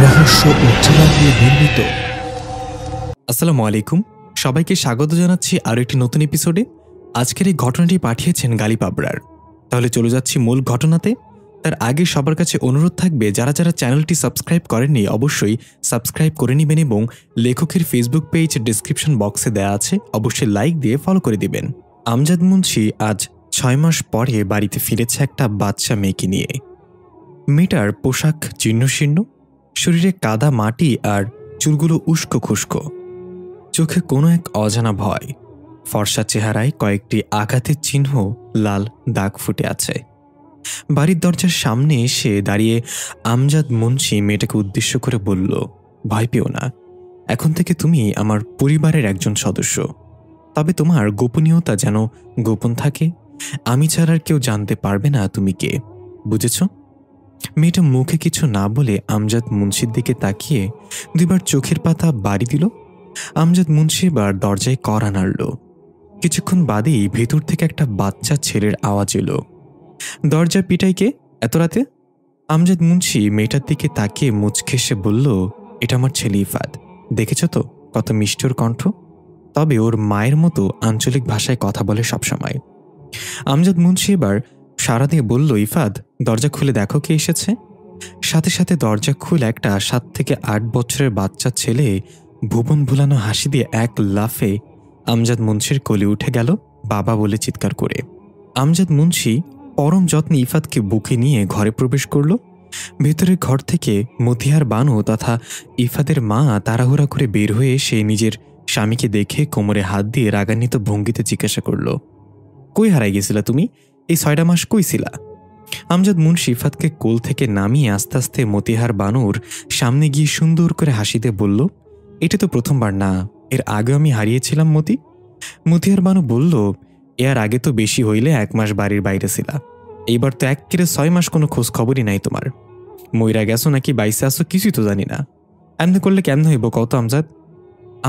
রহস্য ও থ্রিলার দিয়ে নির্মিত। আসসালামু আলাইকুম, সবাইকে স্বাগত জানাচ্ছি আরও একটি নতুন এপিসোডে। আজকের এই ঘটনাটি পাঠিয়েছেন গালিব আবরার। তাহলে চলে যাচ্ছি মূল ঘটনাতে। তার আগে সবার কাছে অনুরোধ থাকবে, যারা যারা চ্যানেলটি সাবস্ক্রাইব করেননি অবশ্যই সাবস্ক্রাইব করে নেবেন এবং লেখকের ফেসবুক পেজ ডেসক্রিপশন বক্সে দেওয়া আছে, অবশ্যই লাইক দিয়ে ফলো করে দিবেন। আমজাদ মুন্সি আজ 6 মাস পরে বাড়িতে ফিরেছে একটা বাচ্চা মেয়েকে নিয়ে। মেয়েটার পোশাক জীর্ণশীর্ণ, শরীরে কাদা মাটি আর চুলগুলো উস্কো খুস্কো, চোখে কোনো এক অজানা ভয়। ফর্সা চেহারায় কয়েকটি আঘাতের চিহ্ন, লাল দাগ ফুটে আছে। বাড়ির দরজার সামনে এসে দাঁড়িয়ে আমজাদ মুন্সি মেয়েটাকে উদ্দেশ্য করে বলল, ভয় পেও না, এখন থেকে তুমি আমার পরিবারের একজন সদস্য। তবে তোমার গোপনীয়তা যেন গোপন থাকে, আমি ছাড়া আর কেউ জানতে পারবে না তুমি কে, বুঝেছ? মেয়েটা মুখে কিছু না বলে আমজাদ মুন্সির দিকে তাকিয়ে দুইবার চোখের পাতা বাড়ি দিল। আমজাদ মুন্সি এবার দরজায় কড়া নাড়ল। কিছুক্ষণ বাদেই ভেতর থেকে একটা বাচ্চা ছেলের আওয়াজ এলো। দরজা পিটাই কে এত রাতে? আমজাদ মুন্সি মেয়েটার দিকে তাকিয়ে মুচকে এসে বলল, এটা আমার ছেলে ইফাদ। দেখেছ তো কত মিষ্টি ওর কণ্ঠ, তবে ওর মায়ের মতো আঞ্চলিক ভাষায় কথা বলে সবসময়। আমজাদ মুন্সি এবার সাড়া দিয়ে বলল, ইফাদ দরজা খুলে দেখো কে এসেছে। সাথে সাথে দরজা খুলে একটা 7 থেকে 8 বছরের বাচ্চা ছেলে ভুবন ভুলানো হাসি দিয়ে এক লাফে আমজাদ মুন্সির কোলে উঠে গেল, বাবা বলে চিৎকার করে। আমজাদ মুন্সি পরম যত্নে ইফাদকে বুকে নিয়ে ঘরে প্রবেশ করল। ভেতরের ঘর থেকে মতিহার বানু তথা ইফাদের মা তাড়াহুড়া করে বের হয়ে এসে নিজের স্বামীকে দেখে কোমরে হাত দিয়ে রাগান্বিত ভঙ্গিতে জিজ্ঞাসা করল, কই হারাই গেছিলা তুমি? এই 6টা মাস কই ছিলা? আমজাদ মুন্সি ইফাদকে কোল থেকে নামিয়ে আস্তে আস্তে মতিহার বানুর সামনে গিয়ে সুন্দর করে হাসিতে বলল, এটা তো প্রথমবার না, এর আগেও আমি হারিয়েছিলাম মতি। মতিহার বানু বলল, এর আগে তো বেশি হইলে 1 মাস বাড়ির বাইরে ছিলা, এইবার তো 6 মাস কোনো খোঁজ খবরই নাই তোমার। মইরা গেছো নাকি বাইসে আসো কিছুই তো জানি না। এমনি করলে কেমন হইব কত আমজাদ?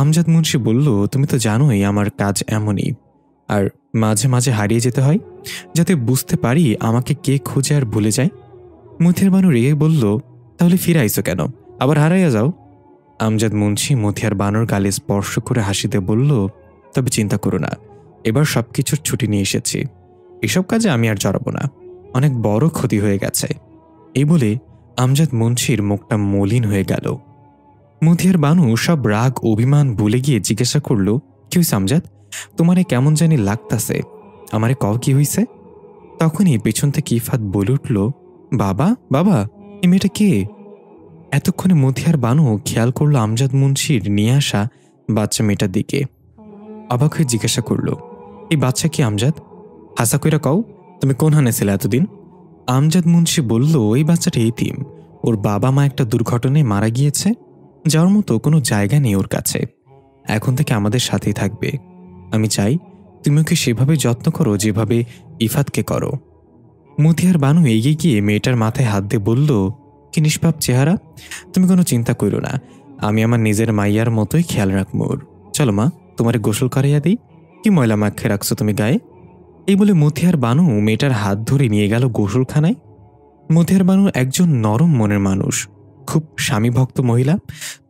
আমজাদ মুন্সি বলল, তুমি তো জানোই আমার কাজ এমনই, আর মাঝে মাঝে হারিয়ে যেতে হয় যাতে বুঝতে পারি আমাকে কে খুঁজে আর ভুলে যায়। মতিহার বানু রেগে বলল, তাহলে ফিরে আইসো কেন, আবার হারাইয়া যাও। আমজাদ মুন্সি মতিহার বানুর গালে স্পর্শ করে হাসিতে বলল, তবে চিন্তা করো না, এবার সবকিছুর ছুটি নিয়ে এসেছি, এসব কাজে আমি আর জড়াবো না, অনেক বড় ক্ষতি হয়ে গেছে। এই বলে আমজাদ মুন্সির মুখটা মলিন হয়ে গেল। মতিহার বানু সব রাগ অভিমান ভুলে গিয়ে জিজ্ঞাসা করল, কি হয়েছে আমজাদ, তোমারে কেমন জানি লাগতাছে, আমারে কও কি হইছে? তখনই পেছন থেকে ইফাত বলে উঠল, বাবা বাবা, এই মেয়েটা কে? এতক্ষণে মতিহার বানু খেয়াল করল আমজাদ মুন্সির নিয়ে আসা বাচ্চা মেয়েটার দিকে। অবাক হয়ে জিজ্ঞাসা করল, এই বাচ্চা কি আমজাদ? হাসা কইরা কও, তুমি কোন হানে ছিলে এতদিন? আমজাদ মুন্সি বলল, এই বাচ্চাটা এতিম, ওর বাবা মা একটা দুর্ঘটনায় মারা গিয়েছে, যাওয়ার মতো কোনো জায়গা নেই ওর কাছে, এখন থেকে আমাদের সাথেই থাকবে। আমি চাই তুমি ওকে সেভাবে যত্ন করো যেভাবে ইফাতকে করো। মতিহার বানু এগিয়ে গিয়ে মেয়েটার মাথায় হাত দিয়ে বলল, কি নিষ্পাপ চেহারা, তুমি কোনো চিন্তা করো না, আমি আমার নিজের মাইয়ার মতোই খেয়াল রাখবো ওর। চলো মা, তোমারে গোসল করাইয়া দিই, কি ময়লা মাখে রাখছো তুমি গায়ে। এই বলে মতিহার বানু মেয়েটার হাত ধরে নিয়ে গেল গোসলখানায়। মতিহার বানু একজন নরম মনের মানুষ, খুব স্বামীভক্ত মহিলা,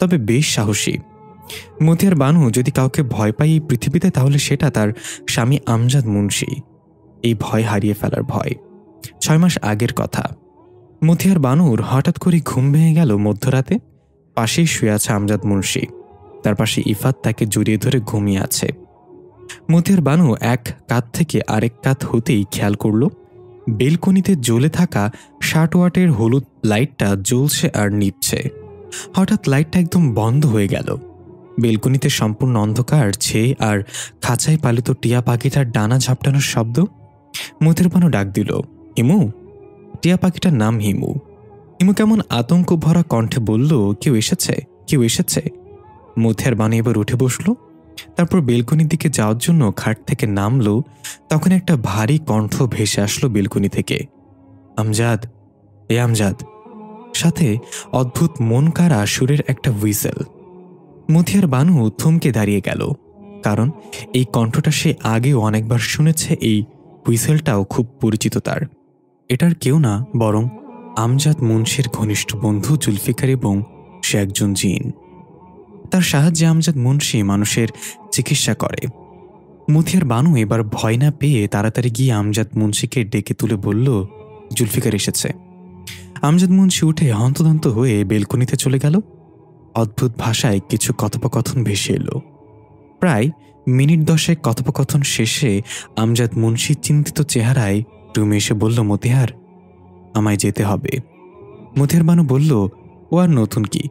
তবে বেশ সাহসী। মতিহার বানু যদি কাউকে ভয় পায় এই পৃথিবীতে, তাহলে সেটা তার স্বামী আমজাদ মুন্সি। এই ভয় হারিয়ে ফেলার ভয়। 6 মাস আগের কথা। মতিহার বানুর হঠাৎ করে ঘুম ভেঙে গেল মধ্যরাতে। পাশেই শুয়ে আছে আমজাদ মুন্সি, তার পাশে ইফাত তাকে জড়িয়ে ধরে ঘুমিয়ে আছে। মতিহার বানু এক কাত থেকে আরেক কাত হতেই খেয়াল করল বেলকনিতে জ্বলে থাকা 60 ওয়াটের হলুদ লাইটটা জ্বলছে আর নিভছে। হঠাৎ লাইটটা একদম বন্ধ হয়ে গেল। বেলকনিতে সম্পূর্ণ অন্ধকার ছেয়ে আর খাঁচায় পালিত টিয়া পাখিটার ডানা ঝাপটানোর শব্দ। মতিহার বানু ডাক দিল, হিমু। টিয়া পাখিটার নাম হিমু। হিমু কেমন আতঙ্ক ভরা কণ্ঠে বলল, কেউ এসেছে, কেউ এসেছে। মতিহার বানু এবার উঠে বসল, তারপর বেলকনির দিকে যাওয়ার জন্য খাট থেকে নামলো। তখন একটা ভারী কণ্ঠ ভেসে আসলো বেলকনি থেকে, আমজাদ, এ আমজাদ। সাথে অদ্ভুত মন কাড়া সুরের একটা হুইসেল। মতিহার বানু থমকে দাঁড়িয়ে গেল, কারণ এই কণ্ঠটা সে আগেও অনেকবার শুনেছে, এই হুইসেলটাও খুব পরিচিত তার। এটার কেউ না, বরং আমজাদ মুন্সির ঘনিষ্ঠ বন্ধু জুলফিকার এবং সে একজন জিন। তার সাহায্যে আমজাদ মুন্সি মানুষের চিকিৎসা করে। মতিয়ার বানু এবার ভয় না পেয়ে তাড়াতাড়ি গিয়ে আমজাদ মুন্সিকে ডেকে তুলে বলল, জুলফিকার এসেছে। আমজাদ মুন্সি উঠে হন্তদন্ত হয়ে বেলকনিতে চলে গেল। অদ্ভুত ভাষায় কিছু কথোপকথন ভেসে এলো। প্রায় মিনিট 10 কথোপকথন শেষে আমজাদ মুন্সি চিন্তিত চেহারায় রুমে এসে বলল, মতিহার, আমায় যেতে হবে। মতিহার বানু বলল, ও আর নতুন কি,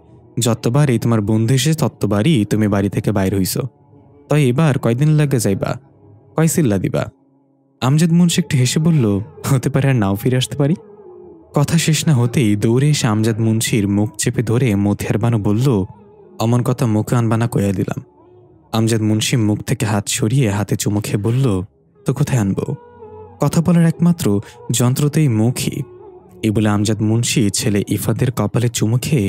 যতবার এই তোমার বন্ধু এসে ততবারই তুমি বাড়ি থেকে বাইর হইছ, তাই এবার কয়দিন লাগে যাইবা, কয় সিল্লা দিবা? আমজাদ মুন্সি একটু হেসে বলল, হতে পারে আর নাও ফিরে আসতে পারি। কথা শেষ না হতেই দৌড়ে এসে আমজাদ মুন্সির মুখ চেপে ধরে মতিহার বানু বলল, অমন কথা মুখে আনবা না কইয়া দিলাম। আমজাদ মুন্সি মুখ থেকে হাত সরিয়ে হাতে চুমু খেয়ে বলল, তো কোথায় আনবো? কথা বলার একমাত্র যন্ত্রতেই মুখই। এই বলে আমজাদ মুন্সি ছেলে ইফাদের কপালে চুমু খেয়ে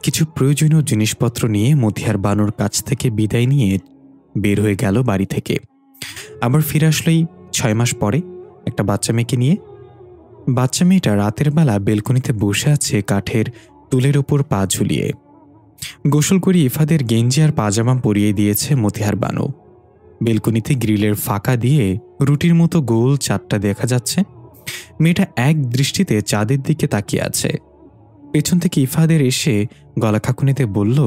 কিছু প্রয়োজনীয় জিনিসপত্র নিয়ে মতিহার বানুর কাছ থেকে বিদায় নিয়ে বের হয়ে গেল বাড়ি থেকে। আবার ফিরে আসলেই 6 মাস পরে একটা বাচ্চা মেয়েকে নিয়ে। বাচ্চা মেয়েটা রাতের বেলা বেলকনিতে বসে আছে কাঠের টুলের ওপর পা ঝুলিয়ে। গোসল করে ইফাদের গেঞ্জি আর পাজামা পরিয়ে দিয়েছে মতিহার বানু। বেলকনিতে গ্রিলের ফাঁকা দিয়ে রুটির মতো গোল চাঁদটা দেখা যাচ্ছে। মেয়েটা এক দৃষ্টিতে চাঁদের দিকে তাকিয়ে আছে। পেছন থেকে ইফাদের এসে গলা খাকুনিতে বলল,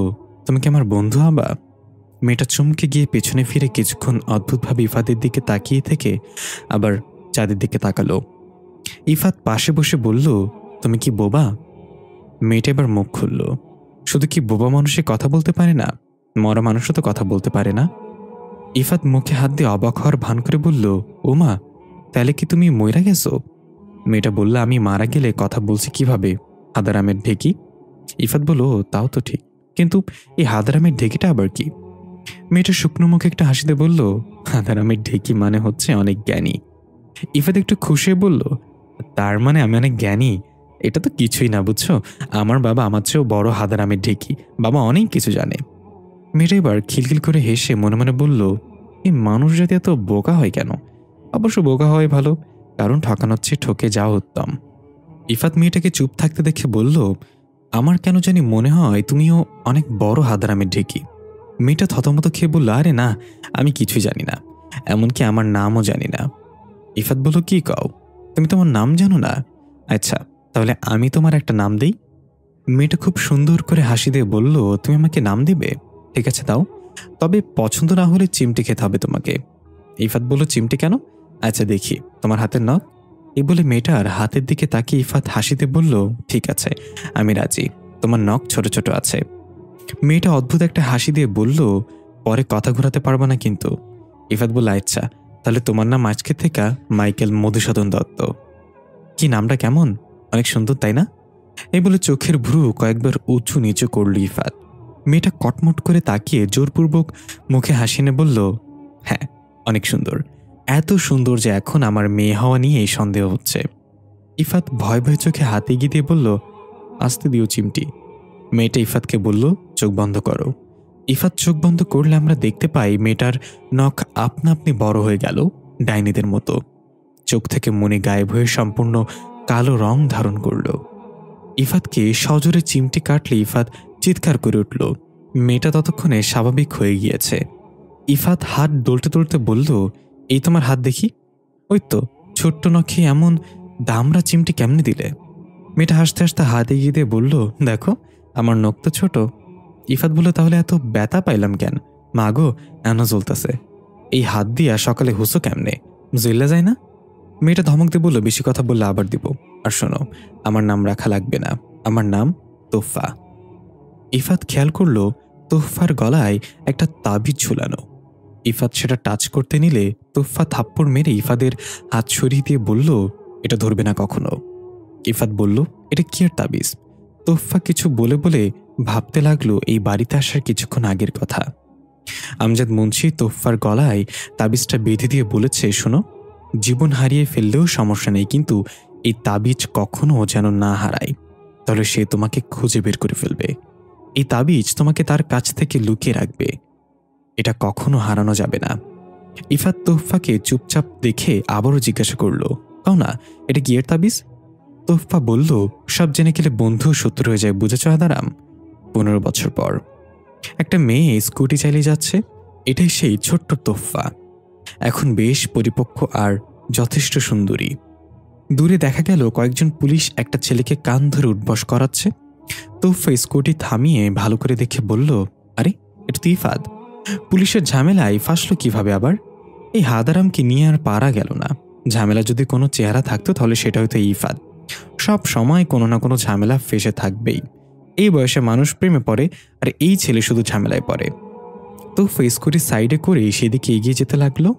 তুমি কি আমার বন্ধু হবা? মেয়েটা চমকে গিয়ে পেছনে ফিরে কিছুক্ষণ অদ্ভুতভাবে ইফাদের দিকে তাকিয়ে থেকে আবার চাঁদের দিকে তাকালো। ইফাত পাশে বসে বলল, তুমি কি বোবা? মেয়েটা এবার মুখ খুলল। শুধু কি বোবা মানুষে কথা বলতে পারে না, মরা মানুষও তো কথা বলতে পারে না। ইফাত মুখে হাত দিয়ে অবাক হওয়ার ভান করে বলল, ওমা, তাহলে কি তুমি মইরা গেছো? মেয়েটা বলল, আমি মারা গেলে কথা বলছি কিভাবে? হাদারামের ঢেকি। ইফাত বলল, তাও তো ঠিক, কিন্তু এই হাদারামের ঢেকিটা আবার কি? মেয়েটা শুকনো মুখে একটা হাসিতে বলল, হাদারামের ঢেকি মানে হচ্ছে অনেক জ্ঞানী। ইফাত একটু খুশি বলল, তার মানে আমি অনেক জ্ঞানী? এটা তো কিছুই না, বুঝছো? আমার বাবা আমার চেয়েও বড় হাদারামের ঢেকি, বাবা অনেক কিছু জানে। মেয়েটা এবার খিলখিল করে হেসে মনে মনে বলল, এই মানুষ জাতি এত বোকা হয় কেন? অবশ্য বোকা হয় ভালো, কারণ ঠকানোর চেয়ে ঠকে যাওয়া উত্তম। ইফাত মেয়েটাকে চুপ থাকতে দেখে বলল, আমার কেন জানি মনে হয় তুমিও অনেক বড় হাদারামের ঢেকি। মেয়েটা থতমত খেয়ে বলল, আরে না, আমি কিছুই জানি না, এমনকি আমার নামও জানি না। ইফাত বলল, কি কও, তুমি তোমার নাম জানো না? আচ্ছা, তাহলে আমি তোমার একটা নাম দেই। মেয়েটা খুব সুন্দর করে হাসি দিয়ে বলল, তুমি আমাকে নাম দিবে? ঠিক আছে দাও, তবে পছন্দ না হলে চিমটি খেতে হবে তোমাকে। ইফাত বলল, চিমটি কেন? আচ্ছা দেখি তোমার হাতের নখ। এই বলে মেয়েটার হাতের দিকে তাকিয়ে ইফাত হাসিতে বলল, ঠিক আছে, আমি রাজি, তোমার নখ ছোট ছোট আছে। মেয়েটা অদ্ভুত একটা হাসি দিয়ে বলল, পরে কথা ঘোরাতে পারবো না কিন্তু। ইফাত বলল, আচ্ছা, তাহলে তোমার নাম আজকে থেকে মাইকেল মধুসূদন দত্ত। কি নামটা কেমন, অনেক সুন্দর তাই না? এই বলে চোখের ভ্রু কয়েকবার উঁচু নিচু করল ইফাত। মেয়েটা কটমট করে তাকিয়ে জোরপূর্বক মুখে হাসি এনে বলল, হ্যাঁ অনেক সুন্দর, এত সুন্দর যে এখন আমার মেয়ে হওয়া নিয়ে সন্দেহ হচ্ছে। ইফাত ভয় ভয় চোখে হাত এগিয়ে দিয়ে বলল, আসতে দিও চিমটি। মেয়েটা ইফাতকে বলল, চোখ বন্ধ করো। ইফাত চোখ বন্ধ করলে আমরা দেখতে পাই মেয়েটার নখ আপনা আপনি বড় হয়ে গেল ডাইনিদের মতো। চোখ থেকে মনে গায়েব হয়ে সম্পূর্ণ কালো রং ধারণ করল। ইফাতকে সজোরে চিমটি কাটলে ইফাত চিৎকার করে উঠল। মেয়েটা ততক্ষণে স্বাভাবিক হয়ে গিয়েছে। ইফাত হাত দোলতে দোলতে বলল, এই তোমার হাত দেখি। ওই তো, ছোট্ট নখে এমন দামড়া চিমটি কেমনে দিলে? মেয়েটা হাসতে হাসতে হাত এগিয়ে দিয়ে বলল, দেখো আমার নখ তো ছোট। ইফাত বলল, তাহলে এত ব্যথা পাইলাম কেন? মা গো, এনো জ্বলতেছে। এই হাত দিয়া সকালে হুসো কেমনে, জ্বললা যায় না? মেয়েটা ধমক দিয়ে বলল, বেশি কথা বললে আবার দিব। আর শোনো, আমার নাম রাখা লাগবে না, আমার নাম তোফা। ইফাত খেয়াল করল তোফার গলায় একটা তাবিজ ঝুলানো। ইফাত সেটা টাচ করতে নিলে তোফা থাপ্পড় মেরে ইফাদের হাত সরিয়ে দিয়ে বলল, এটা ধরবে না কখনো। ইফাত বলল, এটা কি আর তাবিজ? তোফা কিছু বলে বলে ভাবতে লাগলো এই বাড়িতে আসার কিছুক্ষণ আগের কথা। আমজাদ মুন্সি তোফার গলায় তাবিজটা বেঁধে দিয়ে বলেছে, শোনো, জীবন হারিয়ে ফেললেও সমস্যা নেই, কিন্তু এই তাবিজ কখনো যেন না হারায়, তাহলে সে তোমাকে খুঁজে বের করে ফেলবে। এই তাবিজ তোমাকে তার কাছ থেকে লুকিয়ে রাখবে, এটা কখনো হারানো যাবে না। ইফাত তোফাকে চুপচাপ দেখে আবারও জিজ্ঞাসা করল, কাও না, এটা কি এর তাবিজ? তোফা বলল, সব জেনে গেলে বন্ধু শত্রু হয়ে যায়, বুঝেছ হাদারাম? 15 বছর পর একটা মেয়ে স্কুটি চালিয়ে যাচ্ছে। এটাই সেই ছোট্ট তোফা, এখন বেশ পরিপক্ক আর যথেষ্ট সুন্দরী। দূরে দেখা গেল কয়েকজন পুলিশ একটা ছেলেকে কান ধরে উঠবস করাচ্ছে। তোফা স্কুটি থামিয়ে ভালো করে দেখে বলল, আরে এটা তো ইফাদ। পুলিশের ঝামেলায় ফাঁসলো কিভাবে আবার? এই হাদারামকে নিয়ে আর পারা গেল না। ঝামেলা যদি কোনো চেহারা থাকতো তাহলে সেটা হয়তো ইফাদ। সব সময় কোনো না কোনো ঝামেলা ফেসে থাকবেই। এই বয়সে মানুষ প্রেমে পড়ে, আর এই ছেলে শুধু ঝামেলায় পড়ে। তোফা স্কুটি সাইডে করে সেদিকে এগিয়ে যেতে লাগলো।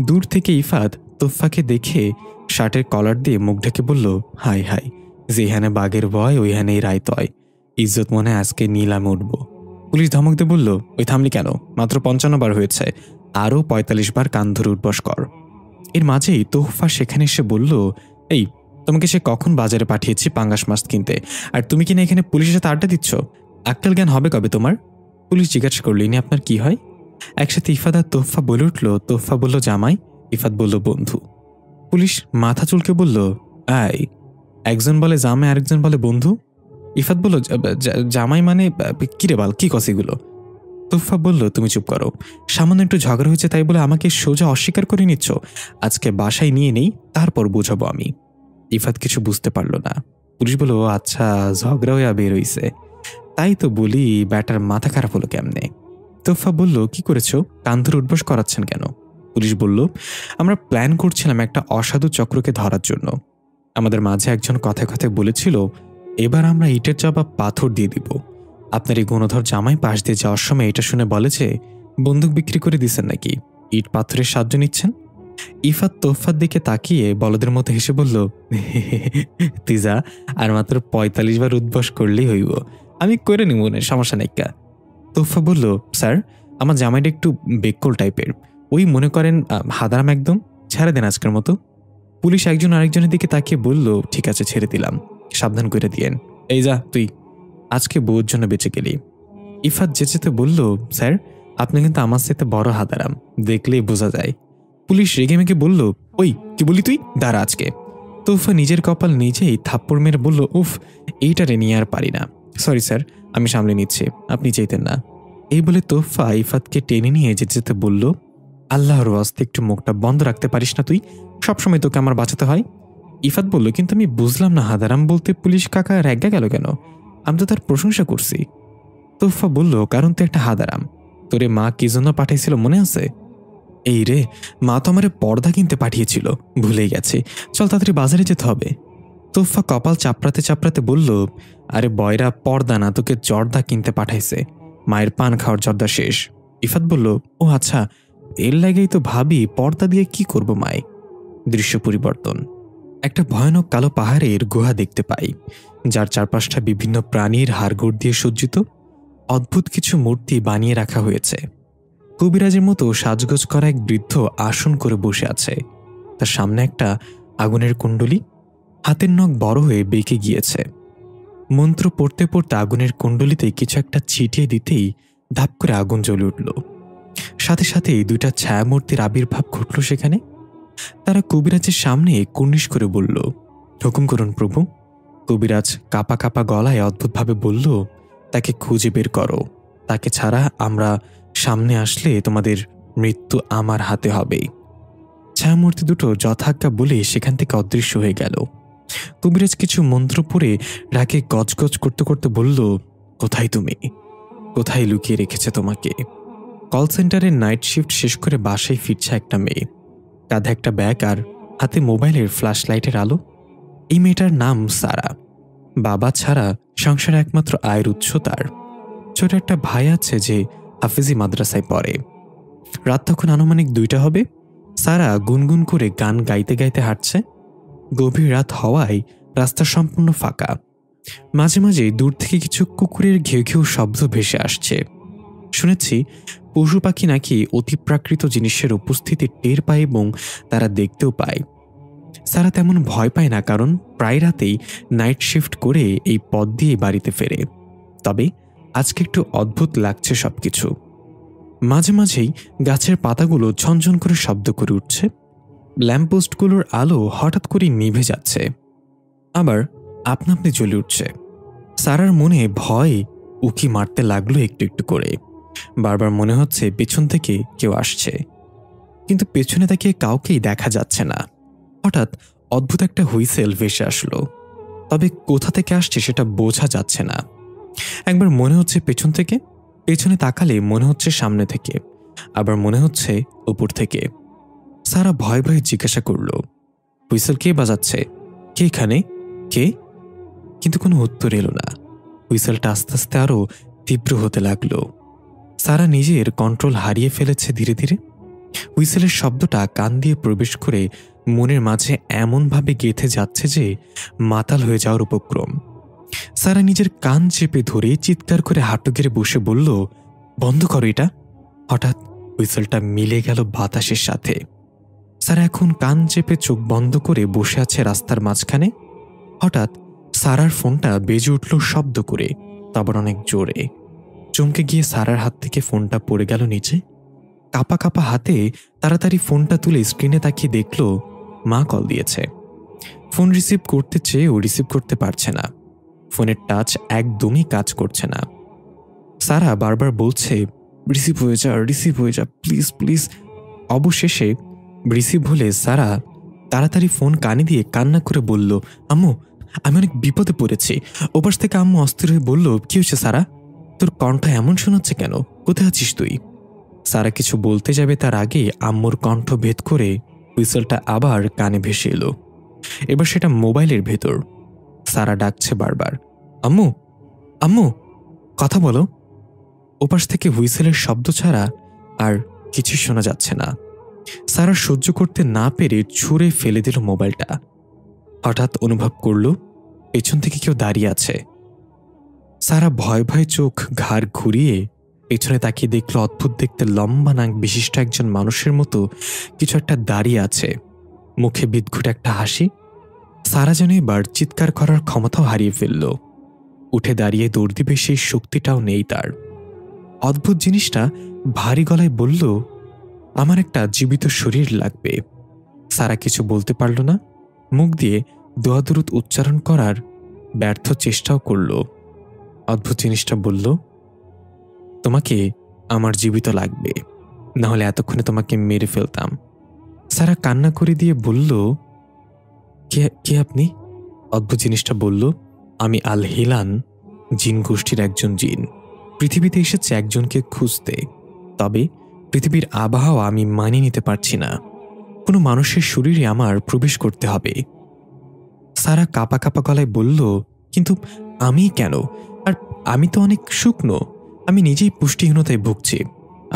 দূর থেকে ইফাদ তোফাকে দেখে শার্টের কলার দিয়ে মুখ ঢেকে বলল, হাই হাই, যেখানে বাঘের ভয় ওইখানেই রায় তয়। ইজ্জত মনে আজকে নিলামে উঠব। পুলিশ ধমক দিয়ে বলল, ওই থামলি কেন? মাত্র 55 বার হয়েছে, আরও 45 বার কান ধরে উঠবস কর। এর মাঝেই তোফা সেখানে এসে বলল, এই তোমাকে সে কখন বাজারে পাঠিয়েছি পাঙ্গাস মাছ কিনতে, আর তুমি কিনা এখানে পুলিশের সাথে আড্ডা দিচ্ছ? আক্কেল জ্ঞান হবে কবে তোমার? পুলিশ জিজ্ঞাসা করল, ইনি আপনার কি হয়? একসাথে ইফাদ আর তোফা বলে উঠল। তোফা বলল জামাই, ইফাদ বলল বন্ধু। পুলিশ মাথা চুলকে বলল, আই, একজন বলে জামাই আরেকজন বলে বন্ধু? ইফাদ বলল, জামাই মানে কিরে বাল, কি কসিগুলো? তোফা বলল, তুমি চুপ করো। সামান্য একটু ঝগড়া হয়েছে তাই বলে আমাকে সোজা অস্বীকার করে নিচ্ছ? আজকে বাসায় নিয়ে নেই, তারপর বোঝাবো আমি। ইফাদ কিছু বুঝতে পারল না। পুলিশ বলল, আচ্ছা ঝগড়া হইয়া বের হইছে, তাই তো বলি ব্যাটার মাথা খারাপ হলো কেমনে। তোফা বলল, কি করেছো? কান ধরে উঠবস করাচ্ছেন কেন? পুলিশ বলল, আমরা প্ল্যান করছিলাম একটা অসাধু চক্রকে ধরার জন্য। আমাদের মাঝে একজন কথায় কথায় বলেছিল, এবার আমরা ইটের জবাব পাথর দিয়ে দিব। আপনার এই গুণধর জামাই পাশ দিয়ে যাওয়ার সময় এটা শুনে বলে যে বন্দুক বিক্রি করে দিচ্ছেন নাকি, ইট পাথরের সাহায্য নিচ্ছেন। ইফাত তোফার দিকে তাকিয়ে বলদের মতো হেসে বলল, তিজা আর মাত্র 45 বার উদ্বস করলেই হইব, আমি করে নিব, সমস্যা নেই। তোফা বলল, স্যার আমার জামাইটা একটু বেককল টাইপের, ওই মনে করেন হাদারাম, একদম ছেড়ে দেন আজকের মতো। পুলিশ একজন আরেকজনের দিকে তাকিয়ে বলল, ঠিক আছে ছেড়ে দিলাম, সাবধান করে দিয়েন। এই যা তুই, আজকে বউর জন্য বেঁচে গেলি। ইফাত যেতে বলল, স্যার আপনি কিন্তু আমার সাথে বড় হাদারাম, দেখলেই বোঝা যায়। পুলিশ রেগে মেগে বলল, ওই কি বলি তুই, দাঁড়া আজকে। তোফা নিজের কপাল নিজেই থাপ্পড় মেরে বলল, উফ, এইটারে নিয়ে আর পারি না, সরি স্যার, আমি সামলে নিচ্ছি, আপনি চাইতেন না। এই বলে তোফা ইফাতকে টেনে নিয়ে যেতে বলল, আল্লাহর ওয়াস্তে একটু মুখটা বন্ধ রাখতে পারিস না তুই? সবসময় তোকে আমার বাঁচাতে হয়। ইফাত বলল, কিন্তু আমি বুঝলাম না, হাদারাম বলতে পুলিশ কাকা রেগা গেল কেন? আমি তো তার প্রশংসা করছি। তোফা বলল, কারণ তুই একটা হাদারাম। তোরে মা কি জন্য পাঠিয়েছিল মনে আছে? এই রে, মা তো আমারে পর্দা কিনতে পাঠিয়েছিল, ভুলেই গেছে, চল তাড়াতাড়ি বাজারে যেতে হবে। তোফা কপাল চাপড়াতে চাপড়াতে বলল, আরে বয়রা, পর্দা না, তোকে জর্দা কিনতে পাঠাইছে, মায়ের পান খাওয়ার জর্দা শেষ। ইফাত বলল, ও আচ্ছা, এর লাগেই তো ভাবি পর্দা দিয়ে কি করব মায়ে। দৃশ্য পরিবর্তন। একটা ভয়ানক কালো পাহাড়ের গুহা দেখতে পাই, যার চারপাশটা বিভিন্ন প্রাণীর হাড়গোড় দিয়ে সজ্জিত। অদ্ভুত কিছু মূর্তি বানিয়ে রাখা হয়েছে। কবিরাজের মতো সাজগোজ করা এক বৃদ্ধ আসন করে বসে আছে। তার সামনে একটা আগুনের কুণ্ডলী, হাতের নখ বড় হয়ে বেঁকে গিয়েছে। মন্ত্র পড়তে পড়তে আগুনের কুণ্ডলিতে কিছু একটা ছিটিয়ে দিতেই ধাপ করে আগুন জ্বলে উঠল। সাথে সাথেই দুইটা ছায়ামূর্তির আবির্ভাব ঘটল সেখানে। তারা কবিরাজের সামনে কুর্নিশ করে বলল, হুকুম করুন প্রভু। কবিরাজ কাপা কাপা গলায় অদ্ভুতভাবে বলল, তাকে খুঁজে বের করো, তাকে ছাড়া আমরা সামনে আসলে তোমাদের মৃত্যু আমার হাতে হবে। ছায়ামূর্তি দুটো যথাজ্ঞা বলে সেখান থেকে অদৃশ্য হয়ে গেল। কবিরাজ কিছু মন্ত্র পড়ে রাগে গজগজ করতে করতে বলল, কোথায় তুমি? কোথায় লুকিয়ে রেখেছে তোমাকে? কল সেন্টারের নাইট শিফট শেষ করে বাসায় ফিরছে একটা মেয়ে, কাঁধে একটা ব্যাগ আর হাতে মোবাইলের ফ্ল্যাশ লাইটের আলো। এই মেয়েটার নাম সারা। বাবা ছাড়া সংসারে একমাত্র আয়ের উৎস তার। ছোট একটা ভাই আছে যে হাফিজি মাদ্রাসায় পড়ে। রাত তখন আনুমানিক 2টা হবে। সারা গুনগুন করে গান গাইতে গাইতে হাঁটছে। গভীর রাত হওয়ায় রাস্তা সম্পূর্ণ ফাঁকা। মাঝে মাঝে দূর থেকে কিছু কুকুরের ঘেউ ঘেউ শব্দ ভেসে আসছে। শুনেছি পশু পাখি নাকি অতিপ্রাকৃত জিনিসের উপস্থিতি টের পায় এবং তারা দেখতেও পায়। সারা তেমন ভয় পায় না, কারণ প্রায় রাতেই নাইট শিফট করে এই পথ দিয়ে বাড়িতে ফেরে। তবে আজকে একটু অদ্ভুত লাগছে সবকিছু। মাঝে মাঝেই গাছের পাতাগুলো ঝনঝন করে শব্দ করে উঠছে। ল্যাম্পপোস্টগুলোর আলো হঠাৎ করে নিভে যাচ্ছে, আবার আপনা আপনি জ্বলে উঠছে। সারার মনে ভয় উকি মারতে লাগলো একটু একটু করে। বারবার মনে হচ্ছে পেছন থেকে কেউ আসছে, কিন্তু পেছনে তাকিয়ে কাউকেই দেখা যাচ্ছে না। হঠাৎ অদ্ভুত একটা হুইসেল ভেসে আসলো, তবে কোথা থেকে আসছে সেটা বোঝা যাচ্ছে না। একবার মনে হচ্ছে পেছন থেকে, পেছনে তাকালে মনে হচ্ছে সামনে থেকে, আবার মনে হচ্ছে উপর থেকে। সারা ভয়ে ভয়ে জিজ্ঞাসা করল, হুইসেল কে বাজাচ্ছে? কে এখানে? কে? কিন্তু কোনো উত্তর এলো না। হুইসেলটা আস্তে আস্তে আরো তীব্র হতে লাগলো। সারা নিজের কন্ট্রোল হারিয়ে ফেলেছে ধীরে ধীরে। হুইসেলের শব্দটা কান দিয়ে প্রবেশ করে মনের মাঝে এমনভাবে গেঁথে যাচ্ছে যে মাতাল হয়ে যাওয়ার উপক্রম। সারা নিজের কান চেপে ধরে চিৎকার করে হাঁটু গেড়ে বসে বলল, বন্ধ করো এটা। হঠাৎ হুইসেলটা মিলে গেল বাতাসের সাথে। সারা এখন কান চেপে চোখ বন্ধ করে বসে আছে রাস্তার মাঝখানে। হঠাৎ সারার ফোনটা বেজে উঠল শব্দ করে, তারপর অনেক জোরে। চমকে গিয়ে সারার হাত থেকে ফোনটা পড়ে গেল নিচে। কাপা কাপা হাতে তাড়াতাড়ি ফোনটা তুলে স্ক্রিনে তাকিয়ে দেখল মা কল দিয়েছে। ফোন রিসিভ করতে চেয়েও রিসিভ করতে পারছে না। ফোনের টাচ একদমই কাজ করছে না। সারা বারবার বলছে, রিসিভ হয়ে যা প্লিজ প্লিজ। অবশেষে রিসিভ হলে সারা তাড়াতাড়ি ফোন কানে দিয়ে কান্না করে বলল, আম্মু, আমি অনেক বিপদে পড়েছি। ওপাশ থেকে আম্মু অস্থির হয়ে বলল, কি হয়েছে সারা? তোর কণ্ঠ এমন শোনাচ্ছে কেন? কোথায় আছিস তুই? সারা কিছু বলতে যাবে তার আগে আম্মুর কণ্ঠ ভেদ করে হুইসেলটা আবার কানে ভেসে এলো। এবার সেটা মোবাইলের ভেতর। সারা ডাকছে বারবার, আম্মু, আম্মু, কথা বলো। ওপাশ থেকে হুইসেলের শব্দ ছাড়া আর কিছু শোনা যাচ্ছে না। সারা সহ্য করতে না পেরে ছুঁড়ে ফেলে দিল মোবাইলটা। হঠাৎ অনুভব করল পেছন থেকে কেউ দাঁড়িয়ে আছে। সারা ভয় ভয় চোখ ঘাড় ঘুরিয়ে পেছনে তাকিয়ে দেখল অদ্ভুত দেখতে লম্বা নাক বিশিষ্ট একজন মানুষের মতো কিছু একটা দাঁড়িয়ে আছে, মুখে বিদঘুটে একটা হাসি। সারা যেন এবার চিৎকার করার ক্ষমতাও হারিয়ে ফেলল। উঠে দাঁড়িয়ে দৌড় দিবে সেই শক্তিটাও নেই তার। অদ্ভুত জিনিসটা ভারী গলায় বলল, আমার একটা জীবিত শরীর লাগবে। সারা কিছু বলতে পারল না, মুখ দিয়ে দোয়া দরুদ উচ্চারণ করার ব্যর্থ চেষ্টাও করল। অদ্ভুত জিনিসটা বলল, তোমাকে আমার জীবিত লাগবে, না হলে এতক্ষণে তোমাকে মেরে ফেলতাম। সারা কান্না করে দিয়ে বলল, কে আপনি? অদ্ভুত জিনিসটা বলল, আমি আল হিলান, জিন গোষ্ঠীর একজন জিন। পৃথিবীতে এসেছে একজনকে খুঁজতে, তবে পৃথিবীর আবহাওয়া আমি মানিয়ে নিতে পারছি না। কোনো মানুষের শরীরে আমার প্রবেশ করতে হবে। সারা কাপা কাপা গলায় বলল, কিন্তু আমি কেন? আর আমি তো অনেক শুকনো, আমি নিজেই পুষ্টিহীনতায় ভুগছি।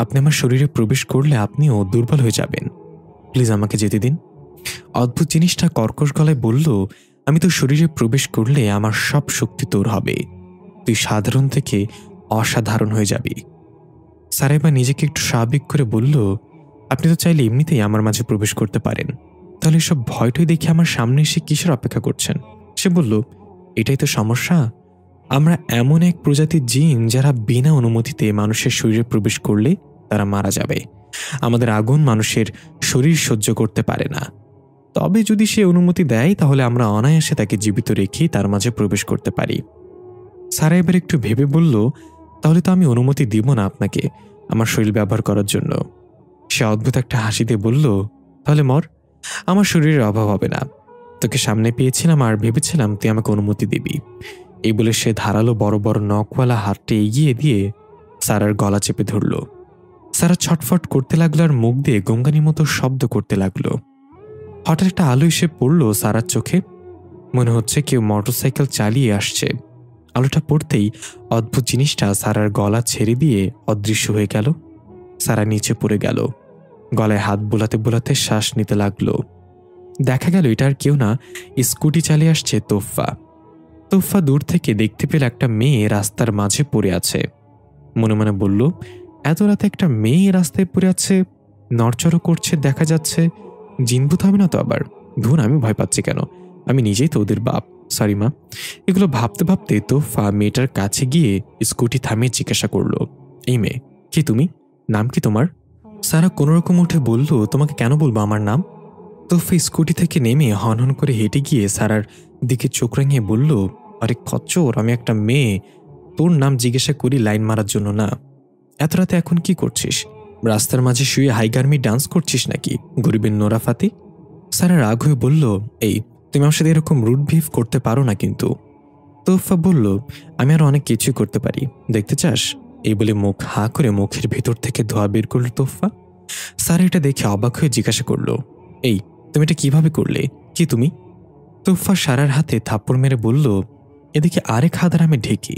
আপনি আমার শরীরে প্রবেশ করলে আপনিও দুর্বল হয়ে যাবেন। প্লিজ আমাকে যেতে দিন। অদ্ভুত জিনিসটা কর্কশ গলায় বলল, আমি তো শরীরে প্রবেশ করলে আমার সব শক্তি তোর হবে, তুই সাধারণ থেকে অসাধারণ হয়ে যাবি। সারা এবার নিজেকে একটু স্বাভাবিক করে বলল, আপনি তো চাইলে এমনিতেই আমার মাঝে প্রবেশ করতে পারেন, তাহলে এসব ভয়টই দেখে আমার সামনে এসে কিসের অপেক্ষা করছেন? সে বলল, এটাই তো সমস্যা। আমরা এমন এক প্রজাতির জিন যারা বিনা অনুমতিতে মানুষের শরীরে প্রবেশ করলে তারা মারা যাবে। আমাদের আগুন মানুষের শরীর সহ্য করতে পারে না, তবে যদি সে অনুমতি দেয় তাহলে আমরা অনায়াসে তাকে জীবিত রেখেই তার মাঝে প্রবেশ করতে পারি। সারা এবার একটু ভেবে বলল, তাহলে তো আমি অনুমতি দিব না আপনাকে আমার শরীর ব্যবহার করার জন্য। সে অদ্ভুত একটা হাসি দিয়ে বলল, তাহলে মর, আমার শরীরের অভাব হবে না। তোকে সামনে পেয়েছিলাম আর ভেবেছিলাম তুই আমাকে অনুমতি দিবি। এই বলে সে ধারালো বড় বড় নখওয়ালা হাতটা এগিয়ে দিয়ে সারার গলা চেপে ধরল। সারা ছটফট করতে লাগলো আর মুখ দিয়ে গঙ্গানির মতো শব্দ করতে লাগলো। হঠাৎ একটা আলো এসে পড়ল সারার চোখে। মনে হচ্ছে কেউ মোটরসাইকেল চালিয়ে আসছে। আলোটা পড়তেই অদ্ভুত জিনিসটা সারার গলা ছেড়ে দিয়ে অদৃশ্য হয়ে গেল। সারা নিচে পড়ে গেল, গলায় হাত বোলাতে বোলাতে শ্বাস নিতে লাগলো। দেখা গেল এটা আর কেউ না, স্কুটি চালিয়ে আসছে তোফা। তোফা দূর থেকে দেখতে পেল একটা মেয়ে রাস্তার মাঝে পড়ে আছে। মনে মনে বলল, এত রাতে একটা মেয়ে রাস্তায় পড়ে আছে, নড়চড়ও করছে, দেখা যাচ্ছে জিনভূত হবে না তো আবার? ধুর, আমি ভয় পাচ্ছি কেন? আমি নিজেই তো ওদের বাপ। সরি মা। এগুলো ভাবতে ভাবতে তোফা মেয়েটার কাছে গিয়ে স্কুটি থামিয়ে জিজ্ঞাসা করলো, এই মেয়ে, কি তুমি? নাম কি তোমার? সারা কোনোরকম উঠে বলল, তোমাকে কেন বলবো আমার নাম? তোফা স্কুটি থেকে নেমে হন করে হেঁটে গিয়ে সারার দিকে চোখ রাঙিয়ে বলল, আরে খচ্চর, আমি একটা মেয়ে, তোর নাম জিজ্ঞাসা করি লাইন মারার জন্য না। এত রাতে এখন কি করছিস? রাস্তার মাঝে শুয়ে হাইগার্মি ডান্স করছিস নাকি গরিবের নোরা ফাতি? সারা রাগ হয়ে বলল, এই তুমি আমার সাথে এরকম রুড বিহেভ করতে পারো না কিন্তু। তোফা বলল, আমি আর অনেক কিছুই করতে পারি, দেখতে চাস? এই বলে মুখ হা করে মুখের ভেতর থেকে ধোয়া বের করল তোফা। সারা এটা দেখে অবাক হয়ে জিজ্ঞাসা করল, এই তুমি এটা কিভাবে করলে? কি তুমি? তোফা সারার হাতে থাপ্পড় মেরে বলল, এদিকে আরেক হাত আমি ঢেকি,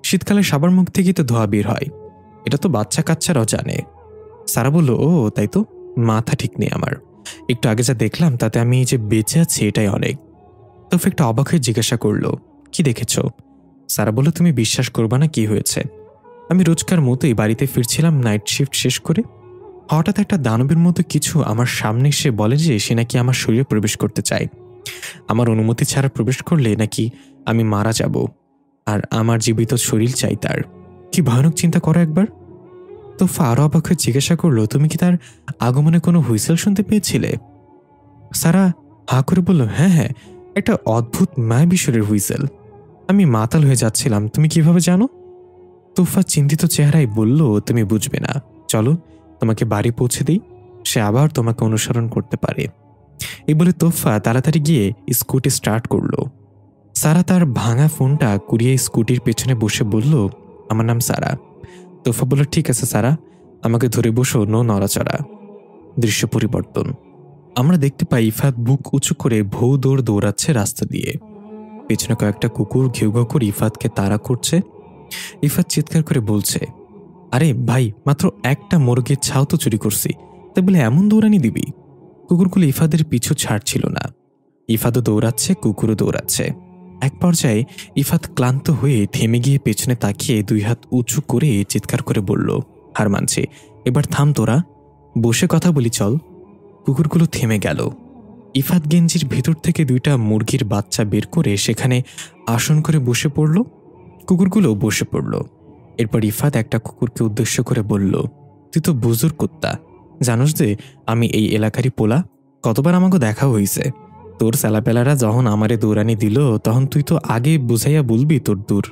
শীতকালে সবার মুখ থেকেই তো ধোয়া বের হয়, এটা তো বাচ্চা কাচ্চারাও জানে। সারা বলল, ও তাই তো, মাথা ঠিক নেই আমার, একটু আগে যা দেখলাম তাতে আমি যে বেঁচে আছি এটাই অনেক। তোফা একটু অবাক হয়ে জিজ্ঞাসা করল, কি দেখেছ? সারা বলল, তুমি বিশ্বাস করবা না কি হয়েছে। আমি রোজকার মতোই বাড়িতে ফিরছিলাম নাইট শিফট শেষ করে, হঠাৎ একটা দানবের মতো কিছু আমার সামনে এসে বলে যে সে নাকি আমার শরীরে প্রবেশ করতে চায়, আমার অনুমতি ছাড়া প্রবেশ করলে নাকি আমি মারা যাব, আর আমার জীবিত শরীর চাই তার। কি ভয়ানক চিন্তা করো একবার। তোফা আরো অবাক হয়ে জিজ্ঞাসা করলো, তুমি কি তার আগমনে কোনো হুইসেল শুনতে পেয়েছিলে? সারা হা করে বলল, হ্যাঁ হ্যাঁ, একটা অদ্ভুত মায়াবী সুরের হুইসেল। আমি মাতাল হয়ে যাচ্ছিলাম, তুমি কিভাবে জানো? তোফা চিন্তিত চেহারায় বলল, তুমি বুঝবে না, চলো তোমাকে বাড়ি পৌঁছে দিই, সে আবার তোমাকে অনুসরণ করতে পারে। এই বলে তোফা তাড়াতাড়ি গিয়ে স্কুটি স্টার্ট করলো। সারা তার ভাঙা ফোনটা কুড়িয়ে স্কুটির পেছনে বসে বলল, আমার নাম সারা। তোফা বলল, ঠিক আছে সারা, আমাকে ধরে বসো, নো নড়াচড়া। দৃশ্য পরিবর্তন। আমরা দেখতে পাই ইফাত বুক উঁচু করে ভৌ দৌড় দৌড়াচ্ছে রাস্তা দিয়ে। পেছনে কয়েকটা কুকুর ঘেউ ঘেউ করে ইফাতকে তাড়া করছে। ইফাত চিৎকার করে বলছে, আরে ভাই, মাত্র একটা মুরগির ছাও তো চুরি করছি, তাই বলে এমন দৌড়ানি দিবি? কুকুরগুলো ইফাদের পিছু ছাড়ছিল না। ইফাতও দৌড়াচ্ছে, কুকুরও দৌড়াচ্ছে। এক পর্যায়ে ইফাত ক্লান্ত হয়ে থেমে গিয়ে পেছনে তাকিয়ে দুই হাত উঁচু করে চিৎকার করে বলল, হার মানছি, এবার থাম তোরা, বসে কথা বলি চল। কুকুরগুলো থেমে গেল। ইফাত গেঞ্জির ভেতর থেকে দুইটা মুরগির বাচ্চা বের করে সেখানে আসন করে বসে পড়ল। কুকুরগুলো বসে পড়ল। এরপর ইফাত একটা কুকুরকে উদ্দেশ্য করে বলল, তুই তো বুজুর্গ কুত্তা, জানোস যে আমি এই এলাকারই পোলা, কতবার আমাকে দেখা হইছে, তোর স্যালাপেলারা যখন আমারে দৌড়ানি দিল তখন তুই তো আগে বুঝাইয়া বলবি তোর দূর,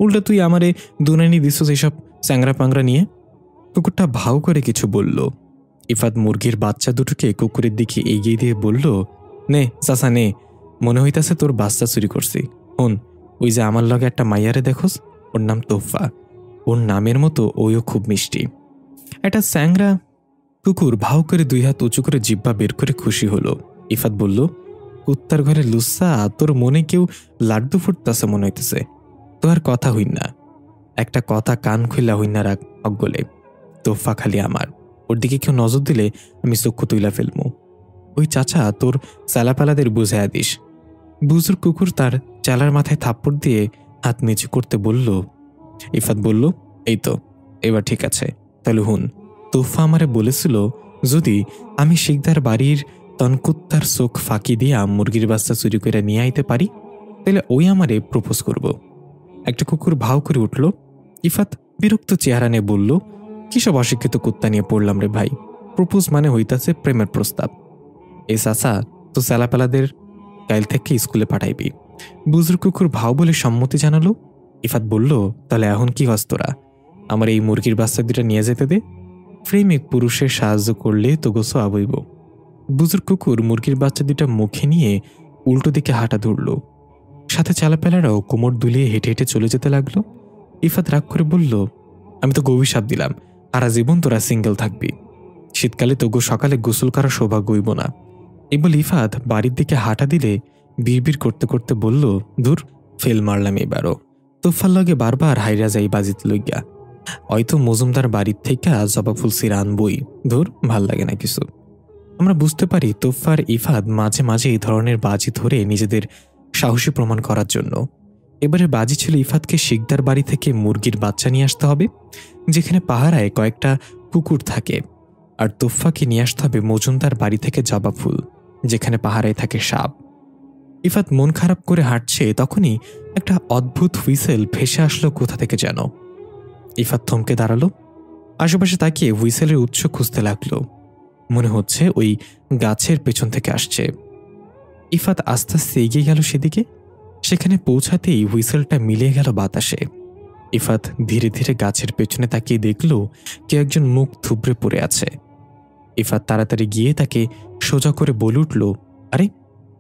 উল্টা তুই আমারে দৌড়ানি দিছস এইসব চ্যাংরা পাংরা নিয়ে। কুকুরটা ভাও করে কিছু বলল। ইফাত মুরগির বাচ্চা দুটোকে কুকুরের দিকে এগিয়ে দিয়ে বলল, নে চাচা নে, মনে হইতাছে তোর বাচ্চা চুরি করছি। হন, ওই যে আমার লগে একটা মাইয়ারে দেখোস, ওর নাম তোফা, ওর নামের মতো ওইও খুব মিষ্টি। একটা স্যাংরা। কুকুর ভাও করে দুই হাত উঁচু করে জিব্বা বের করে খুশি হলো। ইফাত বলল, কুত্তার ঘরে লুসা, তোর মনে কেউ লাড্ডু ফুটতাছে মনে হইতেছে, তো আর কথা হইন না, একটা কথা কান খুইলা হইন না রাখ অগলে, তোফা খালি আমার, ওর দিকে কেউ নজর দিলে আমি চক্ষু তুইলা ফেলবো। ওই চাচা তোর চালাপালাদের বুঝাইয়া দিস। বুজুর কুকুর তার চালার মাথায় থাপ্পড় দিয়ে হাত নিচু করতে বলল। ইফাত বলল, এই তো এবার ঠিক আছে, তাহলে হুন, তোফা আমারে বলেছিল যদি আমি শিকদার বাড়ির তনকুত্তার চোখ ফাঁকি দিয়া মুরগির বাচ্চা চুরি করে নিয়ে আইতে পারি, তাহলে ওই আমারে প্রপোজ করব। একটা কুকুর ভাও করে উঠল। ইফাত বিরক্ত চেহারা নিয়ে বলল, কিসব অশিক্ষিত কুত্তা নিয়ে পড়লাম রে ভাই, প্রপোজ মানে হইতাছে প্রেমের প্রস্তাব। এই চাচা তো স্যালাপালাদের কাল থেকে স্কুলে পাঠাইবি। বুজুর্গ কুকুর ভাও বলে সম্মতি জানালো। ইফাত বলল, তাহলে এখন কি হস তোরা, আমার এই মুরগির বাচ্চা দুটা নিয়ে যেতে দে, প্রেমিক পুরুষের সাহায্য করলে তো গোসো আবইব। বুজুর্গ কুকুর মুরগির বাচ্চা দুটা মুখে নিয়ে উল্টো দিকে হাঁটা ধরল। সাথে চালাপেলারাও কোমর দুলিয়ে হেঁটে হেঁটে চলে যেতে লাগলো। ইফাত রাগ করে বলল, আমি তো অভিশাপ দিলাম, সারা জীবন তোরা সিঙ্গেল থাকবি, শীতকালে তো সকালে গোসল করার সৌভাগ্য হইব না। এই বলে ইফাত বাড়ির দিকে হাঁটা দিলে বিড়বিড় করতে করতে বলল, দূর ফেল মারলাম এবারও, তোফার লগে বারবার হাইরা যাই বাজিত লইয়া, হয়তো মজুমদার বাড়ির থেকে জবা ফুল সিরা আনবই, ধুর ভাল লাগে না কিছু। আমরা বুঝতে পারি তোফার ইফাত মাঝে মাঝে এই ধরনের বাজি ধরে নিজেদের সাহসী প্রমাণ করার জন্য। এবারে বাজি ছিল ইফাতকে শিকদার বাড়ি থেকে মুরগির বাচ্চা নিয়ে আসতে হবে, যেখানে পাহারায় কয়েকটা কুকুর থাকে, আর তোফাকে নিয়ে আসতে হবে মজুমদার বাড়ি থেকে জবা ফুল, যেখানে পাহারায় থাকে সাপ। ইফাত মন খারাপ করে হাঁটছে, তখনই একটা অদ্ভুত হুইসেল ভেসে আসলো কোথা থেকে যেন। ইফাত থমকে দাঁড়ালো, আশেপাশে তাকিয়ে হুইসেলের উৎস খুঁজতে লাগলো। মনে হচ্ছে ওই গাছের পেছন থেকে আসছে। ইফাত আস্তে আস্তে এগিয়ে গেল সেদিকে। সেখানে পৌঁছাতেই হুইসেলটা মিলিয়ে গেল বাতাসে। ইফাত ধীরে ধীরে গাছের পেছনে তাকিয়ে দেখল কেউ একজন মুখ থুবড়ে পড়ে আছে। ইফাত তাড়াতাড়ি গিয়ে তাকে সোজা করে বলে উঠল, আরে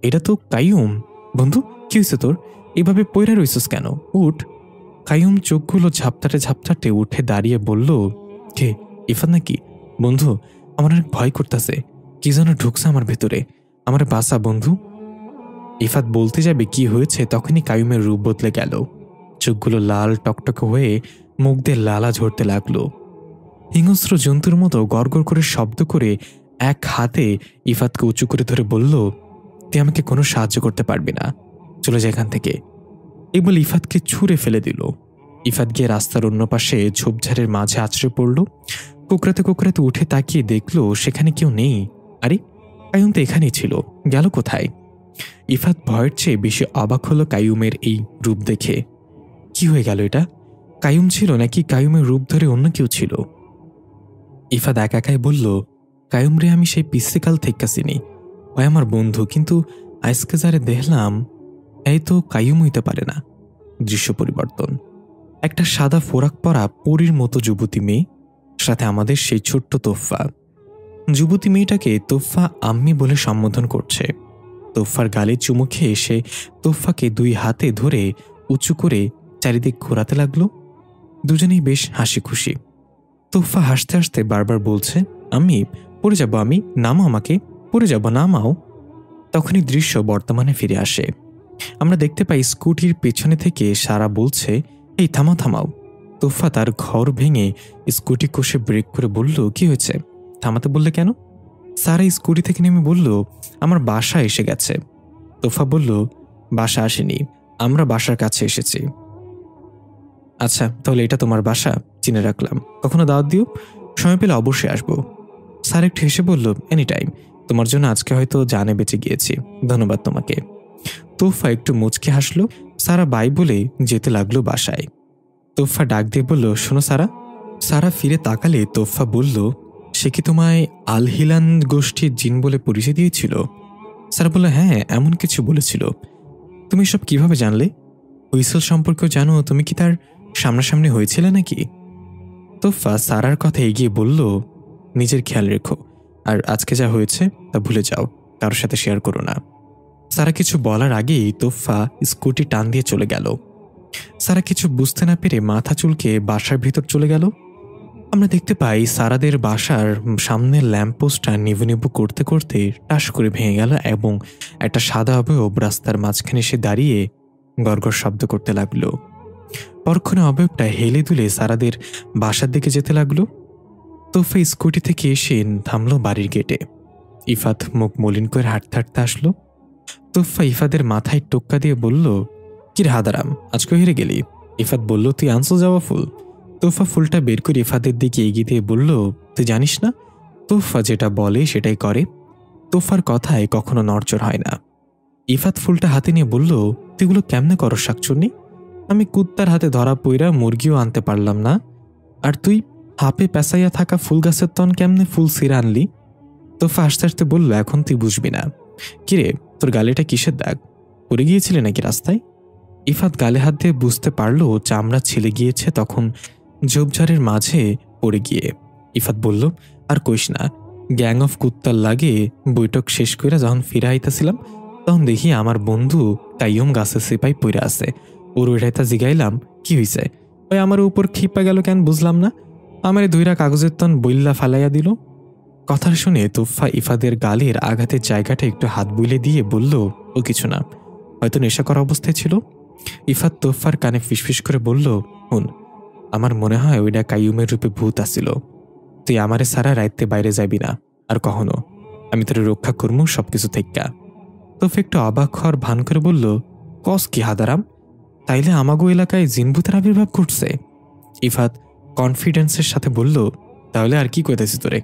এটা তো কাইয়ুম। বন্ধু, কি হয়েছে তোর? এভাবে পয়রা রইছিস কেন? উঠ। কাইয়ুম চোখগুলো ঝাপটাতে ঝাপটাতে উঠে দাঁড়িয়ে বলল, কে? ইফাত নাকি? বন্ধু, আমার অনেক ভয় করতেছে, কি যেন ঢুকছে আমার ভেতরে, আমার বাসা বন্ধু। ইফাত বলতে যাবে কি হয়েছে, তখনই কাইয়ুমের রূপ বদলে গেল। চোখগুলো লাল টকটকে হয়ে মুখ দিয়ে লালা ঝরতে লাগলো। হিংস্র জন্তুর মতো গড়গড় করে শব্দ করে এক হাতে ইফাতকে উঁচু করে ধরে বলল, তুই আমাকে কোনো সাহায্য করতে পারবি না, চলে যা এখান থেকে। এই বলে ইফাতকে ছুঁড়ে ফেলে দিল। ইফাত গিয়ে রাস্তার অন্য পাশে ঝোপঝাড়ের মাঝে আছড়ে পড়ল। কুকরাতে কুকরাতে উঠে তাকিয়ে দেখল সেখানে কেউ নেই। আরে কাইয়ুম তো এখানেই ছিল, গেল কোথায়? ইফাত ভয়ের চেয়ে বেশি অবাক হলো কাইয়ুমের এই রূপ দেখে। কি হয়ে গেল এটা? কাইয়ুম ছিল নাকি কাইয়ুমের রূপ ধরে অন্য কেউ ছিল? ইফাত একাই বলল, কাইয়ুম রে আমি সেই পিসিকাল থেকে চিনি, ওই আমার বন্ধু, কিন্তু আজকে যারে দেখলাম এই তো কাইয়ুম হইতে পারে না। দৃশ্য পরিবর্তন। একটা সাদা ফোরাক পরা পরীর মতো যুবতী মেয়ে, সাথে আমাদের সেই ছোট্ট তোফা। যুবতী মেয়েটাকে তোফা আম্মি বলে সম্বোধন করছে। তোফার গালে চুমু খেয়ে এসে তোফাকে দুই হাতে ধরে উঁচু করে চারিদিক ঘোরাতে লাগলো। দুজনেই বেশ হাসি খুশি। তোফা হাসতে হাসতে বারবার বলছে, আমি পড়ে যাব, আমি নামাও, আমাকে পড়ে যাব, নামাও। তখনই দৃশ্য বর্তমানে ফিরে আসে। আমরা দেখতে পাই স্কুটির পেছনে থেকে সারা বলছে, এই থামাও থামাও। তোফা তার ঘর ভেঙে স্কুটি কষে ব্রেক করে বলল, কি হয়েছে, থামাতে বললে কেন? সারা স্কুটি থেকে নেমে বলল, আমার বাসা এসে গেছে। তোফা বলল, বাসা আসেনি, আমরা বাসার কাছে এসেছি। আচ্ছা, তাহলে এটা তোমার বাসা, চিনে রাখলাম, কখনো দাওয়াত দিও, সময় পেলে অবশ্যই আসবো। স্যার একটু হেসে বলল, এনি টাইম, তোমার জন্য আজকে হয়তো জানে বেঁচে গিয়েছি, ধন্যবাদ তোমাকে। তোফা একটু মুচকে হাসলো। সারা বাই বলে যেতে লাগলো বাসায়। তোফা ডাক দিয়ে বলল, শোনো সারা। সারা ফিরে তাকালে তোফা বলল, সে কি তোমায় আল হিলান গোষ্ঠীর জিন বলে পরিচয় দিয়েছিল? সারা বলল, হ্যাঁ, এমন কিছু বলেছিল। তুমি সব কিভাবে জানলে? হুইসেল সম্পর্কেও জানো? তুমি কি তার সামনাসামনি হয়েছিলে নাকি? তোফা সারার কথা এগিয়ে বলল, নিজের খেয়াল রেখো, আর আজকে যা হয়েছে তা ভুলে যাও, কারোর সাথে শেয়ার করো না। সারা কিছু বলার আগেই তোফা স্কুটি টান দিয়ে চলে গেল। সারা কিছু বুঝতে না পেরে মাথা চুলকে বাসার ভিতর চলে গেল। আমরা দেখতে পাই সারাদের বাসার সামনের ল্যাম্পপোস্টটা নিভু নিভু করতে করতে টাস করে ভেঙে গেল এবং একটা সাদা অবয়ব রাস্তার মাঝখানে এসে দাঁড়িয়ে গড়গড় শব্দ করতে লাগলো। পরক্ষণে অবয়বটা হেলে দুলে সারাদের বাসার দিকে যেতে লাগলো। তোফা স্কুটি থেকে এসে থামলো বাড়ির গেটে। ইফাত মুখ মলিন করে হাঁটতে হাঁটতে আসলো। তোফা ইফাদের মাথায় টোক্কা দিয়ে বলল, কি রে হাদারাম, আজকে হেরে গেলি? ইফাত বলল, তুই আনছো যাওয়া ফুল। তোফা ফুলটা বের করে ইফাদের দিকে এগিয়ে দিয়ে বলল, তুই জানিস না, তোফা যেটা বলে সেটাই করে, তোফার কথায় কখনো নড়চড় হয় না। ইফাত ফুলটা হাতে নিয়ে বলল, তুই এগুলো কেমনে করো শাকচুন্নি? আমি কুত্তার হাতে ধরা পইরা মুরগিও আনতে পারলাম না, আর তুই হাপে পেঁচাইয়া থাকা ফুল গাছের তন কেমনে ফুল ছিঁড়ে আনলি? তোফা আস্তে আস্তে বলল, এখন তুই বুঝবি না। কিরে, তোর গালেটা কিসের দাগ? পড়ে গিয়েছিলে নাকি রাস্তায়? ইফাত গালে হাত দিয়ে বুঝতে পারল চামড়া ছিলে গিয়েছে, তখন ঝোপঝাড়ের মাঝে পড়ে গিয়ে। ইফাত বলল, আর কইস না, গ্যাং অফ কুত্তার লাগে বৈঠক শেষ করে যখন ফিরে আইতেছিলাম তখন দেখি আমার বন্ধু কাইয়ুম গাছের সিপাই পইরা আছে। ওর ওইটাইতা জিগাইলাম, কি হইছে? ওই আমার উপর খিপা গেল কেন বুঝলাম না, আমার ধুইরা কাগজের তন বইল্লা ফালাইয়া দিল। কথা শুনে তোফা ইফাদের গালের আঘাতের জায়গাটা একটু হাত বুলে দিয়ে বলল, ও কিছু না, হয়তো নেশা করা অবস্থায় ছিল। ইফাত তোফার কানে ফিসফিস করে বলল, হুন, আমার মনে হয় ওইটা কাইয়ুমের রূপে ভূত আসিল। তুই আমারে সারা রাইতে বাইরে যাবি না আর কখনো, আমি তোর রক্ষা করবো সবকিছু থেকে। তোফা একটু অবাক হওয়ার ভান করে বলল, কস কি হাদারাম, তাইলে আমাগো এলাকায় জিনভূতের আবির্ভাব ঘটছে? ইফাত কনফিডেন্সের সাথে বলল, তাহলে আর কি কইতেছি তোরে,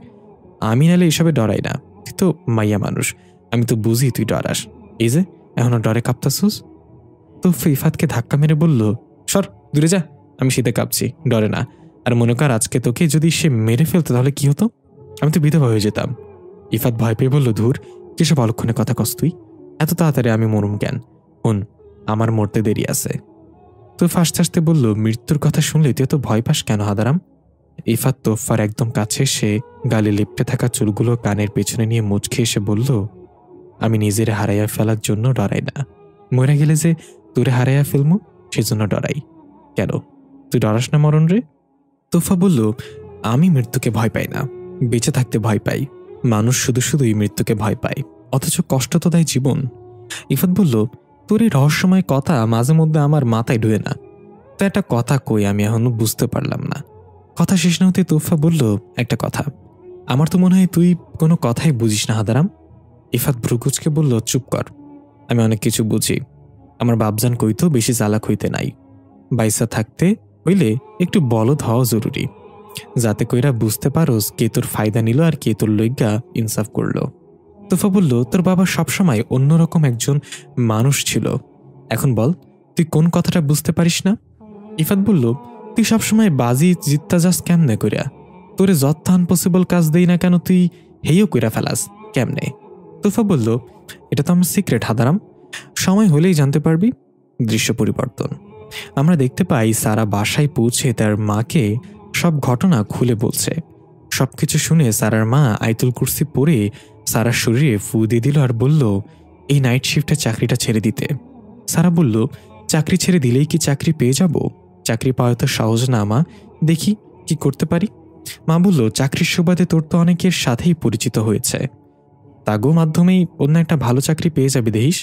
আমি নাহলে এসবে ডরাই না, তুই তো মাইয়া মানুষ, আমি তো বুঝি তুই ডরাস, এই যে এখনো ডরে কাঁপতাছুস। তোফা ইফাতকে ধাক্কা মেরে বলল, সর দূরে যা, আমি শীতে কাঁপছি, ডরে না। আর মনে কর আজকে তোকে যদি সে মেরে ফেলতো তাহলে কি হতো? আমি তো বিধবা হয়ে যেতাম। ইফাত ভয় পেয়ে বলল, ধুর, কিসব অলক্ষণে কথা কস তুই, এত তাড়াতাড়ি আমি মরুম কেন? হুন, আমার মরতে দেরি আছে। তোফা আস্তে আস্তে বলল, মৃত্যুর কথা শুনলে তুই এত ভয় পাস কেন হাদারাম? ইফাত তোফার একদম কাছে এসে গালে লেপ্টে থাকা চুলগুলো কানের পেছনে নিয়ে মুচকে এসে বলল, আমি নিজের হারাইয়া ফেলার জন্য ডরাই না, মরে গেলে যে তোরে হারাইয়া ফেলমু সেজন্য ডরাই। কেন, তুই ডরাস না মরণ রে? তোফা বলল, আমি মৃত্যুকে ভয় পাই না, বেঁচে থাকতে ভয় পাই। মানুষ শুধু শুধুই মৃত্যুকে ভয় পায়, অথচ কষ্ট তো দেয় জীবন। ইফাত বলল, তোর এই রহস্যময় কথা মাঝে মধ্যে আমার মাথায় ঢুয়ে না, তো একটা কথা কই, আমি এখনো বুঝতে পারলাম না। কথা শেষ না হতে তোফা বলল, একটা কথা, আমার তো মনে হয় তুই কোনো কথাই বুঝিস না হাদারাম। ইফাত ভ্রুকুচকে বলল, চুপ কর, আমি অনেক কিছু বুঝি। আমার বাপজান কইতো বেশি চালাক হইতে নাই, বাইসা থাকতে হইলে একটু বলদ হওয়া জরুরি, যাতে কইরা বুঝতে পারোস কে তোর ফায়দা নিল আর কে তোর লইগা ইনসাফ করল। তোফা বলল, তোর বাবা সবসময় অন্যরকম একজন মানুষ ছিল, এখন বল তুই কোন কথাটা বুঝতে পারিস না? ইফাত বলল, তুই সবসময় বাজি জিততা যাস কেমনে কইরা? তোরে যত আনপসিবল কাজ দেই না কেন তুই হেইও কইরা ফেলাস কেমনে? তোফা বলল, এটা তো আমার সিক্রেট হাদারাম, সময় হলেই জানতে পারবি। দৃশ্য পরিবর্তন। আমরা দেখতে পাই সারা বাসায় পৌঁছে তার মাকে সব ঘটনা খুলে বলছে। সবকিছু শুনে সারার মা আয়াতুল কুরসি পড়ে সারার শরীরে ফু দিয়ে দিল আর বলল, এই নাইট শিফটে চাকরিটা ছেড়ে দিতে। সারা বলল, চাকরি ছেড়ে দিলেই কি চাকরি পেয়ে যাব? চাকরি পাওয়া তো সহজ না মা, দেখি কি করতে পারি। মা বলল, চাকরির সুবাদে তোর তো অনেকের সাথেই পরিচিত হয়েছে, তাগো মাধ্যমেই অন্য একটা ভালো চাকরি পেয়ে যাবে দেখিস।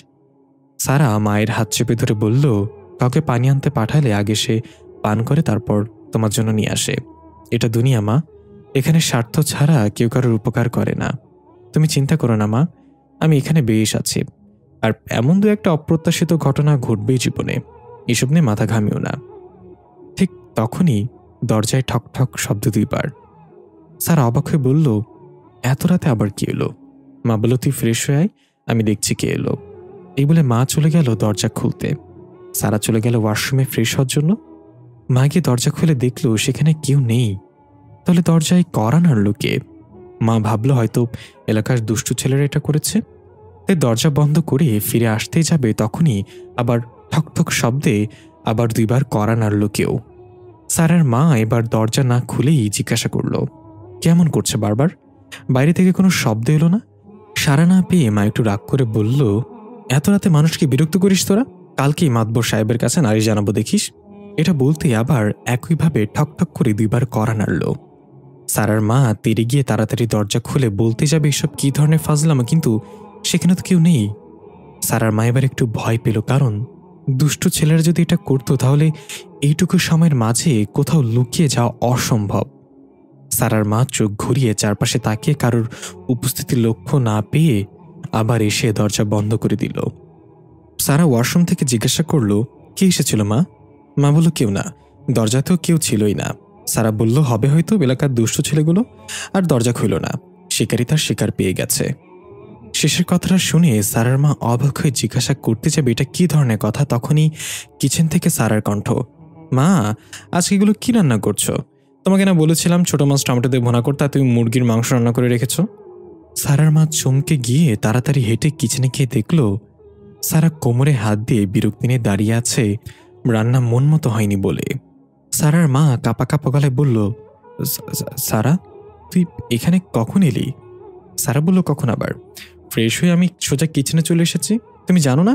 সারা মায়ের হাত চেপে ধরে বলল, কাউকে পানি আনতে পাঠালে আগে সে পান করে তারপর তোমার জন্য নিয়ে আসে। এটা দুনিয়া মা, এখানে স্বার্থ ছাড়া কেউ কারোর উপকার করে না। তুমি চিন্তা করো না মা, আমি এখানে বেশ আছি, আর এমন দু একটা অপ্রত্যাশিত ঘটনা ঘটবেই জীবনে, এসব নিয়ে মাথা ঘামিও না। ঠিক তখনই দরজায় ঠক ঠক শব্দ দুইবার। সারা অবাক হয়ে বলল, এত রাতে আবার কি এলো? মা বলল, তুই ফ্রেশ হয়ে আয়, আমি দেখছি কে এলো। এই বলে মা চলে গেল দরজা খুলতে। সারা চলে গেল ওয়াশরুমে ফ্রেশ হওয়ার জন্য। মা গিয়ে দরজা খুলে দেখল সেখানে কেউ নেই। তাহলে দরজায় কড়া নাড়ল কে? মা ভাবলো হয়তো এলাকার দুষ্টু ছেলেরা এটা করেছে। তাই দরজা বন্ধ করে ফিরে আসতেই যাবে, তখনই আবার ঠক ঠক শব্দে আবার দুইবার কড়া নাড়ল কেউ। সারার মা এবার দরজা না খুলেই জিজ্ঞাসা করল, কেমন করছে বারবার? বাইরে থেকে কোনো শব্দ এলো না? সারা না পেয়ে মা একটু রাগ করে বলল, এত রাতে মানুষকে বিরক্ত করিস তোরা, কালকেই মাতবর সাহেবের কাছে নালিশ জানাবো দেখিস। এটা বলতে আবার একইভাবে ঠক ঠক করে দুইবার কড়া নাড়ল। সারার মা তেড়ে গিয়ে তাড়াতাড়ি দরজা খুলে বলতে যাবে এসব কি ধরনের ফাজলামো, কিন্তু সেখানে তো কেউ নেই। সারার মা এবার একটু ভয় পেল, কারণ দুষ্ট ছেলেরা যদি এটা করতো তাহলে এইটুকু সময়ের মাঝে কোথাও লুকিয়ে যাওয়া অসম্ভব। সারার মা চোখ ঘুরিয়ে চারপাশে তাকিয়ে কারোর উপস্থিতি লক্ষ্য না পেয়ে আবার এসে দরজা বন্ধ করে দিল। সারা ওয়াশরুম থেকে জিজ্ঞাসা করল, কে এসেছিল মা? মা বলল, কেউ না, দরজাতেও কেউ ছিলই না। সারা বলল, হবে হয়তো এলাকার দুষ্ট ছেলেগুলো, আর দরজা খুইল না, শিকারী তার শিকার পেয়ে গেছে। শেষের কথাটা শুনে সারার মা অবাক হয়ে জিজ্ঞাসা করতে যাবে এটা কি ধরনের কথা, তখনই কিচেন থেকে সারার কণ্ঠ, মা আজকে এগুলো কি রান্না করছো? তোমাকে না বলেছিলাম ছোট মাছ টমেটো দিয়ে ভুনা করতে, তুমি মুরগির মাংস রান্না করে রেখেছ। সারার মা চমকে গিয়ে তাড়াতাড়ি হেঁটে কিচেনে গিয়ে দেখল সারা কোমরে হাত দিয়ে বিরক্তি নিয়ে দাঁড়িয়ে আছে, রান্না মন মতো হয়নি বলে। সারার মা কাপা কাপা গলায় বলল, সারা তুই এখানে কখন এলি? সারা বলল, কখন আবার? ফ্রেশ হয়ে আমি সোজা কিচেনে চলে এসেছি। তুমি জানো না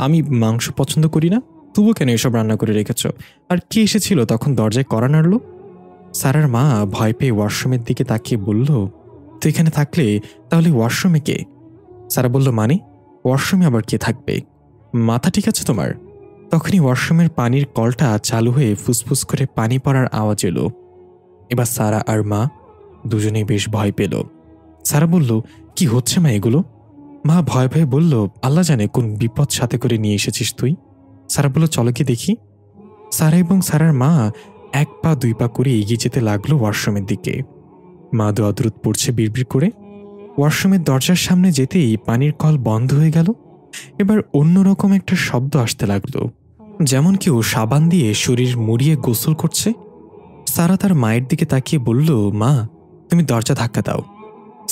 আমি মাংস পছন্দ করি না, তবুও কেন এসব রান্না করে রেখেছ? আর কি এসেছিল তখন দরজায় কড়া নাড়ল? সারার মা ভয় পেয়ে ওয়াশরুমের দিকে তাকিয়ে বলল, তুই এখানে থাকলে তাহলে ওয়াশরুমে কে? সারা বলল, মানে ওয়াশরুমে আবার কে থাকবে? মাথা ঠিক আছে তোমার? তখনই ওয়াশরুমের পানির কলটা চালু হয়ে ফুসফুস করে পানি পড়ার আওয়াজ এলো। এবার সারা আর মা দুজনেই বেশ ভয় পেল। সারা বলল, কি হচ্ছে মা এগুলো? মা ভয় ভয়ে বলল, আল্লাহ জানে কোন বিপদ সাথে করে নিয়ে এসেছিস তুই। সারা বলল, চলো কি দেখি। সারা এবং সারার মা এক পা দুই পা করে এগিয়ে যেতে লাগলো ওয়াশরুমের দিকে। মা দোয়া দরুদ পড়ছে বিড়বিড় করে। ওয়াশরুমের দরজার সামনে যেতেই পানির কল বন্ধ হয়ে গেল। এবার অন্যরকম একটা শব্দ আসতে লাগলো, যেমন কেউ সাবান দিয়ে শরীর মুড়িয়ে গোসল করছে। সারা তার মায়ের দিকে তাকিয়ে বলল, মা তুমি দরজা ধাক্কা দাও।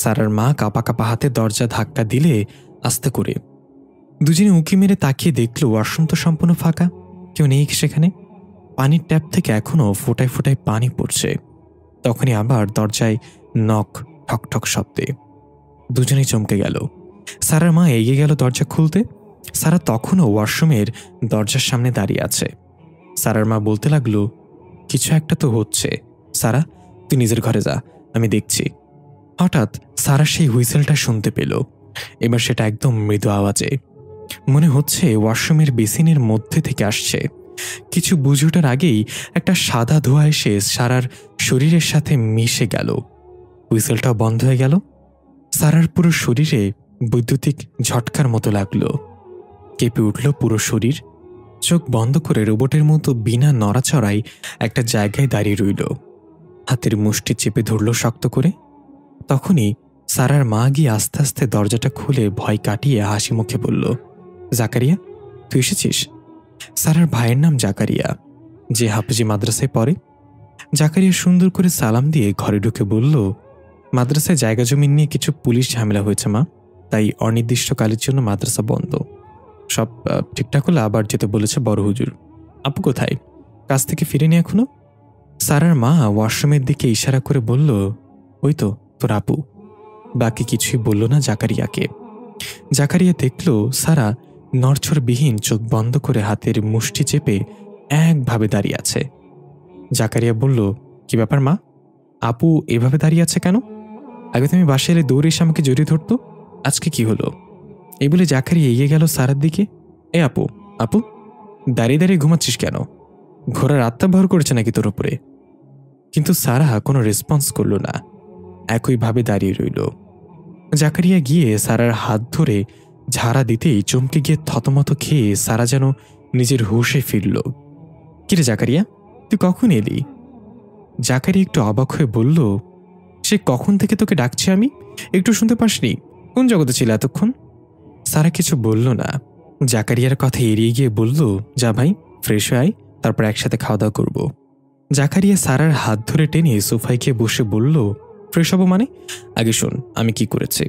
সারার মা কাপা কাপা হাতে দরজা ধাক্কা দিলে আস্তে করে। দুজনে উঁকি মেরে তাকিয়ে দেখল ওয়াশরুম তো সম্পূর্ণ ফাঁকা, কেউ নেই সেখানে। পানির ট্যাপ থেকে এখনো ফোঁটায় ফোঁটায় পানি পড়ছে। তখনই আবার দরজায় নক, ঠক ঠক শব্দে দুজনেই চমকে গেল। সারার মা এগিয়ে গেল দরজা খুলতে। সারা তখনও ওয়াশরুমের দরজার সামনে দাঁড়িয়ে আছে। সারার মা বলতে লাগলো, কিছু একটা তো হচ্ছে। সারা, তুই নিজের ঘরে যা, আমি দেখছি। হঠাৎ সারা সেই হুইসেলটা শুনতে পেল। এবার সেটা একদম মৃদু আওয়াজে, মনে হচ্ছে ওয়াশরুমের বেসিনের মধ্যে থেকে আসছে। কিছু বুঝে ওঠার আগেই একটা সাদা ধোঁয়া এসে সারার শরীরের সাথে মিশে গেল। হুইসেলটাও বন্ধ হয়ে গেল। সারার পুরো শরীরে বৈদ্যুতিক ঝটকার মতো লাগলো। কেঁপে উঠল পুরো শরীর। চোখ বন্ধ করে রোবটের মতো বিনা নড়াচড়ায় একটা জায়গায় দাঁড়িয়ে রইল। হাতের মুষ্টি চেপে ধরল শক্ত করে। তখনই সারার মা গিয়ে আস্তে আস্তে দরজাটা খুলে ভয় কাটিয়ে হাসি মুখে বলল, জাকারিয়া, তুই এসেছিস? সারার ভাইয়ের নাম জাকারিয়া, যে হাফেজি মাদ্রাসায় পড়ে। জাকারিয়া সুন্দর করে সালাম দিয়ে ঘরে ঢুকে বলল, মাদ্রাসায় জায়গা জমি নিয়ে কিছু পুলিশ ঝামেলা হয়েছে মা, তাই অনির্দিষ্টকালের জন্য মাদ্রাসা বন্ধ। সব ঠিকঠাক হলে আবার যেতে বলেছে বড় হুজুর। আপু কোথায়? কাজ থেকে ফিরেনি এখনো? সারার মা ওয়াশরুমের দিকে ইশারা করে বলল, ওই তো তোর আপু। বাকি কিছুই বলল না জাকারিয়াকে। জাকারিয়া দেখল সারা নড়ছড়বিহীন চোখ বন্ধ করে হাতের মুষ্টি চেপে একভাবে দাঁড়িয়ে আছে। জাকারিয়া বলল, কি ব্যাপার মা? আপু এভাবে দাঁড়িয়ে আছে কেন? আগে তুমি বাসায় এলে দৌড়ে এসে আমাকে জড়িয়ে ধরতো, আজকে কি হলো? এই বলে জাকারিয়া এগিয়ে গেল সারার দিকে। এ আপু, আপু, দাঁড়িয়ে দাঁড়িয়ে ঘুমাচ্ছিস কেন? ঘোড়ার আত্মা ভর করেছে নাকি তোর উপরে? কিন্তু সারা কোনো রেসপন্স করল না, একইভাবে দাঁড়িয়ে রইল। জাকারিয়া গিয়ে সারার হাত ধরে ঝাড়া দিতেই চমকে গিয়ে থতমত খেয়ে সারা যেন নিজের হুঁশে ফিরল। কিরে জাকারিয়া, তুই কখন এলি? জাকারিয়া একটু অবাক হয়ে বলল, সে কখন থেকে তোকে ডাকছি আমি, একটু শুনতে পাসনি? কোন জগতে ছিল এতক্ষণ? সারা কিছু বলল না। জাকারিয়ার কথা এড়িয়ে গিয়ে বলল, যা ভাই, ফ্রেশ হয়ে আয়, তারপর একসাথে খাওয়া দাওয়া করবো। জাকারিয়া সারার হাত ধরে টেনে সোফায় গিয়ে বসে বলল, ফ্রেশ হবো মানে? আগে শোন আমি কি করেছি।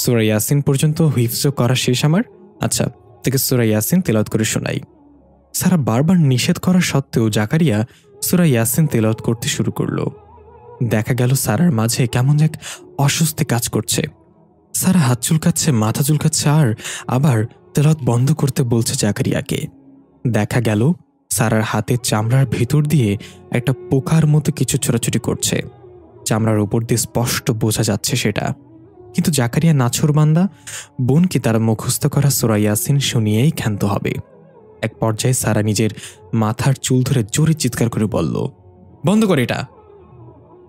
সূরা ইয়াসিন পর্যন্ত হিফজ করা শেষ আমার। আচ্ছা, থেকে সূরা ইয়াসিন তেলাওয়াত করে শোনাই। সারা বারবার নিষেধ করা সত্ত্বেও জাকারিয়া সূরা ইয়াসিন তেলাওয়াত করতে শুরু করল। দেখা গেল সারার মাঝে কেমন এক অস্বস্তি কাজ করছে। সারা হাত চুলকাচ্ছে, মাথা চুলকাচ্ছে, আর আবার তেলাওয়াত বন্ধ করতে বলছে জাকারিয়াকে। দেখা গেল সারার হাতের চামড়ার ভেতর দিয়ে একটা পোকার মতো কিছু ছোটাছুটি করছে। চামড়ার উপর দিয়ে স্পষ্ট বোঝা যাচ্ছে সেটা। কিন্তু জাকারিয়া নাছোড়বান্দা, বোনকে তারা মুখস্থ করা সূরা ইয়াসিন শুনিয়েই ক্ষান্ত হবে। এক পর্যায়ে সারা নিজের মাথার চুল ধরে জোরে চিৎকার করে বলল, বন্ধ করে এটা,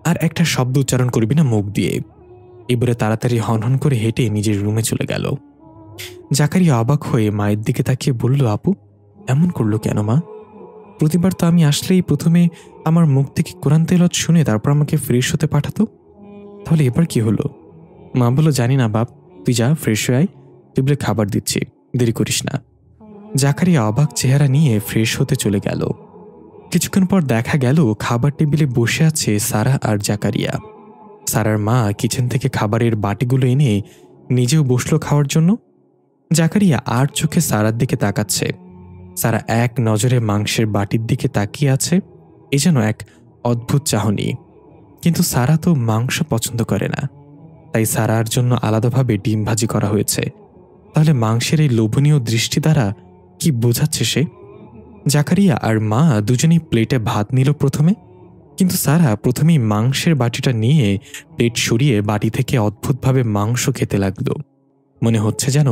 আর একটা শব্দ উচ্চারণ করবি না মুখ দিয়ে। এবারে তাড়াতাড়ি হনহন করে হেঁটে নিজের রুমে চলে গেল। জাকারিয়া অবাক হয়ে মায়ের দিকে তাকিয়ে বলল, আপু এমন করলো কেন মা? প্রতিবার তো আমি আসলেই প্রথমে আমার মুখ থেকে কোরআন তেলাওয়াত শুনে তারপর আমাকে ফ্রেশ হতে পাঠাতো, তাহলে এবার কি হলো? মা বলল, জানি না বাপ, তুই যা, ফ্রেশ হয়ে আয়, টেবিলে খাবার দিচ্ছি, দেরি করিস না। জাকারিয়া অবাক চেহারা নিয়ে ফ্রেশ হতে চলে গেল। কিছুক্ষণ পর দেখা গেল খাবার টেবিলে বসে আছে সারা আর জাকারিয়া। সারার মা কিচেন থেকে খাবারের বাটিগুলো এনে নিজেও বসলো খাওয়ার জন্য। জাকারিয়া আর চোখে সারার দিকে তাকাচ্ছে। সারা এক নজরে মাংসের বাটির দিকে তাকিয়ে আছে, এ যেন এক অদ্ভুত চাহনি। কিন্তু সারা তো মাংস পছন্দ করে না, তাই সারার জন্য আলাদাভাবে ডিম ভাজি করা হয়েছে। তাহলে মাংসের এই লোভনীয় দৃষ্টি দ্বারা কি বোঝাচ্ছে সে? জাকারিয়া আর মা দুজনেই প্লেটে ভাত নিল প্রথমে, কিন্তু সারা প্রথমেই মাংসের বাটিটা নিয়ে প্লেট সরিয়ে বাটি থেকে অদ্ভুতভাবে মাংস খেতে লাগলো। মনে হচ্ছে যেন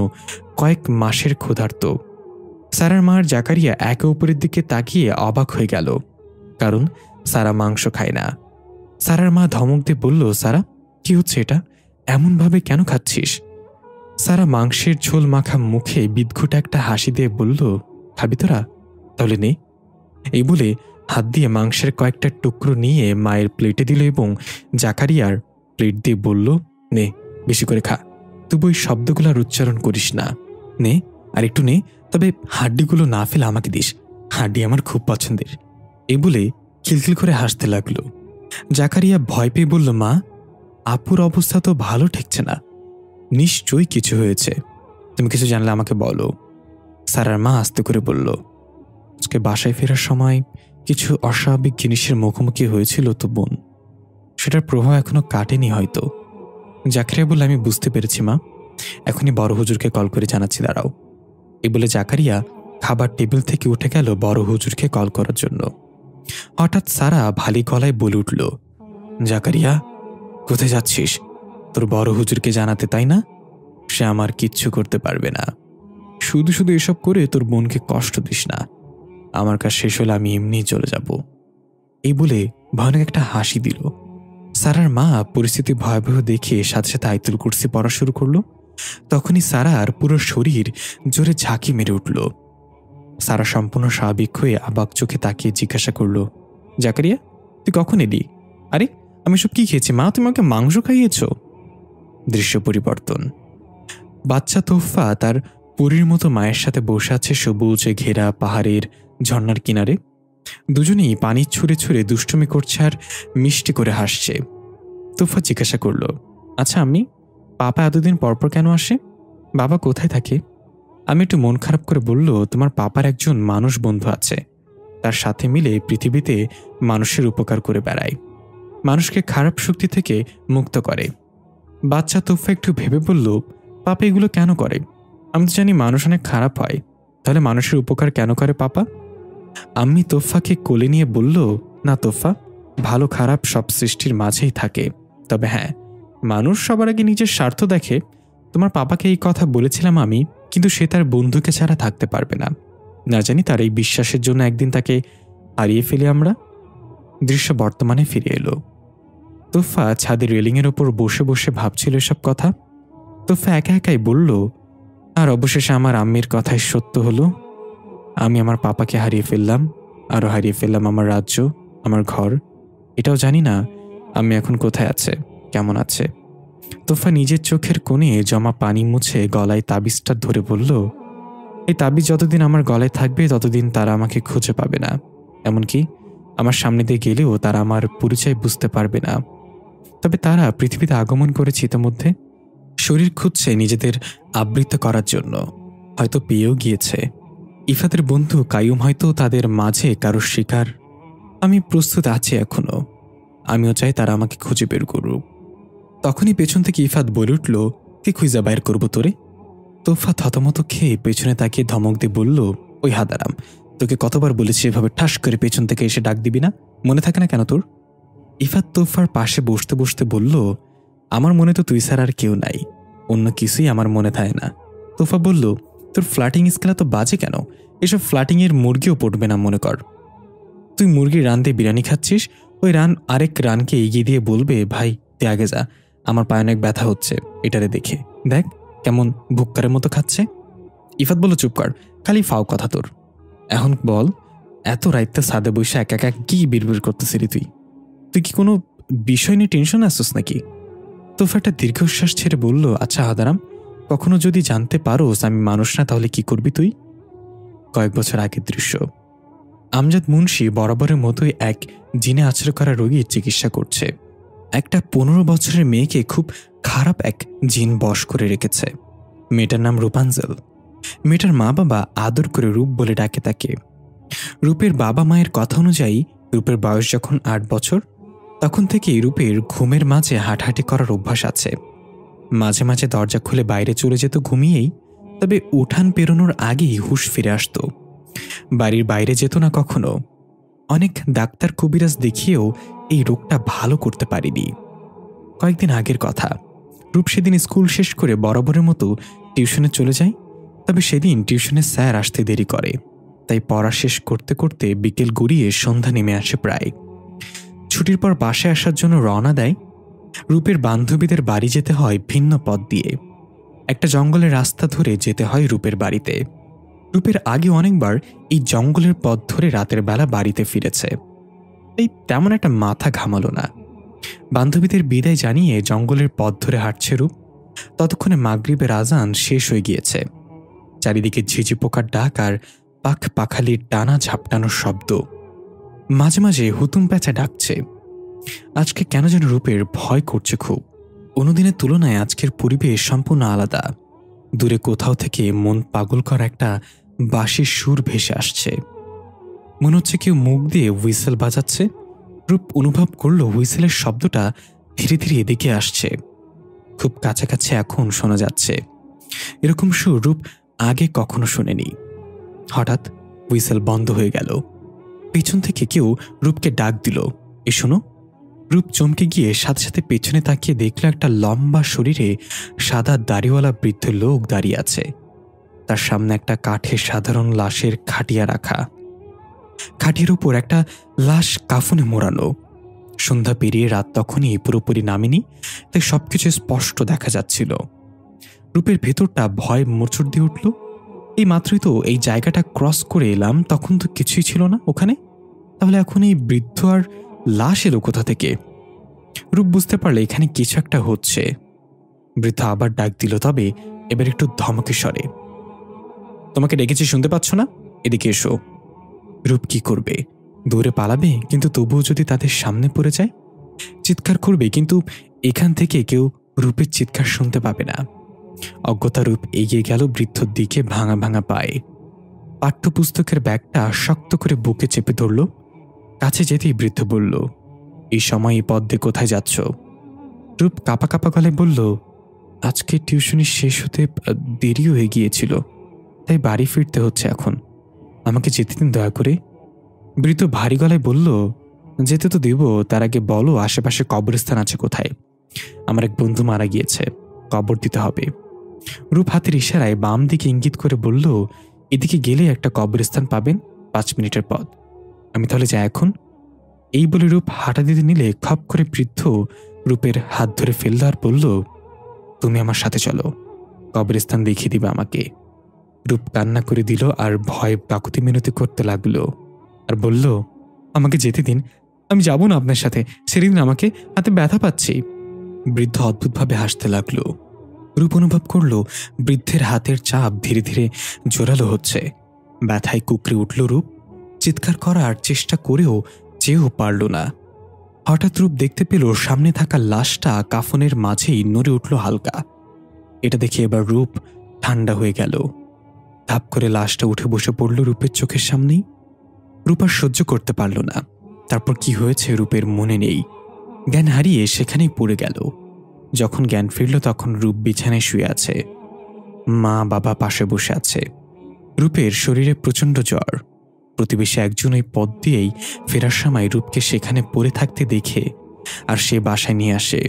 কয়েক মাসের ক্ষুধার্ত। সারার মা আর জাকারিয়া একে অপরের দিকে তাকিয়ে অবাক হয়ে গেল, কারণ সারা মাংস খায় না। সারার মা ধমক দিয়ে বলল, সারা কি হচ্ছে এটা, এমনভাবে কেন খাচ্ছিস? সারা মাংসের ঝোল মাখা মুখে বিদঘুট একটা হাসি দিয়ে বলল, খাবি তোরা? তাহলে নে। এই বলে হাত দিয়ে মাংসের কয়েকটা টুকরো নিয়ে মায়ের প্লেটে দিল এবং জাকারিয়ার প্লেট দিয়ে বলল, নে, বেশি করে খা, তবু ওই শব্দগুলোর উচ্চারণ করিস না। নে, আর একটু নে, তবে হাড্ডিগুলো না ফেলে আমাকে দিস, হাড্ডি আমার খুব পছন্দের। এই বলে খিলখিল করে হাসতে লাগলো। জাকারিয়া ভয় পেয়ে বলল, মা, আপুর অবস্থা তো ভালো ঠেকছে না, নিশ্চয়ই কিছু হয়েছে, তুমি কিছু জানলে আমাকে বলো। সারার মা আস্তে করে বলল, আজকে বাসায় ফেরার সময় কিছু অস্বাভাবিক জিনিসের মুখোমুখি হয়েছিল তো বোন, সেটার প্রভাব এখনো কাটেনি হয়তো। জাকারিয়া বলল, আমি বুঝতে পেরেছি মা, এখনই বড় হুজুরকে কল করে জানাচ্ছি, দাঁড়াও। এই বলে জাকারিয়া খাবার টেবিল থেকে উঠে গেল বড় হুজুরকে কল করার জন্য। হঠাৎ সারা ভারী গলায় বলে উঠল, জাকারিয়া, কোথায় যাচ্ছিস? তোর বড় হুজুরকে জানাতে, তাই না? সে আমার কিচ্ছু করতে পারবে না। শুধু শুধু এসব করে তোর বোনকে কষ্ট দিস না। আমার কাজ শেষ হলে আমি এমনিই চলে যাব। এই বলে ভয়ানক একটা হাসি দিল। সারার মা পরিস্থিতি ভয়াবহ দেখে সাথে সাথে আয়াতুল কুরসি পড়া শুরু করলো। তখনই সারার পুরো শরীর জোরে ঝাঁকি মেরে উঠল। সারা সম্পূর্ণ স্বাভাবিক হয়ে অবাক চোখে তাকিয়ে জিজ্ঞাসা করল, জাকারিয়া, তুই কখন এলি? আরে, আমি সব কি খেয়েছি মা? তুমি আমাকে মাংস খাইয়েছ? দৃশ্য পরিবর্তন। বাচ্চা তোফা তার পরীর মতো মায়ের সাথে বসে আছে সবুজে ঘেরা পাহাড়ের ঝর্ণার কিনারে। দুজনেই পানি ছুঁড়ে ছুঁড়ে দুষ্টুমি করছে আর মিষ্টি করে হাসছে। তোফা জিজ্ঞাসা করল, আচ্ছা আম্মি, পাপা এতদিন পরপর কেন আসে? বাবা কোথায় থাকে? আমি একটু মন খারাপ করে বলল, তোমার পাপার একজন মানুষ বন্ধু আছে, তার সাথে মিলে পৃথিবীতে মানুষের উপকার করে বেড়ায়, মানুষকে খারাপ শক্তি থেকে মুক্ত করে। বাচ্চা তোফা একটু ভেবে বলল, পাপা এগুলো কেন করে? আমি তো জানি মানুষ অনেক খারাপ হয়, তাহলে মানুষের উপকার কেন করে পাপা? আম্মি তোফাকে কোলে নিয়ে বলল, না তোফা, ভালো খারাপ সব সৃষ্টির মাঝেই থাকে, তবে হ্যাঁ, মানুষ সবার আগে নিজের স্বার্থ দেখে। তোমার পাপাকে এই কথা বলেছিলাম আমি, কিন্তু সে তার বন্ধুকে ছাড়া থাকতে পারবে না। না জানি তার এই বিশ্বাসের জন্য একদিন তাকে হারিয়ে ফেলি আমরা। দৃশ্য বর্তমানে ফিরে এলো। তোফা ছাদের রেলিংয়ের ওপর বসে বসে ভাবছিল এসব কথা। তোফা একা একাই বলল, আর অবশেষে আমার আম্মির কথাই সত্য হলো। আমি আমার পাপাকে হারিয়ে ফেললাম, আরও হারিয়ে ফেললাম আমার রাজ্য, আমার ঘর। এটাও জানি না আমি এখন কোথায় আছে, কেমন আছে। তোফা নিজের চোখের কোণে জমা পানি মুছে গলায় তাবিজটা ধরে বলল, এই তাবিজ যতদিন আমার গলায় থাকবে ততদিন তারা আমাকে খুঁজে পাবে না, এমনকি আমার সামনে দিয়ে গেলেও তারা আমার পরিচয় বুঝতে পারবে না। তবে তারা পৃথিবীতে আগমন করেছে ইতিমধ্যে, শরীর খুঁজছে নিজেদের আবৃত করার জন্য, হয়তো পেয়েও গিয়েছে। ইফাতের বন্ধু কাইয়ুম হয়তো তাদের মাঝে কারো শিকার। আমি প্রস্তুত আছি এখনো, আমিও চাই তারা আমাকে খুঁজে বের করুক। তখনই পেছন থেকে ইফাত বলে উঠল, কে খুঁজা বাইর করবো তোরে? তোফা থতমত খেয়ে পেছনে তাকিয়ে ধমক দিয়ে বলল, ওই হাদারাম, তোকে কতবার বলেছি এভাবে ঠাস করে পেছন থেকে এসে ডাক দিবি না, মনে থাকে না কেন তোর? ইফাত তোফার পাশে বসতে বসতে বলল, আমার মনে তো তুই ছাড়া আর কেউ নাই, অন্য কিছুই আমার মনে থাকে না। তোফা বলল, তোর ফ্লাটিং স্কেল তো বাজে কেন? এসব ফ্লাটিংয়ের মুরগিও পড়বে না মনে কর। তুই মুরগির রান দিয়ে বিরিয়ানি খাচ্ছিস, ওই রান আরেক রানকে এগিয়ে দিয়ে বলবে, ভাই তুই আগে যা, আমার পায়ে অনেক ব্যথা হচ্ছে, এটারে দেখে দেখ কেমন ভুক্কারের মতো খাচ্ছে। ইফাত বলল, চুপ কর, খালি ফাও কথা তোর। এখন বল, এত রাইতে সাদে বসে একা একা কি বিড়বিড় করতেছিলি তুই? তুই কি কোনো বিষয় নিয়ে টেনশন আসছিস নাকি? তোফা একটা দীর্ঘশ্বাস ছেড়ে বলল, আচ্ছা হাদারাম, কখনো যদি জানতে পারোস আমি মানুষ না, তাহলে কি করবি তুই? কয়েক বছর আগের দৃশ্য। আমজাদ মুন্সি বরাবরের মতোই এক জিনে আছড়ে করা রোগীর চিকিৎসা করছে। একটা 15 বছরের মেয়েকে খুব খারাপ এক জিন বশ করে রেখেছে। মেয়েটার নাম রূপাঞ্জল। মেয়েটার মা বাবা আদর করে রূপ বলে ডাকে তাকে। রূপের বাবা মায়ের কথা অনুযায়ী রূপের বয়স যখন 8 বছর, তখন থেকেই রূপের ঘুমের মাঝে হাঁটাহাঁটি করার অভ্যাস আছে। মাঝে মাঝে দরজা খুলে বাইরে চলে যেত ঘুমিয়েই, তবে উঠান পেরোনোর আগেই হুঁশ ফিরে আসত। বাড়ির বাইরে যেত না কখনো। অনেক ডাক্তার কবিরাজ দেখিয়েও এই রোগটা ভালো করতে পারিনি। কয়েকদিন আগের কথা, রূপ সেদিন স্কুল শেষ করে বরাবরের মতো টিউশনে চলে যায়। তবে সেদিন টিউশনে স্যার আসতে দেরি করে, তাই পড়া শেষ করতে করতে বিকেল গড়িয়ে সন্ধ্যা নেমে আসে প্রায়। ছুটির পর বাসায় আসার জন্য রওনা দেয়। রূপের বান্ধবীদের বাড়ি যেতে হয় ভিন্ন পথ দিয়ে। একটা জঙ্গলের রাস্তা ধরে যেতে হয় রূপের বাড়িতে। রূপের আগে অনেকবার এই জঙ্গলের পথ ধরে রাতের বেলা বাড়িতে ফিরেছে, এই তেমন একটা মাথা ঘামালো না। বান্ধবীদের বিদায় জানিয়ে জঙ্গলের পথ ধরে হাঁটছে রূপ। ততক্ষণে মাগরিবের আজান শেষ হয়ে গিয়েছে। চারিদিকে ঝিঝি পোকার ডাক আর পাখ পাখালির টানা ঝাপটানোর শব্দ। মাঝে মাঝে হুতুম প্যাঁচা ডাকছে। আজকে কেন যেন রূপের ভয় করছে খুব। অন্যদিনের তুলনায় আজকের পরিবেশ সম্পূর্ণ আলাদা। দূরে কোথাও থেকে মন পাগল করা একটা বাঁশির সুর ভেসে আসছে। মনে হচ্ছে কেউ মুখ দিয়ে হুইসেল বাজাচ্ছে। রূপ অনুভব করল হুইসেলের শব্দটা ধীরে ধীরে এদিকে আসছে, খুব কাছাকাছি এখন শোনা যাচ্ছে। এরকম সুর রূপ আগে কখনো শোনেনি। হঠাৎ হুইসেল বন্ধ হয়ে গেল। পেছন থেকে কেউ রূপকে ডাক দিল, এ শোনো। রূপ চমকে গিয়ে সাথে সাথে পেছনে তাকিয়ে দেখল একটা লম্বা শরীরে সাদা দাড়িওয়ালা বৃদ্ধ লোক দাঁড়িয়ে আছে। তার সামনে একটা কাঠের সাধারণ লাশের খাটিয়া রাখা, খাটিয়ার উপর একটা লাশ কাফনে মোড়ানো। সন্ধ্যা পেরিয়ে রাত তখনই পুরোপুরি নামেনি, তাই সবকিছু স্পষ্ট দেখা যাচ্ছিল। রূপের ভেতরটা ভয় মোচড় দিয়ে উঠল। এই মাত্রই তো এই জায়গাটা ক্রস করে এলাম, তখন তো কিছুই ছিল না ওখানে। তাহলে এখন এই বৃদ্ধ আর লাশ এলো কোথা থেকে? রূপ বুঝতে পারলে এখানে কিছু একটা হচ্ছে। বৃদ্ধ আবার ডাক দিল, তবে এবার একটু ধমকে স্বরে, তোমাকে ডেকেছি, শুনতে পাচ্ছ না? এদিকে এসো। রূপ কি করবে? দৌড়ে পালাবে, কিন্তু তবুও যদি তাদের সামনে পড়ে যায়? চিৎকার করবে, কিন্তু এখান থেকে কেউ রূপের চিৎকার শুনতে পাবে না। অজ্ঞতা রূপ এগিয়ে গেল বৃদ্ধর দিকে ভাঙা ভাঙা পায়ে। পাঠ্যপুস্তকের ব্যাগটা শক্ত করে বুকে চেপে ধরল। কাছে যেতেই বৃদ্ধ বলল, এই সময় এই পথ দিয়ে কোথায় যাচ্ছ? রূপ কাঁপা কাঁপা গলায় বলল, আজকে টিউশনি শেষ হতে দেরি হয়ে গিয়েছিল, তাই বাড়ি ফিরতে হচ্ছে এখন। আমাকে যেতে দিন দয়া করে। বৃদ্ধ ভারী গলায় বলল, যেতে তো দেব, তার আগে বলো আশেপাশে কবরস্থান আছে কোথায়? আমার এক বন্ধু মারা গিয়েছে, কবর দিতে হবে। রূপ হাতের ইশারায় বাম দিকে ইঙ্গিত করে বলল, এদিকে গেলে একটা কবরস্থান পাবেন, 5 মিনিটের পথ। আমি তাহলে যাই এখন? এই বলে রূপ হাঁটা দিতে নিলে খপ করে বৃদ্ধ রূপের হাত ধরে ফেলল আর বলল, তুমি আমার সাথে চলো, কবরস্থান দেখিয়ে দিবে আমাকে। রূপ কান্না করে দিল আর ভয় কাকুতি মিনতি করতে লাগলো আর বলল, আমাকে যেতে দিন, আমি যাব না আপনার সাথে, ছেড়ে দিন আমাকে, হাতে ব্যথা পাচ্ছি। বৃদ্ধ অদ্ভুতভাবে হাসতে লাগলো। রূপ অনুভব করল বৃদ্ধের হাতের চাপ ধীরে ধীরে জোরালো হচ্ছে। ব্যথায় কুকড়ে উঠল রূপ। চিৎকার করার চেষ্টা করেও চেয়েও পারল না। হঠাৎ রূপ দেখতে পেল সামনে থাকা লাশটা কাফনের মাঝেই নড়ে উঠল হালকা। এটা দেখে এবার রূপ ঠান্ডা হয়ে গেল। ধাপ করে লাশটা উঠে বসে পড়ল রূপের চোখের সামনেই। রূপ আর সহ্য করতে পারল না। তারপর কি হয়েছে রূপের মনে নেই। জ্ঞান হারিয়ে সেখানেই পড়ে গেল। যখন জ্ঞান ফিরল তখন রূপ বিছানায় শুয়ে আছে, মা বাবা পাশে বসে আছে। রূপের শরীরে প্রচণ্ড জ্বর। প্রতিবেশী একজন ওই পথ দিয়েই ফেরার সময় রূপকে সেখানে পড়ে থাকতে দেখে আর সে বাসায় নিয়ে আসে।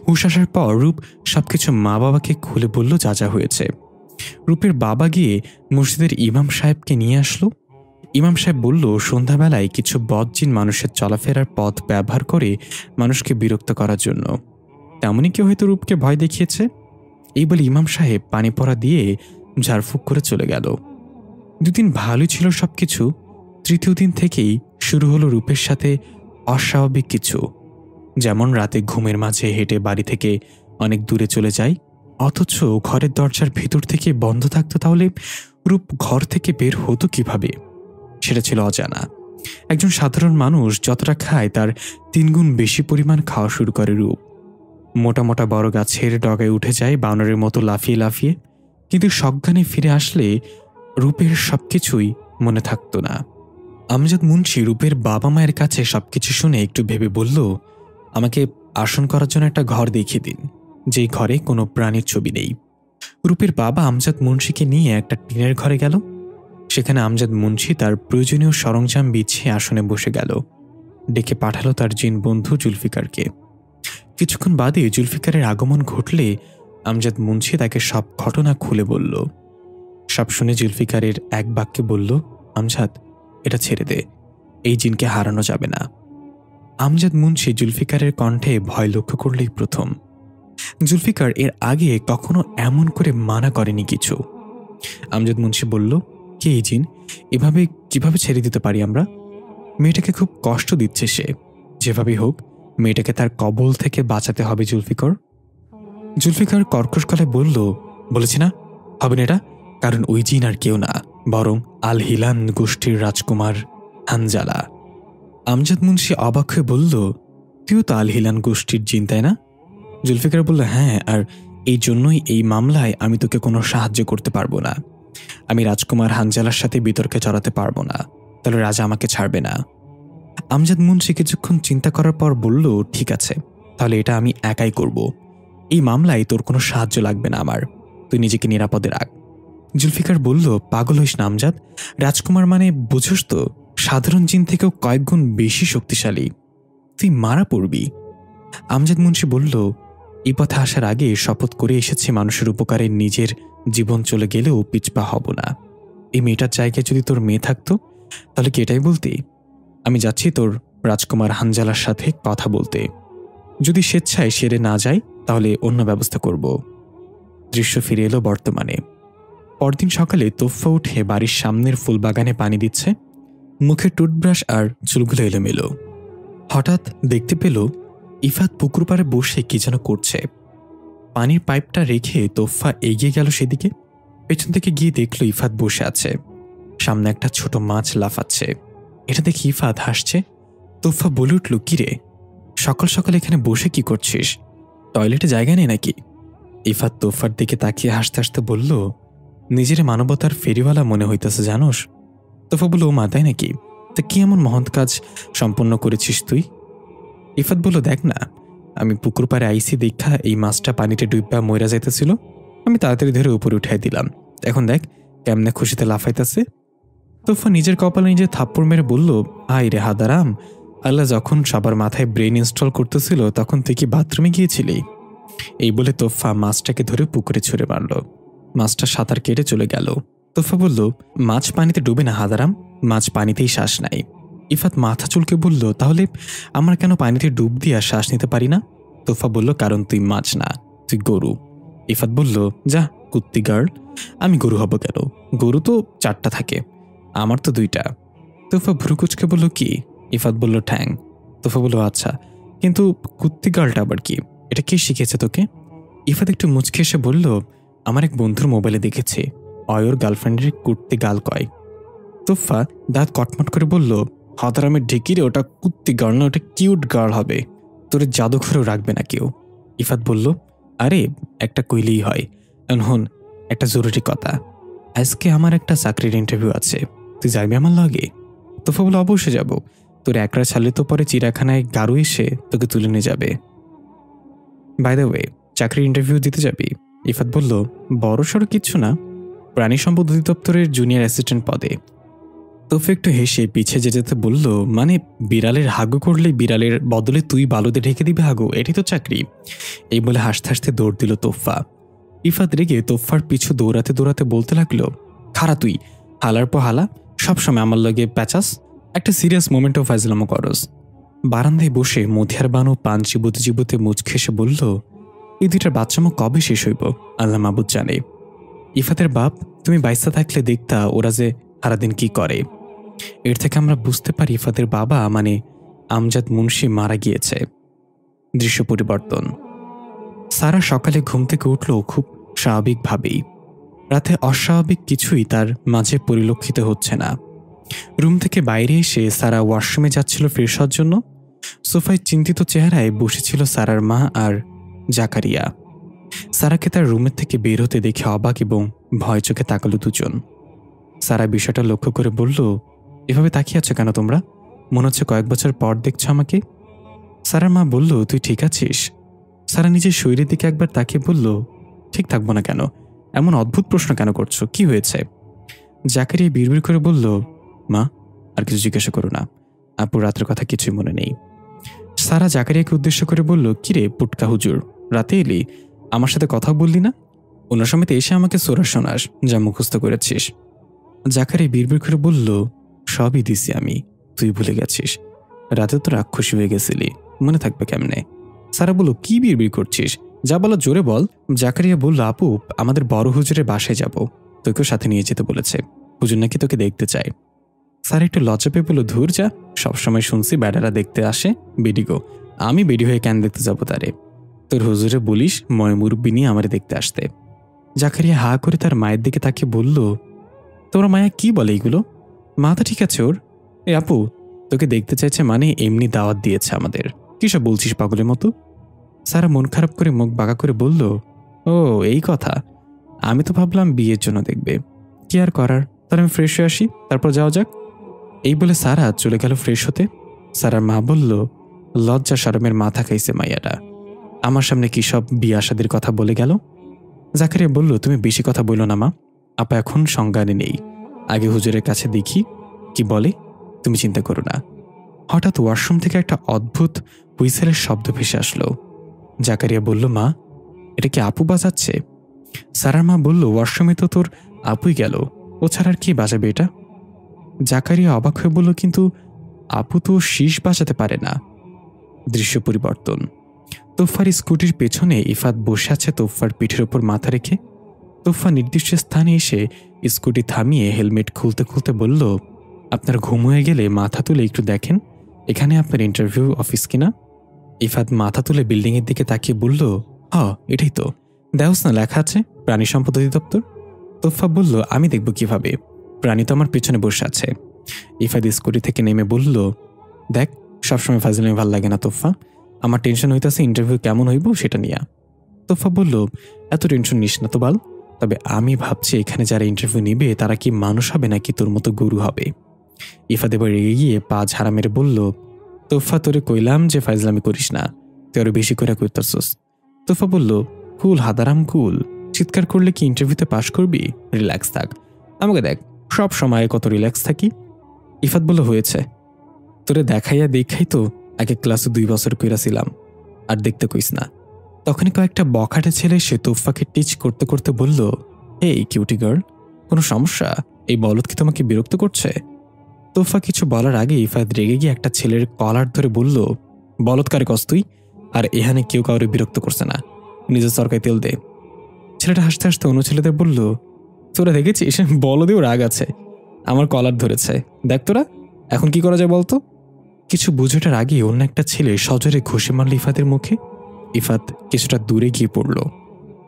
হুঁশ আসার পর রূপ সবকিছু মা বাবাকে খুলে বলল যা যা হয়েছে। রূপের বাবা গিয়ে মসজিদের ইমাম সাহেবকে নিয়ে আসলো। ইমাম সাহেব বলল, সন্ধ্যাবেলায় কিছু বদজিন মানুষের চলাফেরার পথ ব্যবহার করে মানুষকে বিরক্ত করার জন্য। তেমনই কেউ হয়তো রূপকে ভয় দেখিয়েছে। এই বলে ইমাম সাহেব পানি পড়া দিয়ে ঝাড়ফুঁক করে চলে গেল। 2 দিন ভালোই ছিল সবকিছু। তৃতীয় দিন থেকেই শুরু হলো রূপের সাথে অস্বাভাবিক কিছু। যেমন রাতে ঘুমের মাঝে হেঁটে বাড়ি থেকে অনেক দূরে চলে যায়, অথচ ঘরের দরজার ভেতর থেকে বন্ধ থাকতো। তাহলে রূপ ঘর থেকে বের হতো কিভাবে? সেটা ছিল অজানা। একজন সাধারণ মানুষ যতটা খায় তার 3 গুণ বেশি পরিমাণ খাওয়া শুরু করে রূপ। মোটা মোটা বড় গাছের ডগায় উঠে যায় বানরের মতো লাফিয়ে লাফিয়ে। কিন্তু সজ্ঞানে ফিরে আসলে রূপের সবকিছুই মনে থাকতো না। আমজাদ মুন্সি রূপের বাবা মায়ের কাছে সবকিছু শুনে একটু ভেবে বলল, আমাকে আসন করার জন্য একটা ঘর দেখিয়ে দিন, যেই ঘরে কোনো প্রাণীর ছবি নেই। রূপের বাবা আমজাদ মুন্সিকে নিয়ে একটা টিনের ঘরে গেল। সেখানে আমজাদ মুন্সি তার প্রয়োজনীয় সরঞ্জাম বিছিয়ে আসনে বসে গেল। ডেকে পাঠালো তার জিন বন্ধু জুলফিকারকে। কিছুক্ষণ বাদে জুলফিকারের আগমন ঘটলে আমজাদ মুন্সি তাকে সব ঘটনা খুলে বলল। সব শুনে জুলফিকারের এক বাক্যে বলল, আমজাদ, এটা ছেড়ে দে, এই জিনকে হারানো যাবে না। আমজাদ মুন্সি জুলফিকারের কণ্ঠে ভয় লক্ষ্য করলেই প্রথম। জুলফিকার এর আগে কখনো এমন করে মানা করেনি কিছু। আমজাদ মুন্সি বলল, কে এই জিন? এভাবে কিভাবে ছেড়ে দিতে পারি আমরা? মেয়েটাকে খুব কষ্ট দিচ্ছে সে। যেভাবেই হোক মেয়েটাকে তার কবল থেকে বাঁচাতে হবে জুলফিকার। জুলফিকার কর্কশ গলায় বলল, বলেছি না হবে না এটা, কারণ ওই জিন আর কেউ না, বরং আল হিলান গোষ্ঠীর রাজকুমার হানজালা। আমজাদ মুন্সি অবাক হয়ে বলল, তুইও তো আল হিলান গোষ্ঠীর জিন, তাই না? জুলফিকার বলল, হ্যাঁ, আর এই জন্যই এই মামলায় আমি তোকে কোনো সাহায্য করতে পারবো না। আমি রাজকুমার হানজালার সাথে বিতর্কে জড়াতে পারবো না। তাহলে রাজা আমাকে ছাড়বে না। আমজাদ মুন্সি কিছুক্ষণ চিন্তা করার পর বলল, ঠিক আছে, তাহলে এটা আমি একাই করব। এই মামলায় তোর কোনো সাহায্য লাগবে না আমার, তুই নিজেকে নিরাপদে রাখ। জুলফিকার বলল, পাগল হইস না আমজাদ, রাজকুমার মানে বুঝোস তো, সাধারণ জিন থেকেও কয়েক গুণ বেশি শক্তিশালী, তুই মারা পড়বি। আমজাদ মুন্সি বলল, এই পথে আসার আগে শপথ করে এসেছি মানুষের উপকারে নিজের জীবন চলে গেলেও পিছপা হব না। এই মেয়েটার জায়গায় যদি তোর মেয়ে থাকতো তাহলে কি এটাই বলতি? আমি যাচ্ছি তোর রাজকুমার হানজালার সাথে কথা বলতে, যদি স্বেচ্ছায় সেরে না যায় তাহলে অন্য ব্যবস্থা করব। দৃশ্য ফিরে এলো বর্তমানে। পরদিন সকালে তোফা উঠে বাড়ির সামনের ফুলবাগানে পানি দিচ্ছে, মুখে টুথব্রাশ আর চুলগুলো এলোমেলো। হঠাৎ দেখতে পেল ইফাত পুকুর পাড়ে বসে কি যেন করছে। পানির পাইপটা রেখে তোফা এগিয়ে গেল সেদিকে। পেছন থেকে গিয়ে দেখল ইফাত বসে আছে, সামনে একটা ছোট মাছ লাফাচ্ছে। এটা দেখে ইফাত হাসছে। তোফা বলে উঠল, কিরে, সকাল সকাল এখানে বসে কি করছিস? টয়লেটে জায়গা নেই নাকি? ইফাত তোফার দিকে তাকিয়ে হাসতে হাসতে বলল, নিজের মানবতার ফেরিওয়ালা মনে হইতেছে জানোস। তোফা বলল, ও মা, তাই নাকি? তা কি এমন মহৎ কাজ সম্পন্ন করেছিস তুই? ইফাত বলল, দেখ না, আমি পুকুর পাড়ে আইসি দেখা এই মাছটা পানিতে ডুববা মইরা যাইতেছিল, আমি তাড়াতাড়ি ধরে উপরে উঠাই দিলাম, এখন দেখ কেমনে খুশিতে লাফাইতেছে। তোফা নিজের কপালে নিজে থাপ্পড় মেরে বলল, হাই রে হাদারাম, আল্লাহ যখন সবার মাথায় ব্রেন ইনস্টল করতেছিল তখন তুই কি বাথরুমে গিয়েছিলি? এই বলে তোফা মাছটাকে ধরে পুকুরে ছুঁড়ে মারল। মাছটা সাঁতার কেটে চলে গেল। তোফা বলল, মাছ পানিতে ডুবে না হাদারাম, মাছ পানিতেই শ্বাস নেয়। ইফাত মাথা চুলকে বলল, তাহলে আমরা কেন পানিতে ডুব দিয়া শ্বাস নিতে পারি না? তোফা বলল, কারণ তুই মাছ না, তুই গরু। ইফাত বলল, যা কুত্তি গার্ল, আমি গরু হব কেন? গরু তো 4টা থাকে, আমার তো 2টা। তোফা ভ্রুকুচকে বলল, কি? ইফাত বলল, ঠ্যাং। তোফা বলল, আচ্ছা, কিন্তু কুত্তি গার্লটা আবার কি? এটা কে শিখেছে তোকে? ইফাত একটু মুচকে এসে বলল, আমার এক বন্ধুর মোবাইলে দেখেছে অয়র গার্লফ্রেন্ডের কুত্তি গাল কয়। তোফা দাঁত কটমট করে বলল, হাদারামের ঢেকিরে, ওটা কুত্তি গার্ল না, ওটা কিউট গার্ল হবে, তোর জাদুঘরেও রাখবে না কেউ। ইফাত বলল, আরে একটা কইলেই হয়। হন, একটা জরুরি কথা, আজকে আমার একটা চাকরির ইন্টারভিউ আছে, তুই যাবি আমার লগে? তোফা বলল, অবশ্যই যাব, তোর একরা ছাড়লে তো পরে চিড়াখানায় গাড়ু এসে তোকে তুলে নিয়ে যাবে। বাই দ্য ওয়ে, চাকরির ইন্টারভিউ দিতে যাবি? ইফাত বলল, বড় সড়ো কিচ্ছু না, প্রাণী সম্পদ অধিদপ্তরের জুনিয়র অ্যাসিস্ট্যান্ট পদে। তোফা একটু হেসে পিছে যেতে বলল, মানে বিড়ালের হাগু করলে বিড়ালের বদলে তুই বালুতে ঢেকে দিবে হাগু, এটি তো চাকরি। এই বলে হাসতে হাসতে দৌড় দিল তোফা। ইফাত রেগে তোফার পিছু দৌড়াতে দৌড়াতে বলতে লাগলো, খারা তুই, হালার পর হালা, সবসময় আমার লগে প্যাচাস, একটা সিরিয়াস মোমেন্টও ফাইজলামো করস। বারান্দায় বসে মধিয়ার বানু পান চিবুতে চিবুতে মুচকে এসে বলল, এই 2টার বাচ্চামো কবে শেষ হইব আল্লাহ মাবুদ জানে। ইফাতের বাপ, তুমি বাইসা থাকলে দেখতা ওরা যে সারাদিন কি করে। এর থেকে আমরা বুঝতে পারি ইফাতের বাবা মানে আমজাদ মুন্সি মারা গিয়েছে। দৃশ্য পরিবর্তন। সারা সকালে ঘুম থেকে উঠল খুব স্বাভাবিকভাবেই। রাতে অস্বাভাবিক কিছুই তার মাঝে পরিলক্ষিত হচ্ছে না। রুম থেকে বাইরে এসে সারা ওয়াশরুমে যাচ্ছিল ফ্রেশ হওয়ার জন্য। সোফায় চিন্তিত চেহারায় বসেছিল সারার মা আর জাকারিয়া। সারাকে তার রুমের থেকে বের হতে দেখে অবাক এবং ভয় চোখে তাকালো দুজন। সারা বিষয়টা লক্ষ্য করে বলল, এভাবে তাকিয়ে আছো কেন তোমরা? মনে হচ্ছে কয়েক বছর পর দেখছো আমাকে। সারার মা বলল, তুই ঠিক আছিস? সারা নিজের শরীরের দিকে একবার তাকিয়ে বলল, ঠিক থাকবো না কেন? এমন অদ্ভুত প্রশ্ন কেন করছো, কি হয়েছে? জাকারিয়া বিড়বিড় করে বলল, মা আর কিছু জিজ্ঞাসা করো না, আপুর রাতের কথা কিছুই মনে নেই। সারা জাকারিয়াকে উদ্দেশ্য করে বলল, কিরে পুটকা হুজুর, রাতে এলি, আমার সাথে কথা বললি না? অন্য সময়তে এসে আমাকে সোরা শোনাস যা মুখস্থ করেছিস। জাকারিয়া বিড়বিড় করে বলল, সবই দিছি আমি, তুই ভুলে গেছিস, রাতে তো রাক্ষসী হয়ে গেছিলি, মনে থাকবে কেমনে? সারা বলল, কি বিড়বিড় করছিস, যা বলো জোরে বল। জাকারিয়া বলল, আপু আমাদের বড় হুজুরের বাসায় যাব, তোকেও সাথে নিয়ে যেতে বলেছে, হুজুর নাকি তোকে দেখতে চায়। স্যার একটু লজ্জা পেয়ে বলল, ধুর যা, সবসময় শুনছি বেডারা দেখতে আসে, বেডি গো, আমি বেডি হয়ে কেন দেখতে যাবো তারে? তোর হুজুরে বলিস ময় মুরব্বি নিয়ে আমারে দেখতে আসতে। জাকারিয়া হা করে তার মায়ের দিকে তাকিয়ে বলল, তোমরা মায়া কি বলে এইগুলো? মাথা ঠিক আছে ওর? এ আপু, তোকে দেখতে চাইছে মানে এমনি দাওয়াত দিয়েছে আমাদের, কি সব বলছিস পাগলের মতো? সারা মন খারাপ করে মুখ বাঁকা করে বলল, ও এই কথা, আমি তো ভাবলাম বিয়ের জন্য দেখবে। কি আর করার, তাহলে আমি ফ্রেশ হয়ে আসি, তারপর যাওয়া যাক। এই বলে সারা চলে গেল ফ্রেশ হতে। সারার মা বলল, লজ্জা শরমের মাথা খাইছে মাইয়াটা, আমার সামনে কি সব বিয়া শাদির কথা বলে গেল। জাকারিয়া বলল, তুমি বেশি কথা বললো না মা, আপা এখন সংজ্ঞানে নেই, আগে হুজুরের কাছে দেখি কি বলে, তুমি চিন্তা করো না। হঠাৎ ওয়াশরুম থেকে একটা অদ্ভুত হুইসেলের শব্দ ভেসে আসলো। জাকারিয়া বলল, মা এটা কি আপু বাজাচ্ছে? সারার মা বলল, ওয়াশরুমে তো তোর আপুই গেল, ও ছাড়া আর কি বাজাবে এটা? জাকারিয়া অবাক হয়ে বলল, কিন্তু আপু তো শীষ বাজাতে পারে না। দৃশ্য পরিবর্তন। তোফার স্কুটির পেছনে ইফাত বসে আছে তোফার পিঠের ওপর মাথা রেখে। তোফা নির্দিষ্ট স্থানে এসে স্কুটি থামিয়ে হেলমেট খুলতে খুলতে বলল, আপনার ঘুম হয়ে গেলে মাথা তুলে একটু দেখেন এখানে আপনার ইন্টারভিউ অফিস কিনা। ইফাত মাথা তুলে বিল্ডিংয়ের দিকে তাকিয়ে বলল, এটাই তো, দেখোস না লেখা আছে প্রাণী সম্পদ অধিদপ্তর। তোফা বলল, আমি দেখব কিভাবে, প্রাণী তো আমার পেছনে বসে আছে। ইফাত স্কুটি থেকে নেমে বলল, দেখ সবসময় ফাজলামি ভাল লাগে না তোফা, আমার টেনশন হইতেছে ইন্টারভিউ কেমন হইব সেটা নিয়ে। তোফা বলল, এত টেনশন নিস না তো বাল, তবে আমি ভাবছি এখানে যারা ইন্টারভিউ নিবে তারা কি মানুষ হবে নাকি তোর মতো গরু হবে। ইফাত এবার রেগে গিয়ে পা ঝাড়া মেরে বলল, তোফা তোরে কইলাম যে ফাজলামি করিস না, তুই আরো বেশি করে কইতাছস। তোফা বলল, কুল হাদারাম কুল, চিৎকার করলে কি ইন্টারভিউতে পাশ করবি? রিল্যাক্স থাক, আমাকে দেখ সব সময় কত রিল্যাক্স থাকি। ইফাত বলল, হয়েছে, তোরে দেখাইয়া দেখাই তো আগে ক্লাসে 2 বছর কইরাছিলাম, আর দেখতে কইস না। তখনই কয়েকটা বখাটে ছেলে সে তোফাকে টিচ করতে করতে বলল, এই কিউটি গার্ল, কোনো সমস্যা? এই বলদ কি তোমাকে বিরক্ত করছে? তোফা কিছু বলার আগে ইফাত রেগে গিয়ে একটা ছেলের কলার ধরে বলল, বলদ কারে কস তুই? আর এখানে কেউ কাউরে বিরক্ত করছে না, নিজের সরকারি তেল দে। ছেলেটা হাসতে হাসতে অন্য ছেলেদের বলল, তোরা দেখেছিস বলদেও রাগ আছে, আমার কলার ধরেছে, দেখ তোরা এখন কি করা যায় বলতো। কিছু বুঝোটার আগে অন্য একটা ছেলে সজোরে ঘষে মারল ইফাতের মুখে। ইফাত কিছুটা দূরে গিয়ে পড়ল।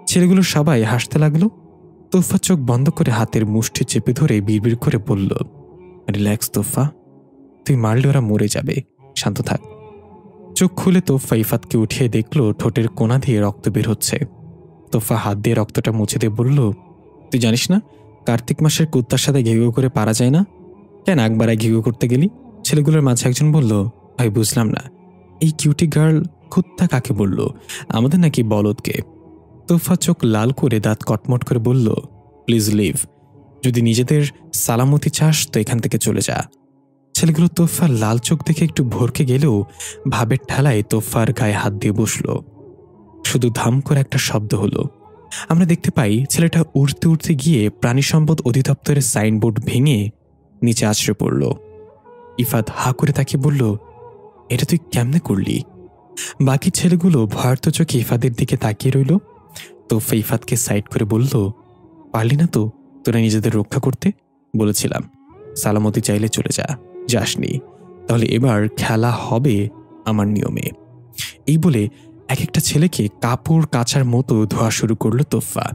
ছেলেগুলো সবাই হাসতে লাগলো। তোফা চোখ বন্ধ করে হাতের মুষ্টি চেপে ধরে বিড়বিড় করে বলল, রিল্যাক্স তোফা, তুই মারলে ওরা মরে যাবে, শান্ত থাক। চোখ খুলে তোফা ইফাতকে উঠিয়ে দেখল ঠোঁটের কোণা দিয়ে রক্ত বের হচ্ছে। তোফা হাত দিয়ে রক্তটা মুছে দিয়ে বলল, তুই জানিস না কার্তিক মাসের কুত্তার সাথে ঘেউ করে পারা যায় না? কেন একবারে ঘেউ করতে গেলি? ছেলেগুলোর মাঝে একজন বলল, ভাই বুঝলাম না, এই কিউটি গার্ল কুত্তা কাকে বলল, আমাদের নাকি বলদকে? তোফা চোখ লাল করে দাঁত কটমট করে বলল, প্লিজ লিভ, যদি নিজেদের সালামতি চাস তো এখান থেকে চলে যা। ছেলেগুলো তোফার লাল চোখ দেখে একটু ভরকে গেলেও ভাবের ঠেলায় তোফার গায়ে হাত দিয়ে বসল। শুধু ধাম করে একটা শব্দ হলো। আমরা দেখতে পাই ছেলেটা উড়তে উড়তে গিয়ে প্রাণী সম্পদ অধিদপ্তরের সাইনবোর্ড ভেঙে নিচে আছড়ে পড়ল। ইফাত হা করে তাকে বলল, এটা তুই কেমনে করলি? বাকি ছেলেগুলো ভয়ার্ত চোখে ইফাতের দিকে তাকিয়ে রইল। তোফা ইফাতকে সাইড করে বলল, পারলি না তো তোরা নিজেদের রক্ষা করতে? বলেছিলাম সালামতি চাইলে চলে যা, যাসনি, তাহলে এবার খেলা হবে আমার নিয়মে। এই বলে এক একটা ছেলেকে কাপড় কাচার মতো ধোয়া শুরু করলো তোফা।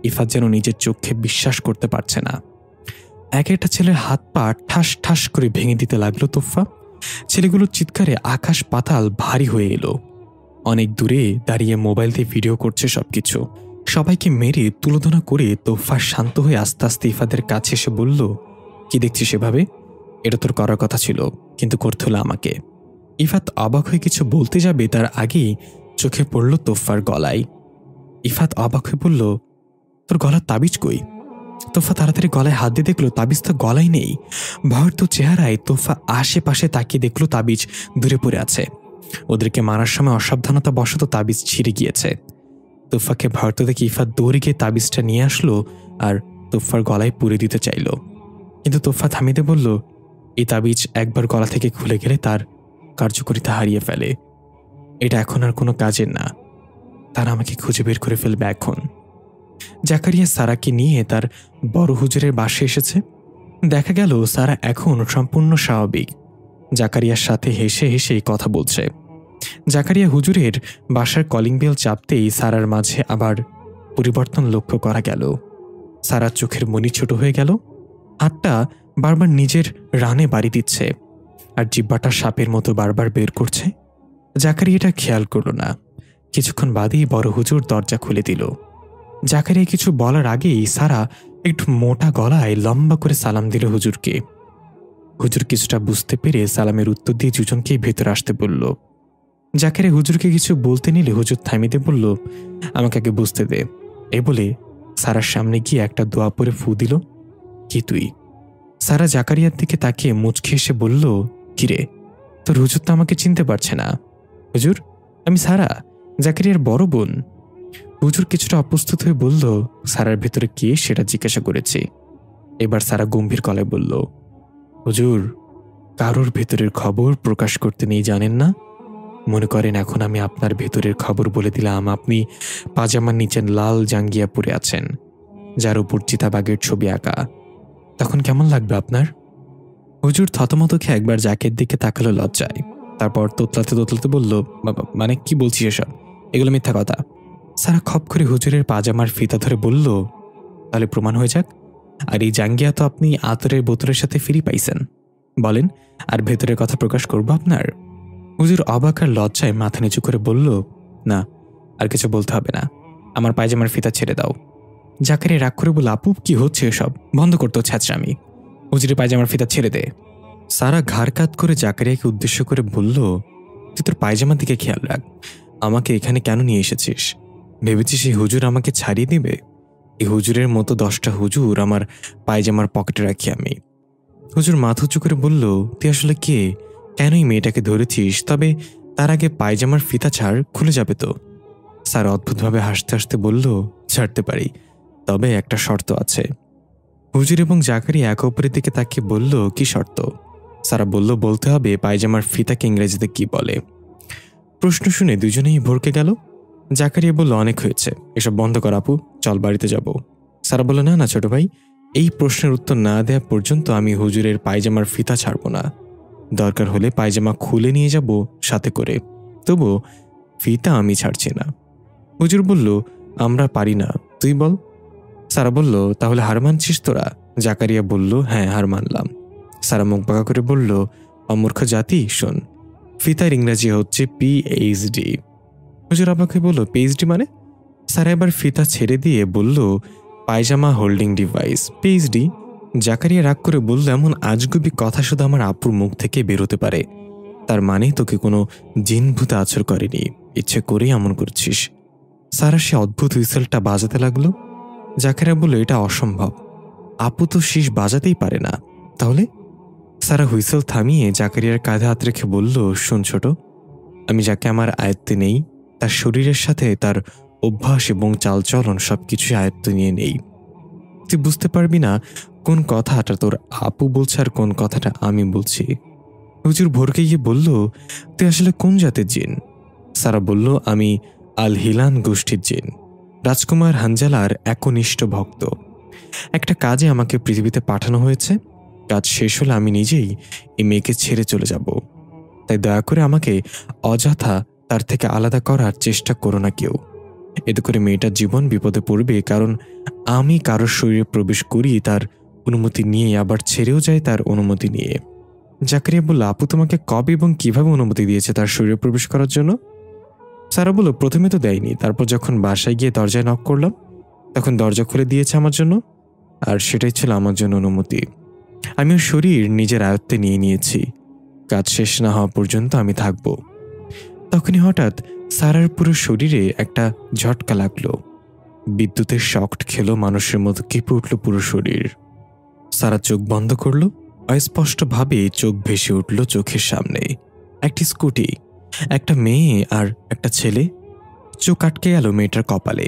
ইফাত যেন নিজের চোখে বিশ্বাস করতে পারছে না। এক একটা ছেলের হাত পা ঠাস ঠাস করে ভেঙে দিতে লাগলো তোফা। ছেলেগুলোর চিৎকারে আকাশ পাতাল ভারী হয়ে এলো। অনেক দূরে দাঁড়িয়ে মোবাইল দিয়ে ভিডিও করছে সবকিছু। সবাইকে মেরে তুলোধনা করে তোফা শান্ত হয়ে আস্তে আস্তে ইফাতের কাছে এসে বলল, কি দেখছিস সেভাবে? এটা তোর করার কথা ছিল, কিন্তু করতে হলো আমাকে। ইফাত অবাক হয়ে কিছু বলতে যাবে তার আগেই চোখে পড়ল তোফার গলায়। ইফাত অবাক হয়ে বলল, তোর গলার তাবিজ কই? তোফা তাড়াতাড়ি গলায় হাত দিয়ে দেখলো তাবিজ তো গলায় নেই। ভয়ার্ত চেহারায় তোফা আশেপাশে তাকিয়ে দেখলো তাবিজ দূরে পড়ে আছে। ওদেরকে মারার সময় অসাবধানতা বশত তাবিজ ছিঁড়ে গিয়েছে। তোফাকে ভয়ার্ত দেখে ইফাত দৌড়ে গিয়ে তাবিজটা নিয়ে আসলো আর তোফার গলায় পুরে দিতে চাইল, কিন্তু তোফা থামিয়ে দিয়ে বলল, এই তাবিজ একবার গলা থেকে খুলে গেলে তার কার্যকারিতা হারিয়ে ফেলে, এটা এখন আর কোনো কাজের না, তারা আমাকে খুঁজে বের করে ফেলবে এখন। জাকারিয়া সারাকে নিয়ে তার বড় হুজুরের বাসায় এসেছে। দেখা গেল সারা এখন সম্পূর্ণ স্বাভাবিক, জাকারিয়ার সাথে হেসে হেসে কথা বলছে। জাকারিয়া হুজুরের বাসার কলিং বেল চাপতেই সারার মাঝে আবার পরিবর্তন লক্ষ্য করা গেল। সারার চোখের মনি ছোট হয়ে গেল, হাতটা বারবার নিজের রানে বাড়ি দিচ্ছে আর জিহ্বাটা সাপের মতো বারবার বের করছে। জাকারিয়া এটা খেয়াল করল না। কিছুক্ষণ বাদেই বড় হুজুর দরজা খুলে দিল। জাকারিয়া কিছু বলার আগেই সারা একটু মোটা গলায় লম্বা করে সালাম দিল হুজুরকে। হুজুর কিছুটা বুঝতে পেরে সালামের উত্তর দিয়ে দুজনকেই ভেতরে আসতে বলল। জাকারিয়া হুজুরকে কিছু বলতে নিলে হুজুর থামিয়ে বলল, আমাকে আগে বুঝতে দে। এ বলে সারার সামনে গিয়ে একটা দোয়া পরে ফু দিল। কি তুই? সারা জাকারিয়ার দিকে তাকিয়ে মুচকি এসে বলল, কিরে, তোর হুজুর তো আমাকে চিনতে পারছে না। হুজুর, আমি সারা, জাকারিয়ার বড় বোন। হুজুর কিছুটা অপ্রস্তুত হয়ে বলল, সারার ভেতরে কে সেটা জিজ্ঞাসা করেছি। এবার সারা গম্ভীর গলায় বলল, হুজুর, কারোর ভেতরের খবর প্রকাশ করতে নেই, জানেন না? মনে করেন এখন আমি আপনার ভেতরের খবর বলে দিলাম আপনি পাজামার নিচে লাল জাঙ্গিয়া পরে আছেন, যার উপর চিতাবাঘের ছবি আঁকা। তখন কেমন লাগবে আপনার? হুজুর থতমত খেয়ে একবার জাকের দিকে তাকালো লজ্জায়। তারপর তোতলাতে তোতলাতে বলল, মানে কি বলছিস এসব? এগুলো মিথ্যা কথা। সারা খপ করে হুজুরের পাজামার ফিতা ধরে বলল, তাহলে প্রমাণ হয়ে যাক। আর এই জাঙ্গিয়া তো আপনি আতরের বোতলের সাথে ফ্রি পাইছেন। বলেন, আর ভেতরের কথা প্রকাশ করবো আপনার? হুজুর অবাক আর লজ্জায় মাথা নিচু করে বলল, না, আর কিছু বলতে হবে না, আমার পায়জামার ফিতা ছেড়ে দাও। জাকারিয়া রাগ করে বলল, আপু কি হচ্ছে এসব? বন্ধ করতো ছ্যাঁচড়ামি। হুজুরের পায়জামার ফিতা ছেড়ে দে। সারা ঘাড় কাত করে জাকারিয়াকে উদ্দেশ্য করে বলল, তুই তোর পায়জামার দিকে খেয়াল রাখ। আমাকে এখানে কেন নিয়ে এসেছিস? ভেবেছিস এই হুজুর আমাকে ছাড়িয়ে দিবে? এই হুজুরের মতো 10টা হুজুর আমার পায়জামার পকেটে রাখি আমি। হুজুর মাথা উঁচু করে বলল, তুই আসলে কে? কেনই মেয়েটাকে ধরেছিস? তবে তার আগে পায়জামার ফিতা ছাড়, খুলে যাবে তো। স্যার অদ্ভুতভাবে হাসতে হাসতে বলল, ছাড়তে পারি, তবে একটা শর্ত আছে। হুজুর এবং জাকারিয়া একে অপরের দিকে তাকিয়ে বলল, কি শর্ত? সারা বলল, বলতে হবে পায়জামার ফিতাকে ইংরেজিতে কি বলে। প্রশ্ন শুনে দুজনেই ভরকে গেল। জাকারিয়া বলল, অনেক হয়েছে, এসব বন্ধ কর আপু, চল বাড়িতে যাব। সারা বলল, না না ছোট ভাই, এই প্রশ্নের উত্তর না দেওয়া পর্যন্ত আমি হুজুরের পায়জামার ফিতা ছাড়ব না। দরকার হলে পায়জামা খুলে নিয়ে যাব সাথে করে, তবু ফিতা আমি ছাড়ছি না। হুজুর বলল, আমরা পারি না, তুই বল। সারা বলল, তাহলে হার মানছিস তোরা? জাকারিয়া বলল, হ্যাঁ, হার মানলাম। সারা মুখ বাঁকা করে বলল, অমূর্খ জাতি, শোন, ফিতার ইংরেজি হচ্ছে PhD। হুজুর আমাকে বলল, PhD মানে? সারা এবার ফিতা ছেড়ে দিয়ে বলল, পায়জামা হোল্ডিং ডিভাইস, PhD। জাকারিয়া রাগ করে বলল, এমন আজগুবি কথা শুধু আমার আপুর মুখ থেকে বেরোতে পারে, তার মানে তোকে কোনো জিন ভূতে আছর করেনি, ইচ্ছে করেই এমন করছিস। সারা সে অদ্ভুত হুইসেলটা বাজাতে লাগলো। জাকারিয়া বলল, এটা অসম্ভব, আপু তো শীষ বাজাতেই পারে না। তাহলে? সারা হুইসেল থামিয়ে জাকারিয়ার কাঁধে হাত রেখে বলল, শোন ছোট, আমি যাকে আমার আয়ত্তে নেই, তার শরীরের সাথে তার অভ্যাস এবং চালচলন সবকিছুই আয়ত্ত নিয়ে নেই। তুই বুঝতে পারবি না কোন কথাটা তোর আপু বলছে আর কোন কথাটা আমি বলছি। হুজুর ভরকে গিয়ে বলল, তুই আসলে কোন জাতের জিন? সারা বলল, আমি আল হিলান গোষ্ঠীর জিন, রাজকুমার হানজালার একনিষ্ঠ ভক্ত। একটা কাজে আমাকে পৃথিবীতে পাঠানো হয়েছে, কাজ শেষ হলে আমি নিজেই এই মেয়েকে ছেড়ে চলে যাব। তাই দয়া করে আমাকে অযথা তার থেকে আলাদা করার চেষ্টা করো না কেউ। এতে করে মেয়েটার জীবন বিপদে পড়বে, কারণ আমি কারোর শরীরে প্রবেশ করি তার অনুমতি নিয়ে, আবার ছেড়েও যাই তার অনুমতি নিয়ে। জাকারিয়া বলল, আপু তোমাকে কবে এবং কিভাবে অনুমতি দিয়েছে তার শরীরে প্রবেশ করার জন্য? সারা বলল, প্রথমে তো দেয়নি, তারপর যখন বাসায় গিয়ে দরজায় নক করলাম তখন দরজা খুলে দিয়েছে আমার জন্য, আর সেটাই ছিল আমার জন্য অনুমতি। আমি ওর শরীর নিজের আয়ত্তে নিয়ে নিয়েছি, কাজ শেষ না হওয়া পর্যন্ত আমি থাকব। তখনই হঠাৎ সারার পুরো শরীরে একটা ঝটকা লাগলো, বিদ্যুতের শক খেলো, মানুষের মতো কেঁপে উঠল পুরো শরীর। সারা চোখ বন্ধ করলো, অস্পষ্টভাবে চোখ ভেসে উঠল চোখের সামনে একটি স্কুটি, একটা মেয়ে আর একটা ছেলে। চোখ আটকে গেল মেয়েটার কপালে,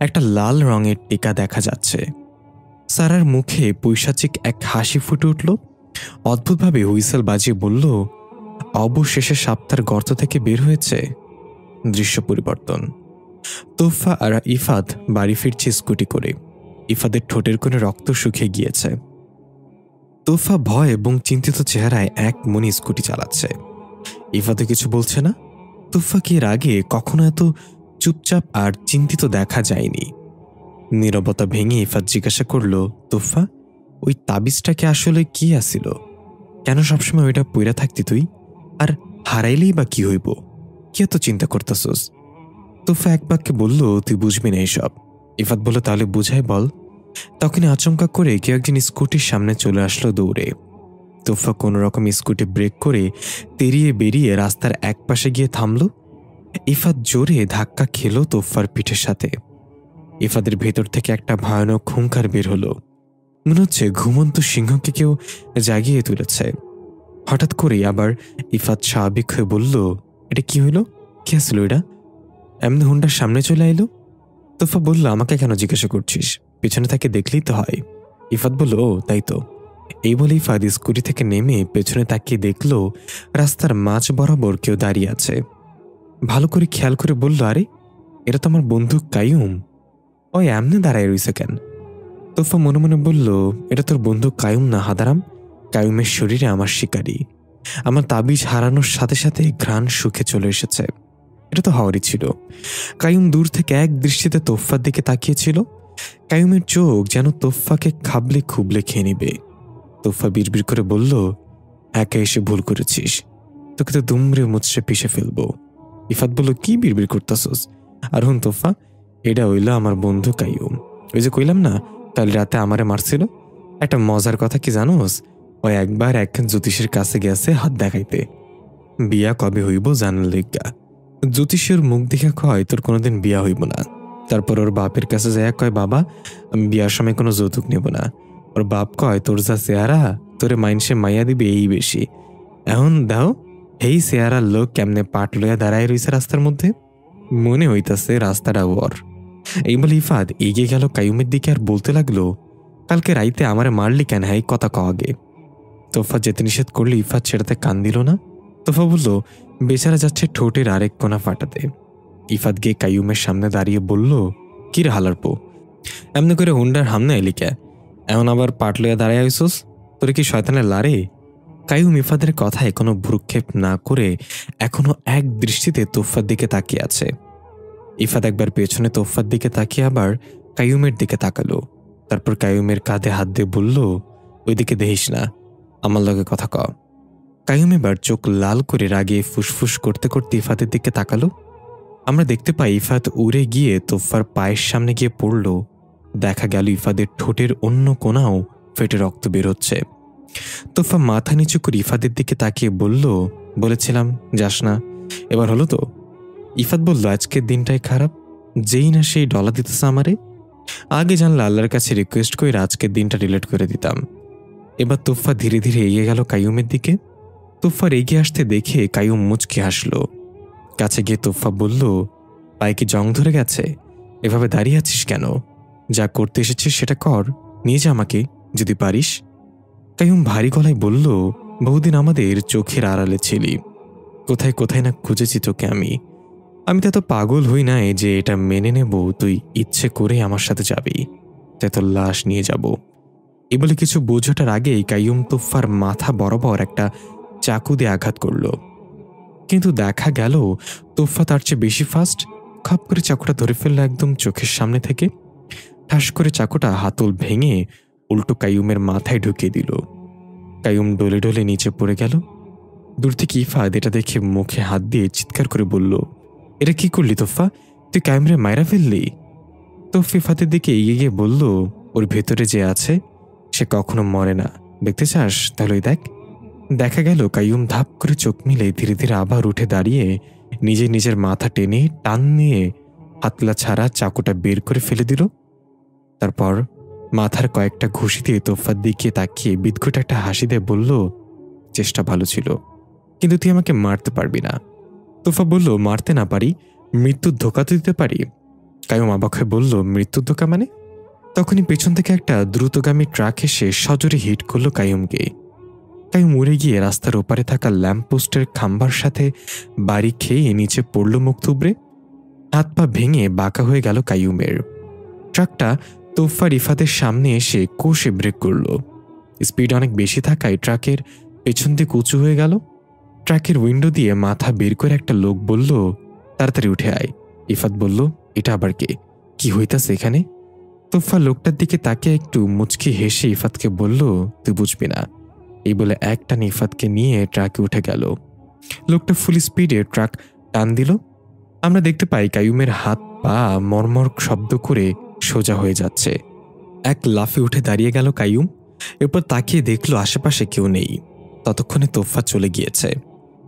একটা লাল রঙের টিকা দেখা যাচ্ছে। সারার মুখে পৈশাচিক এক হাসি ফুটে উঠল। অদ্ভুতভাবে হুইসেল বাজিয়ে বলল, অবশেষে সাপ্তার গর্ত থেকে বের হয়েছে। দৃশ্য পরিবর্তন। তোফা আর ইফাত বাড়ি ফিরছে স্কুটি করে। ইফাদের ঠোঁটের কোণে রক্ত শুকিয়ে গিয়েছে। তোফা ভয় এবং চিন্তিত চেহারায় এক মনে স্কুটি চালাচ্ছে। ইফাতে কিছু বলছে না। তোফাকে এর আগে কখনো এত চুপচাপ আর চিন্তিত দেখা যায়নি। নীরবতা ভেঙে ইফাত জিজ্ঞাসা করল, তোফা, ওই তাবিজটাকে আসলে কি আসিল? কেন সবসময় ওইটা পইরা থাকতি তুই? আর হারাইলেই বা কি হইব? কি এত চিন্তা করতেছস? তোফা এক বাক্যে বলল, তুই বুঝবি না এসব। ইফাত বলল, তাহলে বুঝাই বল। তখনই আচমকা করে কেউ একজন স্কুটির সামনে চলে আসলো দৌড়ে। তোফা কোনো রকম স্কুটি ব্রেক করে তেড়িয়ে বেরিয়ে রাস্তার একপাশে গিয়ে থামল। ইফাত জোরে ধাক্কা খেল তোফার পিঠের সাথে। ইফাদের ভেতর থেকে একটা ভয়ানক হুঙ্কার বের হলো। মনে হচ্ছে ঘুমন্ত সিংহকে কেউ জাগিয়ে তুলেছে। হঠাৎ করে আবার ইফাত স্বাভাবিক হয়ে বলল, এটা কি হইল? কি আসলো এটা? এমনি হুন্ডার সামনে চলে এলো। তোফা বলল, আমাকে কেন জিজ্ঞাসা করছিস? পিছনে তাকে দেখলেই তো হয়। ইফাত বলল, ও তাই তো। এই বলে ইফাত স্কুটি থেকে নেমে পেছনে তাকিয়ে দেখল রাস্তার মাঝ বরাবর কেউ দাঁড়িয়ে আছে। ভালো করে খেয়াল করে বলল, আরে এটা তো আমার বন্ধু কাইয়ুম। ওই এমনি দাঁড়ায় রইছে কেন? তোফা মনে মনে বলল, এটা তোর বন্ধু কাইয়ুম না হাদারাম। কাইয়ুমের শরীরে আমার শিকারী। আমার তাবিজ হারানোর সাথে সাথে ঘ্রাণ সুখে চলে এসেছে। এটা তো হওয়ারই ছিল। কাইয়ুম দূর থেকে এক দৃষ্টিতে তোফার দিকে তাকিয়েছিল। কাইয়ুমের চোখ যেন তোফাকে খাবলে খুবলে খেয়ে নিবে। তোফা বিড়বিড় করে বলল, একা এসে ভুল করেছিস, তোকে তো দুমড়ে মুচড়ে পিষে ফেলবো। ইফাত বলল, কি বিড়বিড় করতেছস? আর হুন তোফা, এটা হইল আমার বন্ধু কাইয়ুম। ওই যে কইলাম না কাল রাতে আমারে মারছিল। একটা মজার কথা কি জানোস? ওই একবার এক জ্যোতিষের কাছে গেছে হাত দেখাইতে। বিয়া কবে হইব জানার লিগা। জ্যোতিষের মুখ দেখে কয়, তোর কোনোদিন বিয়া হইব না। তারপর ওর বাপের কাছে যায় কয়, বাবা আমি বিয়ার সময় কোনো যৌতুক নেব না। ওর বাপ কয়, তোর যা চেহারা, তোরে মাইনসে মাইয়া দিবে এই বেশি। এখন দাও এই চেহারার লোক কেমনে পাট লইয়া দাঁড়ায় রইছে রাস্তার মধ্যে। মনে হইতাছে রাস্তাটা ওর। এই বলে ইফাত এগিয়ে গেল কাইয়ুমের দিকে আর বলতে লাগলো, কালকে রাইতে আমারে মারলি কেন? হ্যাঁ কথা কও আগে। তোফা যেতে নিষেধ করলে ইফাত সেটাতে কান দিল না। তোফা বলল, বেচারা যাচ্ছে ঠোঁটের আরেক কোনা ফাটাতে। ইফাত গিয়ে কাইয়ুমের সামনে দাঁড়িয়ে বলল, কি রে হালারপো, এমনি করে হুন্ডার হামনে এলি কে? এমন আবার পাট লইয়া দাঁড়ায় আইসোস? তোর কি শয়তানের লারে? কাইয়ুম ইফাদের কথায় কোনো ভ্রুক্ষেপ না করে এখনো এক দৃষ্টিতে তোফার দিকে তাকিয়ে আছে। ইফাত একবার পেছনে তোফার দিকে তাকিয়ে আবার কাইয়ুমের দিকে তাকালো। তারপর কাইয়ুমের কাঁধে হাত দিয়ে বলল, ওইদিকে দেখিস না, আমার লগে কথা ক। কাইয়ুম এবার চোখ লাল করে রাগে ফুসফুস করতে করতে ইফাতের দিকে তাকালো। আমরা দেখতে পাই ইফাত উড়ে গিয়ে তোফার পায়ের সামনে গিয়ে পড়ল। দেখা গেল ইফাদের ঠোঁটের অন্য কোনাও ফেটে রক্ত বের হচ্ছে। তোফা মাথা নিচু করে ইফাদের দিকে তাকিয়ে বলল, বলেছিলাম যাস না, এবার হলো তো? ইফাত বলল, আজকের দিনটাই খারাপ, যেই না সেই ডলা দিতেছে আমারে। আগে জানলে আল্লাহর কাছে রিকোয়েস্ট করে আজকের দিনটা ডিলিট করে দিতাম। এবার তোফা ধীরে ধীরে এগিয়ে গেল কাইয়ুমের দিকে। তোফার এগিয়ে আসতে দেখে কাইয়ুম মুচকে হাসল। কাছে গিয়ে তোফা বলল, পায়ে কি জং ধরে গেছে? এভাবে দাঁড়িয়ে আছিস কেন? যা করতে এসেছিস সেটা কর, নিয়ে যা আমাকে যদি পারিস। কাইয়ুম ভারী গলায় বলল, বহুদিন আমাদের চোখের আড়ালে ছিলি, কোথায় কোথায় না খুঁজেছি তোকে আমি। আমি তো এত পাগল হই নাই যে এটা মেনে নেব তুই ইচ্ছে করে আমার সাথে যাবি, তাই তোর লাশ নিয়ে যাব। এ বলে কিছু বোঝাটার আগেই কাইয়ুম তোফার মাথা বরাবর একটা চাকু দিয়ে আঘাত করল। কিন্তু দেখা গেল তোফা তার চেয়ে বেশি ফাস্ট। খপ করে চাকুটা ধরে ফেলল একদম চোখের সামনে থেকে। ঠাস করে চাকুটা হাতল ভেঙে উল্টো কাইয়ুমের মাথায় ঢুকিয়ে দিল। কাইয়ুম ডলে ডলে নিচে পড়ে গেল। দূর থেকে ইফাত এটা দেখে মুখে হাত দিয়ে চিৎকার করে বলল, এটা কি করলি তোফা? তুই কাইয়ুমরে মাইরা ফেললি? তোফা ইফাতের দিকে এগিয়ে গিয়ে বলল, ওর ভেতরে যে আছে সে কখনো মরে না, দেখতে চাস? তাহলে দেখ। দেখা গেল কাইয়ুম ধাপ করে চোখ মিলে ধীরে ধীরে আবার উঠে দাঁড়িয়ে নিজে নিজের মাথা টেনে টান নিয়ে হাতলা ছাড়া চাকুটা বের করে ফেলে দিল। তারপর মাথার কয়েকটা ঘুষি দিয়ে তোফার দিকে তাকিয়ে বিদঘুট একটা হাসি দিয়ে বলল, চেষ্টা ভালো ছিল, কিন্তু তুই আমাকে মারতে পারবি না। তোফা বলল, মারতে না পারি, মৃত্যুর ধোকা তো দিতে পারি। কাইয়ুম অবাক হয়ে বলল, মৃত্যুর ধোকা মানে? তখনই পেছন থেকে একটা দ্রুতগামী ট্রাক এসে সজোরে হিট করল কাইয়ুমকে। কাইয়ুম উড়ে গিয়ে রাস্তার ওপারে থাকা ল্যাম্পপোস্টের খাম্বার সাথে বাড়ি খেয়ে নিচে পড়ল মুখ থুবড়ে। হাত পা ভেঙে বাঁকা হয়ে গেল কাইয়ুমের। ট্রাকটা তোফা ইফাতের সামনে এসে কষে ব্রেক করল। স্পিড অনেক বেশি থাকায় ট্রাকের পেছন দিকে উঁচু হয়ে গেল। ট্রাকের উইন্ডো দিয়ে মাথা বের করে একটা লোক বলল, তাড়াতাড়ি উঠে আয়। ইফাত বলল, এটা আবার কে? কি হইতাছে এখানে? তোফা লোকটার দিকে তাকিয়ে একটু মুচকি হেসে ইফাতকে বলল, তুই বুঝবি না। এই বলে একটানে ইফাতকে নিয়ে ট্রাকে উঠে গেল। লোকটা ফুল স্পিডে ট্রাক টান দিল। আমরা দেখতে পাই কাইয়ুমের হাত পা মরমর শব্দ করে সোজা হয়ে যাচ্ছে। এক লাফে উঠে দাঁড়িয়ে গেল কাইয়ুম। এরপর তাকিয়ে দেখলো আশেপাশে কেউ নেই। ততক্ষণে তোফা চলে গিয়েছে।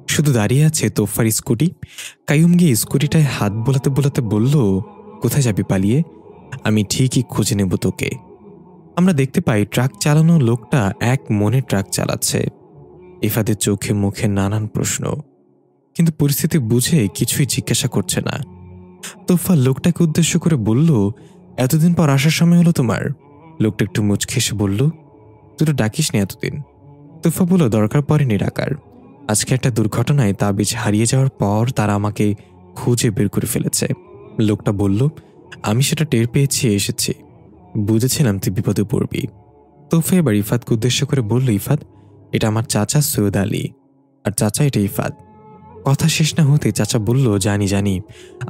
শুধু দাঁড়িয়ে আছে তোফার স্কুটি। কাইয়ুম গিয়ে স্কুটিটায় হাত বোলাতে বোলাতে বলল, কোথায় যাবি পালিয়ে? আমি ঠিকই খুঁজে নেব তোকে। আমরা দেখতে পাই ট্রাক চালানো লোকটা এক মনে ট্রাক চালাচ্ছে। ইফাদের চোখে মুখে নানান প্রশ্ন, কিন্তু পরিস্থিতি বুঝে কিছুই জিজ্ঞাসা করছে না। তোফা লোকটাকে উদ্দেশ্য করে বলল, এতদিন পর আসার সময় হলো তোমার? লোকটা একটু মুচকে এসে বলল, তুই তো ডাকিস নি এতদিন। তোফা বলল, দরকার পড়েনি ডাকার। আজকে একটা দুর্ঘটনায় তাবিজ হারিয়ে যাওয়ার পর তারা আমাকে খুঁজে বের করে ফেলেছে। লোকটা বলল, আমি সেটা টের পেয়েছি, এসেছি। বুঝেছিলাম তুই বিপদে পড়বি। তোফা এবার ইফাদকে উদ্দেশ্য করে বলল, ইফাদ, এটা আমার চাচা সৈয়দ আলী, আর চাচা এটা ইফাদ। কথা শেষ না হতে চাচা বলল, জানি জানি,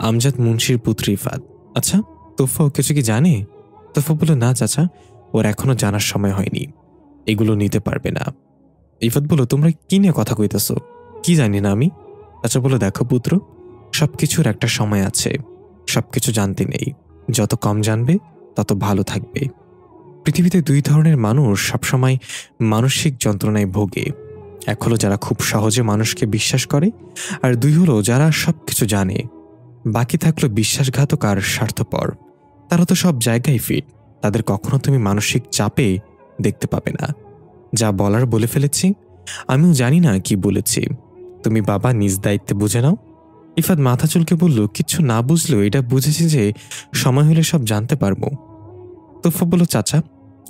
আমজাদ মুন্সির পুত্র ইফাদ। আচ্ছা, তোফা ও কিছু কি জানে? তোফা বলল, না চাচা, ওর এখনো জানার সময় হয়নি, এগুলো নিতে পারবে না। ইফাদ বলল, তোমরা কি নিয়ে কথা কইতেছ? কি জানি না আমি? চাচা বলল, দেখো পুত্র, সবকিছুর একটা সময় আছে, সবকিছু জানতে নেই। যত কম জানবে তত ভালো থাকবে। পৃথিবীতে দুই ধরনের মানুষ সবসময় মানসিক যন্ত্রণায় ভোগে। এক হলো যারা খুব সহজে মানুষকে বিশ্বাস করে, আর দুই হলো যারা সবকিছু জানে। বাকি থাকলো বিশ্বাসঘাতক আর স্বার্থপর। তারা তো সব জায়গায় ফিট, তাদের কখনো তুমি মানসিক চাপে দেখতে পাবে না। যা বলার বলে ফেলেছি, আমিও জানি না কি বলেছি, তুমি বাবা নিজ দায়িত্বে বুঝে নাও। ইফাদ মাথা চুলকে বলল, কিচ্ছু না বুঝলেও এটা বুঝেছি যে সময় হলে সব জানতে পারবো। তোফা বলল, চাচা,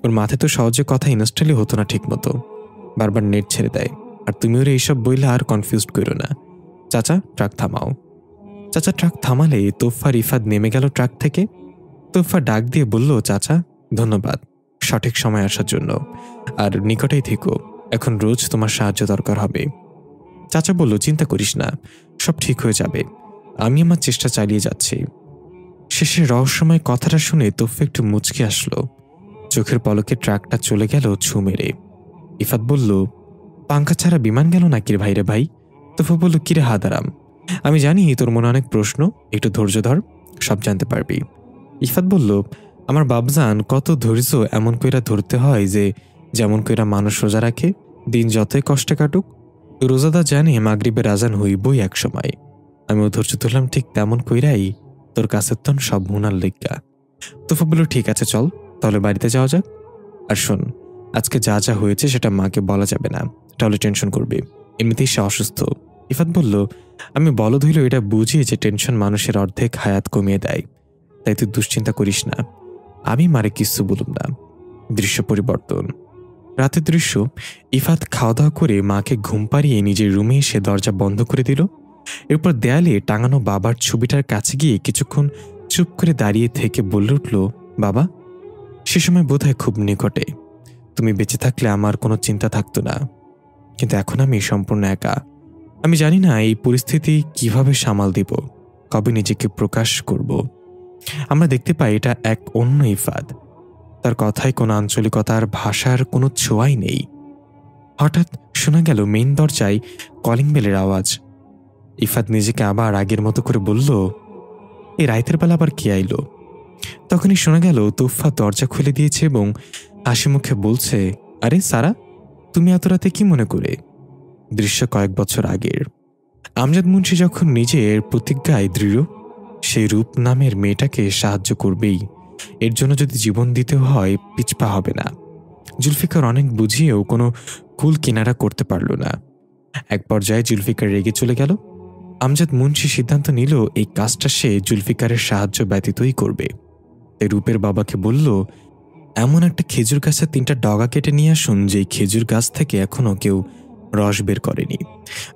ওর মাথায় তো সহজে কথা ইনস্টলই হতো না ঠিক মতো, বারবার নেট ছেড়ে দেয়। আর তুমি ওর এইসব বইলে আর কনফিউজড করো না। চাচা, ট্রাক থামাও। চাচা ট্রাক থামালে তোফা আর ইফাদ নেমে গেল ট্রাক থেকে। তোফা ডাক দিয়ে বলল, চাচা, ধন্যবাদ সঠিক সময় আসার জন্য, আর নিকটেই থেকো, এখন রোজ তোমার সাহায্য দরকার হবে। চাচা বলল, চিন্তা করিস না, সব ঠিক হয়ে যাবে, আমি আমার চেষ্টা চালিয়ে যাচ্ছি। শেষে রহস্যময় কথাটা শুনে তোফা একটু মুচকে আসলো। চোখের পলকে ট্রাকটা চলে গেল ছু মেরে। ইফাদ বলল, পাঙ্খা ছাড়া বিমান গেল নাকি রে ভাইরে ভাই? তোফা বলল, কিরে হাদারাম, আমি জানি তোর মনে অনেক প্রশ্ন, একটু ধৈর্য ধর, সব জানতে পারবি। ইফাদ বলল, আমার বাবজান, কত ধৈর্য এমন কইরা ধরতে হয় যে যেমন কইরা মানুষ রোজা রাখে, দিন যতই কষ্টে কাটুক, রোজাদার জানে মাগরিবের আজান হইবই এক সময়। আমিও ধৈর্য ধরলাম ঠিক তেমন কইরাই তোর কাছের তন সব মুনার লেগা। তোফা বলল, ঠিক আছে চল তাহলে বাড়িতে যাওয়া যাক। আর শোন, আজকে যা যা হয়েছে সেটা মাকে বলা যাবে না, তাহলে টেনশন করবে, এমনিতেই সে অসুস্থ। ইফাদ বলল, আমি বলদ হইল এটা বুঝি যে টেনশন মানুষের অর্ধেক হায়াত কমিয়ে দেয়, তাই তুই দুশ্চিন্তা করিস না। আমি মারে কিচ্ছু বলুম না। দৃশ্য পরিবর্তন। রাতের দৃশ্য। ইফাদ খাওয়া দাওয়া করে মাকে ঘুম পাড়িয়ে নিজের রুমে এসে দরজা বন্ধ করে দিল। এরপর দেয়ালে টাঙানো বাবার ছবিটার কাছে গিয়ে কিছুক্ষণ চুপ করে দাঁড়িয়ে থেকে বলে উঠল, বাবা, সে সময় বোধহয় খুব নিকটে, তুমি বেঁচে থাকলে আমার কোনো চিন্তা থাকতো না, কিন্তু এখন আমি সম্পূর্ণ একা। আমি জানি না এই পরিস্থিতি কিভাবে সামাল দিব, কবে নিজেকে প্রকাশ করব। আমরা দেখতে পাই এটা এক অন্য ইফাদ। তার কথায় কোনো আঞ্চলিকতার ভাষার কোনো ছোঁয়াই নেই। হঠাৎ শোনা গেল মেইন দরজায় কলিং বেলের আওয়াজ। ইফাদ নিজেকে আবার আগের মতো করে বলল, এই রাইতের বেলা আবার কে আইলো? তখনই শোনা গেল তোফা দরজা খুলে দিয়েছে এবং হাসি মুখে বলছে, আরে সারা, তুমি এত রাতে কি মনে করে? দৃশ্য কয়েক বছর আগের। আমজাদ মুন্সি যখন নিজের প্রতিজ্ঞায় দৃঢ়, সেই রূপ নামের মেয়েটাকে সাহায্য করবেই, এর জন্য যদি জীবন দিতে হয় পিছপা হবে না। জুলফিকার অনেক বুঝিয়েও কোনো কুল কিনারা করতে পারল না। এক পর্যায়ে জুলফিকার রেগে চলে গেল। আমজাদ মুন্সি সিদ্ধান্ত নিল এই কাজটা সে জুলফিকারের সাহায্য ব্যতীতই করবে। তাই রূপের বাবাকে বলল, এমন একটা খেজুর গাছের 3টা ডগা কেটে নিয়ে আসুন যেই খেজুর গাছ থেকে এখনো কেউ রস বের করেনি,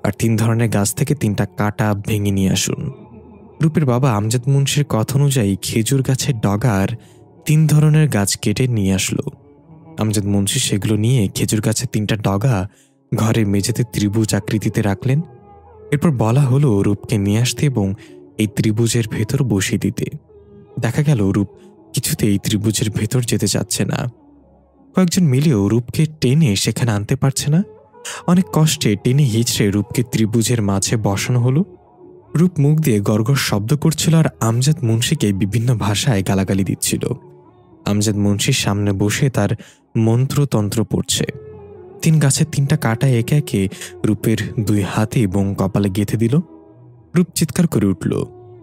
আর 3 ধরনের গাছ থেকে 3টা কাটা ভেঙে নিয়ে আসুন। রূপের বাবা আমজাদ মুন্সির কথা অনুযায়ী খেজুর গাছের ডগার 3 ধরনের গাছ কেটে নিয়ে আসলো। আমজাদ মুন্সি সেগুলো নিয়ে খেজুর গাছের 3টা ডগা ঘরের মেঝেতে ত্রিভুজ আকৃতিতে রাখলেন। এরপর বলা হলো রূপকে নিয়ে আসতে এবং এই ত্রিভুজের ভেতর বসিয়ে দিতে। দেখা গেল রূপ কিছুতেই ত্রিভুজের ভেতর যেতে চাচ্ছে না। কয়েকজন মিলেও রূপকে টেনে সেখানে আনতে পারছে না। অনেক কষ্টে টেনে হিচড়ে রূপকে ত্রিভুজের মাঝে বসানো হলো। রূপ মুখ দিয়ে গড়গড় শব্দ করছিল আর আমজাদ মুন্সিকে বিভিন্ন ভাষায় গালাগালি দিচ্ছিল। আমজাদ মুন্সির সামনে বসে তার মন্ত্রতন্ত্র পড়ছে। তিন গাছের তিনটা কাঁটা একে একে রূপের দুই হাতে এবং কপালে গেঁথে দিল। রূপ চিৎকার করে উঠল,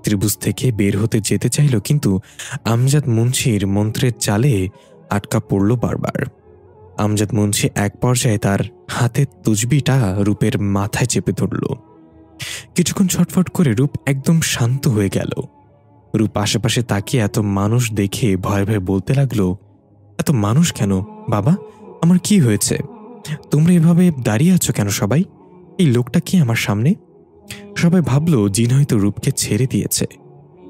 ত্রিভুজ থেকে বের হতে যেতে চাইল, কিন্তু আমজাদ মুন্সির মন্ত্রের চালে আটকা পড়ল বারবার। আমজাদ মুন্সি এক পর্যায়ে তার হাতের তুজবিটা রূপের মাথায় চেপে ধরল। কিছুক্ষণ ছটফট করে রূপ একদম শান্ত হয়ে গেল। রূপ আশেপাশে তাকিয়ে এত মানুষ দেখে ভয়ে ভয়ে বলতে লাগলো, এত মানুষ কেন বাবা? আমার কি হয়েছে? তোমরা এভাবে দাঁড়িয়ে আছো কেন সবাই? এই লোকটা কি আমার সামনে? সবাই ভাবলো জিন হয়তো রূপকে ছেড়ে দিয়েছে,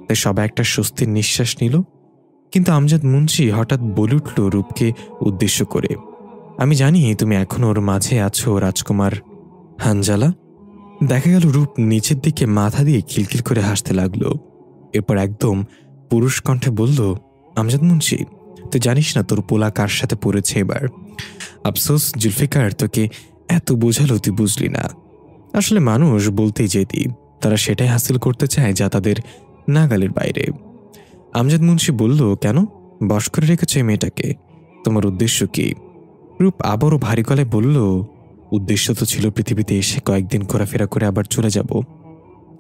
তাই সবাই একটা স্বস্তির নিঃশ্বাস নিল। কিন্তু আমজাদ মুন্সি হঠাৎ বলে উঠল রূপকে উদ্দেশ্য করে, আমি জানি তুমি এখনো ওর মাঝে আছো রাজকুমার হানজালা। দেখা গেল রূপ নিচের দিকে মাথা দিয়ে খিলখিল করে হাসতে লাগলো। এরপর একদম পুরুষ কণ্ঠে বলল, আমজাদ মুন্সি, তুই জানিস না তোর পোলা কার সাথে পড়েছে এবার? আফসোস জুলফিকার তোকে এত বোঝালো তুই বুঝলি না। আসলে মানুষ বলতেই যেতি, তারা সেটাই হাসিল করতে চায় যা তাদের নাগালের বাইরে। আমজাদ মুন্সি বলল, কেন বশ করে রেখেছ এই মেয়েটাকে? তোমার উদ্দেশ্য কি? রূপ আবারও ভারী গলায় বলল, উদ্দেশ্য তো ছিল পৃথিবীতে এসে কয়েকদিন ঘোরাফেরা করে আবার চলে যাব,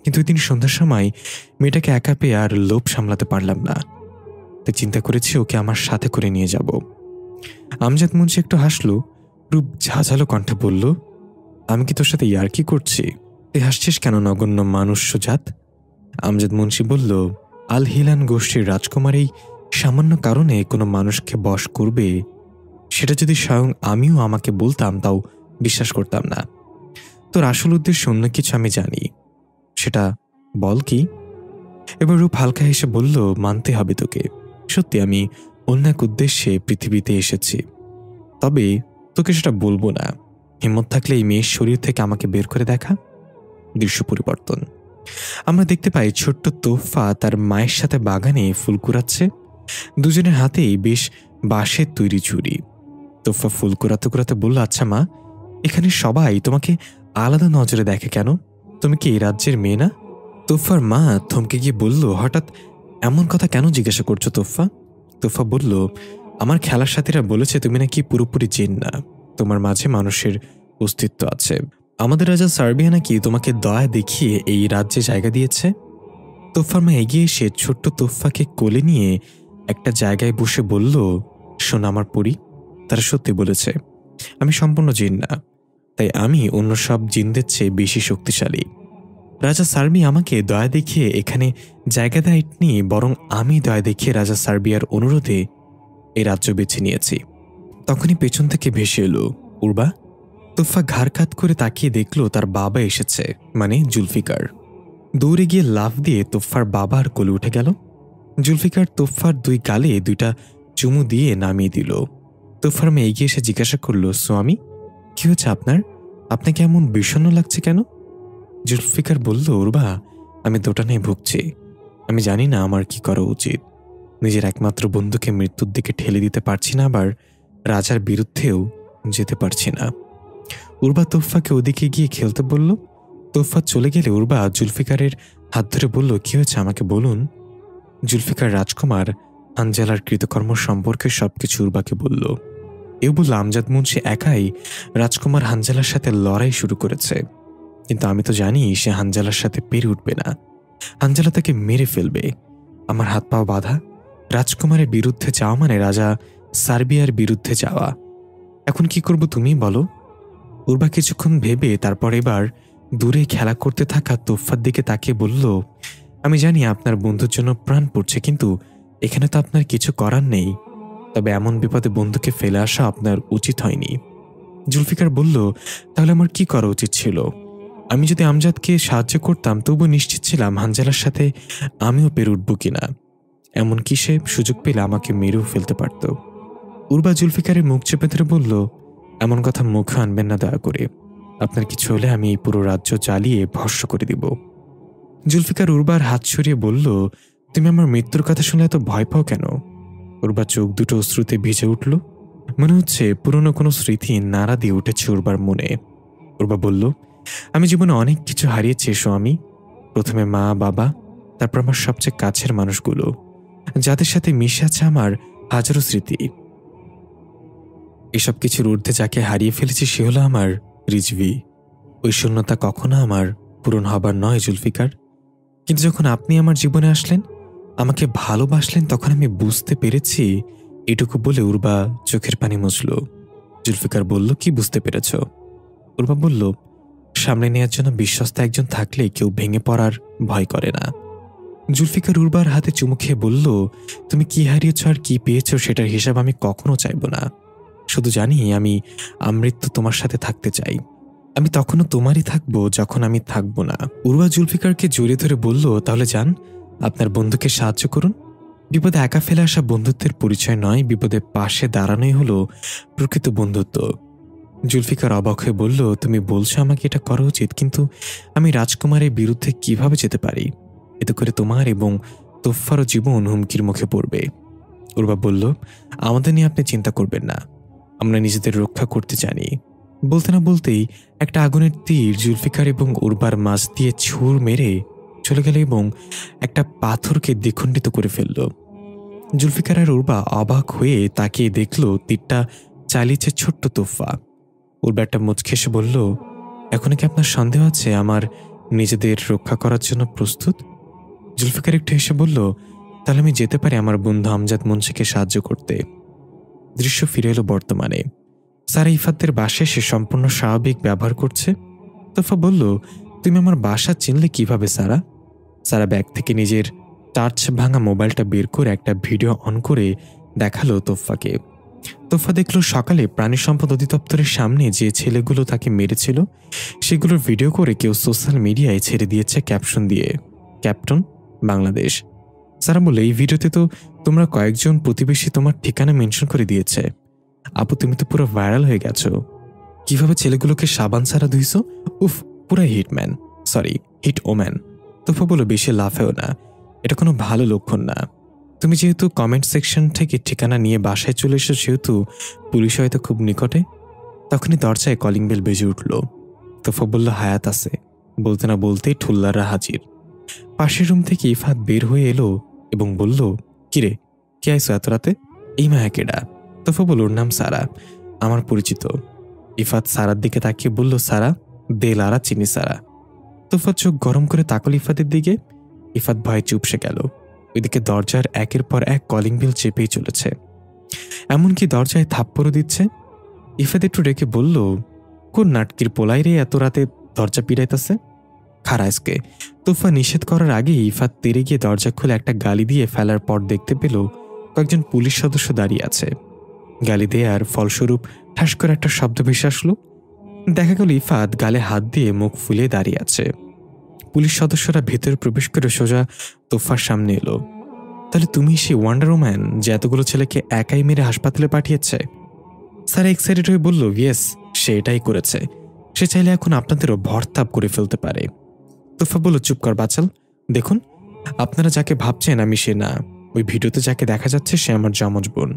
কিন্তু ওই দিন সন্ধ্যার সময় মেয়েটাকে একা পেয়ে আর লোভ সামলাতে পারলাম না, তাই চিন্তা করেছি ওকে আমার সাথে করে নিয়ে যাব। আমজাদ মুন্সি একটু হাসল। রূপ ঝাঁঝালো কণ্ঠে বলল, আমি কি তোর সাথে ইয়ার্কি করছি? তুই হাসছিস কেন নগণ্য মানুষ্যজাত? আমজাদ মুন্সি বলল, আল হিলান গোষ্ঠীর রাজকুমার এই সামান্য কারণে কোনো মানুষকে বশ করবে, সেটা যদি স্বয়ং আমিও আমাকে বলতাম তাও বিশ্বাস করতাম না। তোর আসল উদ্দেশ্য অন্য কিছু আমি জানি, সেটা বল কি? এবার রূপ হালকা হেসে বলল, মানতে হবে তোকে, সত্যি আমি অন্য এক উদ্দেশ্যে পৃথিবীতে এসেছি, তবে তোকে সেটা বলবো না। হিম্মত থাকলে এই মেয়ের শরীর থেকে আমাকে বের করে দেখা। দৃশ্য পরিবর্তন। আমরা দেখতে পাই ছোট্ট তোফা তার মায়ের সাথে বাগানে ফুল কুড়াচ্ছে। দুজনের হাতেই বেশ বাঁশের তৈরি ছুরি। তোফা ফুল কুড়াতে কুড়াতে বলল, আচ্ছা মা, এখানে সবাই তোমাকে আলাদা নজরে দেখে কেন? তুমি কি এই রাজ্যের মেয়ে না? তোফার মা থমকে গিয়ে বলল, হঠাৎ এমন কথা কেন জিজ্ঞাসা করছো তোফা? তোফা বলল, আমার খেলার সাথীরা বলেছে তুমি নাকি পুরোপুরি জিন না, তোমার মাঝে মানুষের অস্তিত্ব আছে। আমাদের রাজা সার্বিয়া নাকি তোমাকে দয়া দেখিয়ে এই রাজ্যে জায়গা দিয়েছে। তোফার মা এগিয়ে এসে ছোট্ট তোফাকে কোলে নিয়ে একটা জায়গায় বসে বলল, শোন আমার পরী, তারা সত্যি বলেছে আমি সম্পূর্ণ জিন না, তাই আমি অন্য সব জিনদের চেয়ে বেশি শক্তিশালী। রাজা সার্বি আমাকে দয়া দেখিয়ে এখানে জায়গা দেয়নি, বরং আমি দয়া দেখিয়ে রাজা সার্বিয়ার অনুরোধে এই রাজ্য বেছে নিয়েছি। তখনই পেছন থেকে ভেসে এলো উর্বা। তোফা ঘাড় কাত করে তাকিয়ে দেখল তার বাবা এসেছে, মানে জুলফিকার। দৌড়ে গিয়ে লাফ দিয়ে তোফার বাবার কোলে উঠে গেল। জুলফিকার তোফার দুই গালে দুইটা চুমু দিয়ে নামিয়ে দিল। তোফার মেয়ে এগিয়ে এসে জিজ্ঞাসা করল, স্বামী কি হচ্ছে আপনার? আপনাকে এমন বিষণ্ণ লাগছে কেন? জুলফিকার বলল, উর্বা, আমি দোটানায় ভুগছি। আমি জানি না আমার কি করা উচিত। নিজের একমাত্র বন্ধুকে মৃত্যুর দিকে ঠেলে দিতে পারছি না, আবার রাজার বিরুদ্ধেও যেতে পারছি না। উর্বা তোফাকে ওদিকে গিয়ে খেলতে বলল। তোফা চলে গেলে উর্বা জুলফিকারের হাত ধরে বলল, কি হয়েছে আমাকে বলুন। জুলফিকার রাজকুমার হানজালার কৃতকর্ম সম্পর্কে সবকিছু উর্বাকে বলল। এও বলল, আমজাদ মুন্সি একাই রাজকুমার হানজালার সাথে লড়াই শুরু করেছে, কিন্তু আমি তো জানি সে হানজালার সাথে পেরে উঠবে না। হানজালা তাকে মেরে ফেলবে। আমার হাত পাও বাঁধা। রাজকুমারের বিরুদ্ধে যাওয়া মানে রাজা সার্বিয়ার বিরুদ্ধে যাওয়া। এখন কি করব তুমি বলো? উর্বা কিছুক্ষণ ভেবে তারপর এবার দূরে খেলা করতে থাকা তোফার দিকে তাকিয়ে বলল, আমি জানি আপনার বন্ধুর জন্য প্রাণ পড়ছে, কিন্তু এখানে তো আপনার কিছু করার নেই। তবে এমন বিপদে বন্ধুকে ফেলে আসা আপনার উচিত হয়নি। জুলফিকার বলল, তাহলে আমার কি করা উচিত ছিল? আমি যদি আমজাদকে সাহায্য করতাম তবু নিশ্চিত ছিলাম হানজালার সাথে আমিও পেরে উঠব কিনা। এমনকি সে সুযোগ পেলে আমাকে মেরেও ফেলতে পারত। উর্বা জুলফিকারের মুখ চেপে ধরে বলল, এমন কথা মুখে আনবেন না দয়া করে। আপনার কিছু হলে আমি এই পুরো রাজ্য জ্বালিয়ে ভস্ম করে দিব। জুলফিকার উর্বার হাত সরিয়ে বলল, তুমি আমার মৃত্যুর কথা শুনে এত ভয় পাও কেন? উর্বা চোখ দুটো অশ্রুতে ভিজে উঠল। মনে হচ্ছে পুরনো কোনো স্মৃতি নাড়া দিয়ে উঠেছে উর্বার মনে। উর্বা বলল, আমি জীবনে অনেক কিছু হারিয়েছি স্বামী। প্রথমে মা বাবা, তারপর আমার সবচেয়ে কাছের মানুষগুলো, যাদের সাথে মিশে আছে আমার হাজারো স্মৃতি। এসব কিছুর ঊর্ধ্বে যাকে হারিয়ে ফেলেছি সে হলো আমার রিজভি। ওই শূন্যতা কখনো আমার পূরণ হবার নয় জুলফিকার। কিন্তু যখন আপনি আমার জীবনে আসলেন, আমাকে ভালোবাসলেন, তখন আমি বুঝতে পেরেছি। এটুকু বলে উর্বা চোখের পানি মুছল। জুলফিকার বলল, কি বুঝতে পেরেছ? উর্বা বলল, সামনে নেওয়ার জন্য বিশ্বস্ত একজন থাকলে কেউ ভেঙে পড়ার ভয় করে না। জুলফিকার উর্বার হাতে চুমু খেয়ে বলল, তুমি কি হারিয়েছ আর কি পেয়েছ সেটার হিসাব আমি কখনো চাইব না। শুধু জানি আমি আমৃত্যু তোমার সাথে থাকতে চাই। আমি তখনও তোমারই থাকবো যখন আমি থাকবো না। উর্বা জুলফিকারকে জড়িয়ে ধরে বলল, তাহলে যান, আপনার বন্ধুকে সাহায্য করুন। বিপদে একা ফেলে আসা বন্ধুত্বের পরিচয় নয়, বিপদে পাশে দাঁড়ানোই হলো প্রকৃত বন্ধুত্ব। জুলফিকার অবাক হয়ে বলল, তুমি বলছো আমাকে এটা করা উচিত, কিন্তু আমি রাজকুমারের বিরুদ্ধে কিভাবে যেতে পারি? এতে করে তোমার এবং তোফারও জীবন হুমকির মুখে পড়বে। উর্বা বলল, আমাদের নিয়ে আপনি চিন্তা করবেন না, আমরা নিজেদের রক্ষা করতে জানি। বলতে না বলতেই একটা আগুনের তীর জুলফিকার এবং উর্বার মাঝ দিয়ে ছুঁড় মেরে চলে গেল এবং একটা পাথরকে দ্বিখণ্ডিত করে ফেলল। জুলফিকার আর উর্বা অবাক হয়ে তাকিয়ে দেখল তীরটা চালিয়েছে ছোট্ট তোফা। উর্বা একটা মুচকি হেসে বলল, এখন কি আপনার সন্দেহ আছে আমার নিজেদের রক্ষা করার জন্য প্রস্তুত? জুলফিকার একটু হেসে বলল, তাহলে আমি যেতে পারি আমার বন্ধু আমজাদ মুন্সিকে সাহায্য করতে। দৃশ্য ফিরে এলো বর্তমানে। সারা ইফাতদের বাসায় সে সম্পূর্ণ স্বাভাবিক ব্যবহার করছে। তোফা বলল, তুমি আমার বাসা চিনলে কিভাবে সারা? সারা ব্যাগ থেকে নিজের টাচ ভাঙা মোবাইলটা বের করে একটা ভিডিও অন করে দেখালো তোফাকে। তোফা দেখল সকালে প্রাণী সম্পদ অধিদপ্তরের সামনে যে ছেলেগুলো তাকে মেরেছিল সেগুলোর ভিডিও করে কেউ সোশ্যাল মিডিয়ায় ছেড়ে দিয়েছে ক্যাপশন দিয়ে, ক্যাপ্টন বাংলাদেশ। সারা বলে, এই ভিডিওতে তো তোমরা কয়েকজন প্রতিবেশী তোমার ঠিকানা মেনশন করে দিয়েছে। আপু, তুমি তো পুরো ভাইরাল হয়ে গেছো। কিভাবে ছেলেগুলোকে সাবান ছাড়া ধুইছো? উফ, পুরা হিটম্যান, সরি হিট ওম্যান। তোফা বলো, বেশি লাফেও না, এটা কোনো ভালো লক্ষণ না। তুমি যেহেতু কমেন্ট সেকশন থেকে ঠিকানা নিয়ে বাসায় চলে এসো, সেহেতু পুলিশ হয়তো খুব নিকটে। তখনই দরজায় কলিং বেল বেজে উঠল। তোফা বলল, হায়াত আছে। বলতে না বলতেই ঠুল্লাররা হাজির। পাশের রুম থেকে ইফাত বের হয়ে এলো এবং বলল, কিরে, কে আইসো এত রাতে? এই মায়া কেডা? তোফা বলল, ওর নাম সারা, আমার পরিচিত। ইফাত সারার দিকে তাকিয়ে বলল, সারা দেলারা চিনি সারা। তোফা চোখ গরম করে তাকাল ইফাতের দিকে। ইফাত ভয়ে চুপসে গেল। ওইদিকে দরজার একের পর এক কলিং বেল চেপেই চলেছে, এমনকি দরজায় থাপ্পড়ও দিচ্ছে। ইফাত একটু রেখে বলল, কোন নাটকির পোলাই রে এত রাতে দরজা পিড়াইতেছে? খারাজকে। তোফা নিষেধ করার আগেই ইফাত তেরে গিয়ে দরজা খুলে একটা গালি দিয়ে ফেলার পর দেখতে পেল কয়েকজন পুলিশ সদস্য দাঁড়িয়ে আছে। গালি দেয়ার ফলস্বরূপ ঠাস করে একটা শব্দ ভেসে আসলো। দেখা গেল ইফাত গালে হাত দিয়ে মুখ ফুলিয়ে দাঁড়িয়ে আছে। পুলিশ সদস্যরা ভেতরে প্রবেশ করে সোজা তোফার সামনে এলো। তাহলে তুমি সেই ওয়ান্ডার ওম্যান যে এতগুলো ছেলেকে একাই মেরে হাসপাতালে পাঠিয়েছে? স্যার এক্সাইটেড হয়ে বলল, ইয়েস, সে এটাই করেছে। সে চাইলে এখন আপনাদেরও ভরতাপ করে ফেলতে পারে। তোফা বলল, চুপ কর বাচাল। দেখুন, আপনারা যাকে ভাবছেন আমি সে না। ওই ভিডিওতে যাকে দেখা যাচ্ছে সে আমার যমজ বোন।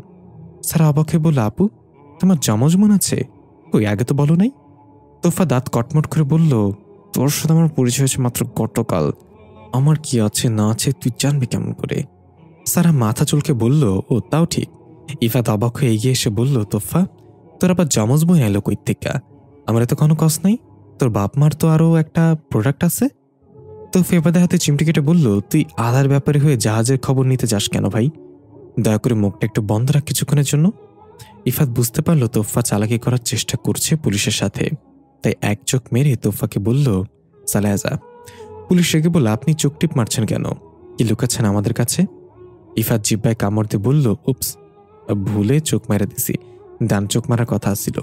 স্যার অবাক হয়ে বলল, আপু, তোমার যমজ বোন আছে? ওই আগে তো বলো নাই। তোফা দাঁত কটমট করে বলল, তোর সাথে আমার পরিচয় হয়েছে মাত্র গতকাল। আমার কি আছে না আছে তুই জানবি কেমন করে? সারা মাথা চুলকে বলল, ও তাও ঠিক। ইফাত অবাক হয়ে এগিয়ে এসে বলল, তোফা, তোর আবার যমজ বোন এলো কই থেকে? আমার তো কোনো কষ্ট নেই। তোর বাপ মার তো আরও একটা প্রোডাক্ট আছে। তোফা এবাদের হাতে চিমটি কেটে বলল, তুই আধার ব্যাপারে হয়ে জাহাজের খবর নিতে যাস কেন ভাই? দয়া করে মুখটা একটু বন্ধ রাখ কিছুক্ষণের জন্য। ইফাত বুঝতে পারল তোফা চালাকি করার চেষ্টা করছে পুলিশের সাথে, তাই এক চোখ মেরে তোফাকে বলল, সালায়াজা। পুলিশ রেগে বলল, আপনি চোখ টিপ মারছেন কেন? কি লুকাচ্ছেন আমাদের কাছে? ইফাত জিব্বায় কামড় দিয়ে বলল, উপস, ভুলে চোখ মেরে দিছি, ডান চোখ মারার কথা ছিল।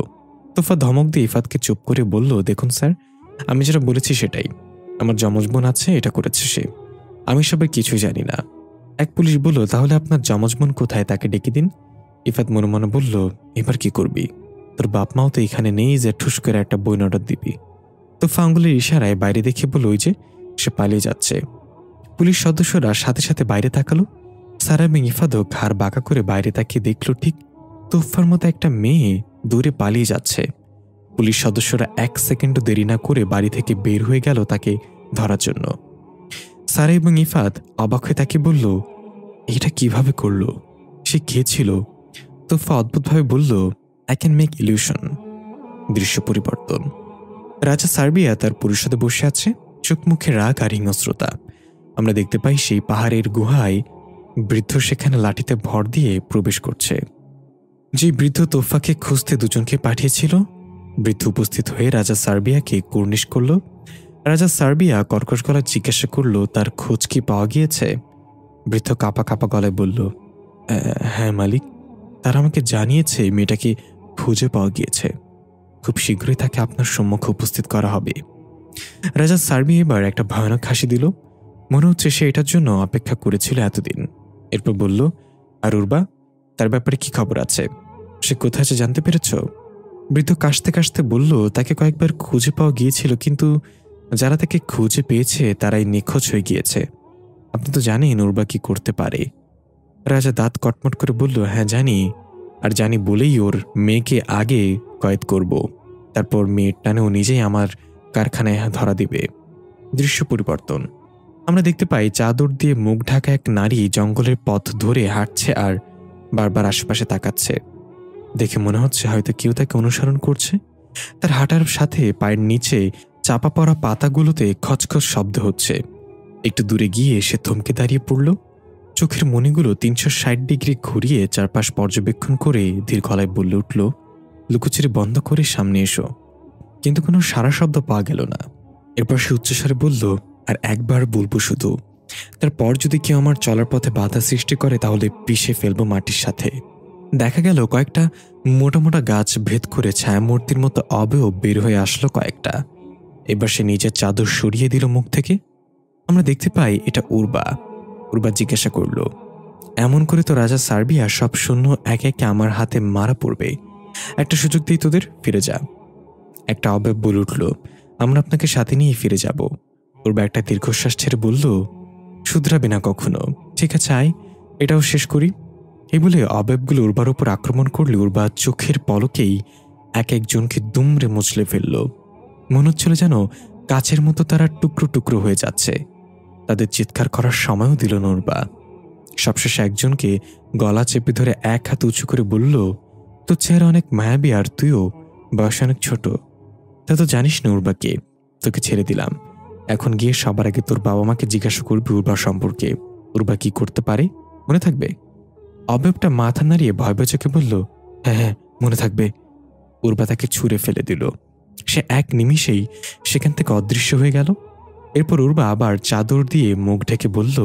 তোফা ধমক দিয়ে ইফাতকে চুপ করে বলল, দেখুন স্যার, আমি যেটা বলেছি সেটাই। আমার যমজ বোন আছে, এটা করেছে সে। আমি সবাই কিছুই জানি না। এক পুলিশ বলল, তাহলে আপনার যমজ বোন কোথায়, তাকে ডেকে দিন। ইফাত মনে মনে বলল, এবার কি করবি? তোর বাপ মাও তো এখানে নেই যে ঠুস করে একটা বই অর্ডার দিবি। তোফা আঙ্গুলের ইশারায় বাইরে দেখে বলল, ওই যে সে পালিয়ে যাচ্ছে। পুলিশ সদস্যরা সাথে সাথে বাইরে তাকালো। সারা এবং ইফাতও ঘাড় বাঁকা করে বাইরে তাকিয়ে দেখল ঠিক তোফার মতো একটা মেয়ে দূরে পালিয়ে যাচ্ছে। পুলিশ সদস্যরা এক সেকেন্ডও দেরি না করে বাড়ি থেকে বের হয়ে গেল তাকে ধরার জন্য। সারা এবং ইফাত অবাক হয়ে তাকে বলল, এটা কিভাবে করলো? সে কে ছিল? তোফা অদ্ভুতভাবে বলল, আই ক্যান মেক ইলিউশন। দৃশ্য পরিবর্তন। রাজা সার্বিয়া তার পরিষদে বসে আছে, চোখ মুখে রাগ আর হিংস্রতা। আমরা দেখতে পাই সেই পাহাড়ের গুহায় বৃদ্ধ সেখানে লাঠিতে ভর দিয়ে প্রবেশ করছে। যে বৃদ্ধ তোফাকে খুঁজতে দুজনকে পাঠিয়েছিল, বৃদ্ধ উপস্থিত হয়ে রাজা সার্বিয়াকে কুর্নিশ করল। রাজা সার্বিয়া কর্কশ গলায় জিজ্ঞাসা করল, তার খোঁজ কি পাওয়া গিয়েছে? বৃদ্ধ কাঁপা কাঁপা গলায় বলল, হ্যাঁ মালিক, তারা আমাকে জানিয়েছে মেয়েটাকে খুঁজে পাওয়া গিয়েছে। খুব শীঘ্রই তাকে আপনার সম্মুখে উপস্থিত করা হবে। রাজা সার্বিয়া এবার একটা ভয়ানক হাসি দিল। মনে হচ্ছে সে এটার জন্য অপেক্ষা করেছিল এতদিন। এরপর বলল, আর উর্বা, তার ব্যাপারে কি খবর আছে? সে কোথায় আছে জানতে পেরেছ? বৃদ্ধ কাশতে কাশতে বলল, তাকে কয়েকবার খুঁজে পাওয়া গিয়েছিল, কিন্তু যারা তাকে খুঁজে পেয়েছে তারাই নিখোঁজ হয়ে গিয়েছে। আপনি তো জানেন উর্বা কি করতে পারে। রাজা দাঁত কটমট করে বলল, হ্যাঁ জানি, আর জানি বলেই ওর মেয়েকে আগে কয়েদ করব, তারপর মেয়ের টানে ও নিজেই আমার কারখানায় ধরা দিবে। দৃশ্য পরিবর্তন। আমরা দেখতে পাই চাদর দিয়ে মুখ ঢাকা এক নারী জঙ্গলের পথ ধরে হাঁটছে আর বারবার আশেপাশে তাকাচ্ছে। দেখে মনে হচ্ছে হয়তো কেউ তাকে অনুসরণ করছে। তার হাঁটার সাথে পায়ের নিচে চাপা পড়া পাতাগুলোতে খচখচ শব্দ হচ্ছে। একটু দূরে গিয়ে সে থমকে দাঁড়িয়ে পড়ল। চোখের মণিগুলো 360 ডিগ্রি ঘুরিয়ে চারপাশ পর্যবেক্ষণ করে ধীর গলায় বলে উঠল, লুকোচুরি বন্ধ করে সামনে এসো। কিন্তু কোনো সারা শব্দ পাওয়া গেল না। এরপর সে উচ্চস্বরে বলল, আর একবার বলবো শুধু, তারপর যদি কেউ আমার চলার পথে বাধা সৃষ্টি করে তাহলে পিষে ফেলবো মাটির সাথে। দেখা গেল কয়েকটা মোটা মোটা গাছ ভেদ করে ছায়ামূর্তির মতো অবয়ব বের হয়ে আসলো কয়েকটা। এবার সে নিজের চাদর সরিয়ে দিল মুখ থেকে। আমরা দেখতে পাই এটা উর্বা। উর্বা জিজ্ঞাসা করল, এমন করে তো রাজা সার্বিয়া সব সৈন্য একে একে আমার হাতে মারা পড়বে। একটা সুযোগ দিই তোদের, ফিরে যা। একটা অবয়ব বলে উঠল, আমরা আপনাকে সাথে নিয়ে ফিরে যাব। উর্বা একটা দীর্ঘশ্বাস ছেড়ে বলল, শুধরাবে না কখনো। ঠিক আছে, আয়, এটাও শেষ করি। এই বলে অবয়বগুলো উর্বার উপর আক্রমণ করলে উর্বা চোখের পলকেই এক একজনকে দুমড়ে মুচড়ে ফেলল। মনে হচ্ছিল যেন কাচের মতো তারা টুকরো টুকরো হয়ে যাচ্ছে। তাদের চিৎকার করার সময়ও দিল না উর্বা। সবশেষে একজনকে গলা চেপে ধরে এক হাত উঁচু করে বলল, তোর চেহারা অনেক মায়াবী, আর তুইও বয়স অনেক ছোট। তা তো জানিস না উর্বাকে, তোকে ছেড়ে দিলাম। এখন গিয়ে সবার আগে তোর বাবা মাকে জিজ্ঞাসা করবি উর্বা সম্পর্কে, উর্বা কি করতে পারে, মনে থাকবে? অবয়বটা মাথা নাড়িয়ে ভয় ভয় চোখে বলল, হ্যাঁ হ্যাঁ, মনে থাকবে। উর্বা তাকে ছুঁড়ে ফেলে দিল। সে এক নিমিষেই সেখান থেকে অদৃশ্য হয়ে গেল। এরপর উর্বা আবার চাদর দিয়ে মুখ ঢেকে বলল,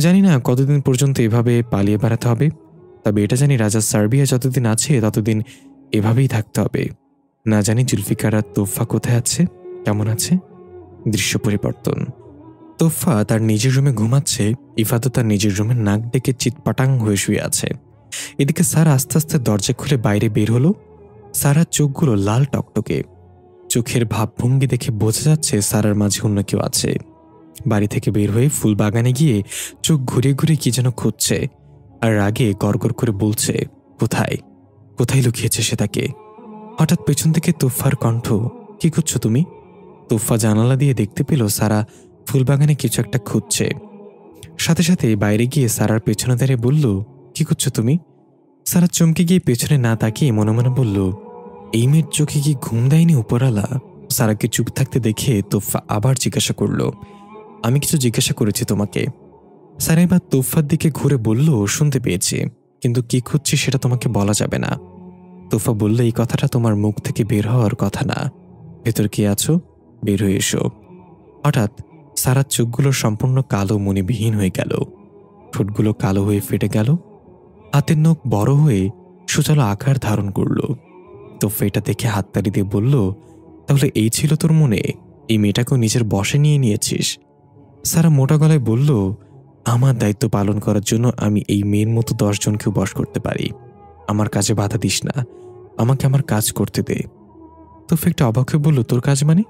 জানি না কতদিন পর্যন্ত এভাবে পালিয়ে বেড়াতে হবে, তবে এটা জানি রাজা সার্বিয়া যতদিন আছে ততদিন এভাবেই থাকতে হবে। না জানি জুলফিকার আর তোফা কোথায় আছে, কেমন আছে। দৃশ্য পরিবর্তন। তোফা তার নিজের রুমে ঘুমাচ্ছে, ইফাতও তার নিজের রুমে নাক ডেকে চিৎপাটাং হয়ে শুয়ে আছে। এদিকে সারা আস্তে আস্তে দরজা খুলে বাইরে বের হলো। সারার চোখগুলো লাল টকটকে। চোখের ভাবভঙ্গি দেখে বোঝা যাচ্ছে সারার মাঝে অন্য কেউ আছে। বাড়ি থেকে বের হয়ে ফুল বাগানে গিয়ে চোখ ঘুরে ঘুরে কি যেন খুঁজছে, আর রাগে গড়গড় করে বলছে, কোথায় কোথায় লুকিয়েছে সে তাকে। হঠাৎ পেছন থেকে তোফার কণ্ঠ, কি করছো তুমি? তোফা জানালা দিয়ে দেখতে পেল সারা ফুলবাগানে কিছু একটা খুঁজছে। সাথে সাথে বাইরে গিয়ে সারার পেছনে দাঁড়িয়ে বলল, কি করছো তুমি? সারা চমকে গিয়ে পেছনে না তাকিয়ে মনে মনে বলল, এই মেয়ের চোখে কি ঘুম দেয়নি উপরালা? সারাকে চুপ থাকতে দেখে তোফা আবার জিজ্ঞাসা করল, আমি কিছু জিজ্ঞাসা করেছি তোমাকে। সারা এবার তোফার দিকে ঘুরে বলল, শুনতে পেয়েছি, কিন্তু কি খুঁজছি সেটা তোমাকে বলা যাবে না। তোফা বলল, এই কথাটা তোমার মুখ থেকে বের হওয়ার কথা না। ভেতর কি আছো, বের হয়ে এসো। হঠাৎ সারার চোখগুলো সম্পূর্ণ কালো মণিবিহীন হয়ে গেল। ঠোঁটগুলো কালো হয়ে ফেটে গেল। হাতের নখ বড় হয়ে সুচালো আকার ধারণ করল। তোফা এটা দেখে হাততালি দিয়ে বলল, তাহলে এই ছিল তোর মনে? এই মেয়েটাকেও নিজের বশে নিয়ে নিয়েছিস? সারা মোটা গলায় বলল, আমার দায়িত্ব পালন করার জন্য আমি এই মেয়ের মতো 10 জনকেও বশ করতে পারি। আমার কাজে বাধা দিস না, আমাকে আমার কাজ করতে দে। তোফা একটা অবাক হয়ে বলল, তোর কাজ মানে?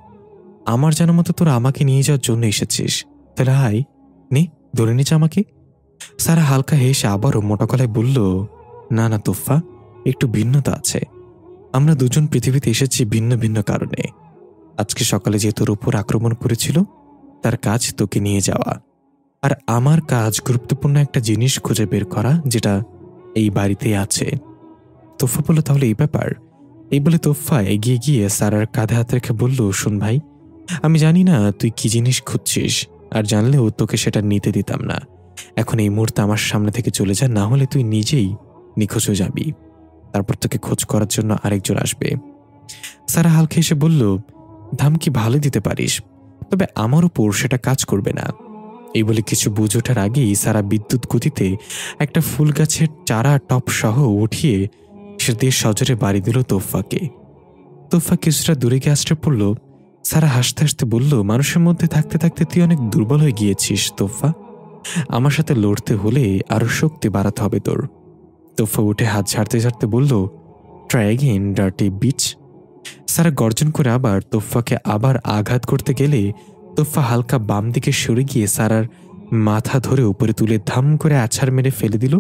আমার জানা মতো তোরা আমাকে নিয়ে যাওয়ার জন্য এসেছিস, তাহলে হাই নে, ধরে নিচ আমাকে। সারা হালকা হেসে আবারও মোটা গলায় বলল, না না তোফা, একটু ভিন্নতা আছে। আমরা দুজন পৃথিবীতে এসেছি ভিন্ন ভিন্ন কারণে। আজকে সকালে যে তোর উপর আক্রমণ করেছিল তার কাজ তোকে নিয়ে যাওয়া, আর আমার কাজ গুরুত্বপূর্ণ একটা জিনিস খুঁজে বের করা যেটা এই বাড়িতে আছে। তোফা বলল, তাহলে এই ব্যাপার। এই বলে তোফা এগিয়ে গিয়ে সারার কাঁধে হাত রেখে বলল, শোন ভাই, আমি জানি না তুই কি জিনিস খুঁজছিস, আর জানলেও তোকে সেটা নিতে দিতাম না। এখন এই মুহূর্তে আমার সামনে থেকে চলে যা, না হলে তুই নিজেই নিখোঁজ হয়ে যাবি। তারপর তোকে খোঁজ করার জন্য আরেকজন আসবে। সারা হালকা এসে বলল, ধামকি ভালো দিতে পারিস, তবে আমার উপর সেটা কাজ করবে না। এই বলে কিছু বুঝে ওঠার আগেই সারা বিদ্যুৎ গতিতে একটা ফুল গাছের চারা টপ সহ উঠিয়ে সে দিয়ে সজোরে বাড়ি দিল তোফাকে। তোফা কিছুটা দূরে গিয়ে আশ্রে পড়ল। সারা হাসতে হাসতে বলল, মানুষের মধ্যে থাকতে থাকতে তুই অনেক দুর্বল হয়ে গিয়েছিস তোফা। আমার সাথে লড়তে হলে আরো শক্তি বাড়াতে হবে তোর। তোফা উঠে হাত ঝাড়তে ঝাড়তে বলল, ট্রাই এগেইন ডার্টি বিচ। সারা গর্জন করে আবার তোফাকে আঘাত করতে গেলে তোফা হালকা বাম দিকে সরে গিয়ে সারার মাথা ধরে উপরে তুলে ধাম করে আছাড় মেরে ফেলে দিল।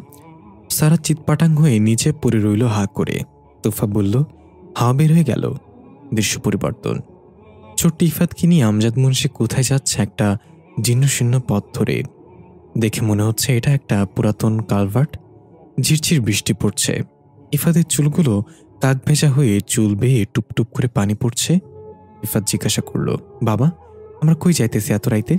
সারা চিৎপাটাং হয়ে নিচে পড়ে রইল হা করে। তোফা বলল, হাওয়া বের হয়ে গেল। দৃশ্য পরিবর্তন। ছোট্ট ইফাতকে নিয়ে আমজাদ মুন্সি কোথায় যাচ্ছে একটা জীর্ণশীর্ণ পথ ধরে। দেখে মনে হচ্ছে এটা একটা পুরাতন কালভার্ট। ঝিরঝির বৃষ্টি পড়ছে। ইফাতের চুলগুলো কাক ভেজা হয়ে চুল বেয়ে টুপটুপ করে পানি পড়ছে। ইফাত জিজ্ঞাসা করল, বাবা, আমরা কই যাইতেছি এত রাইতে?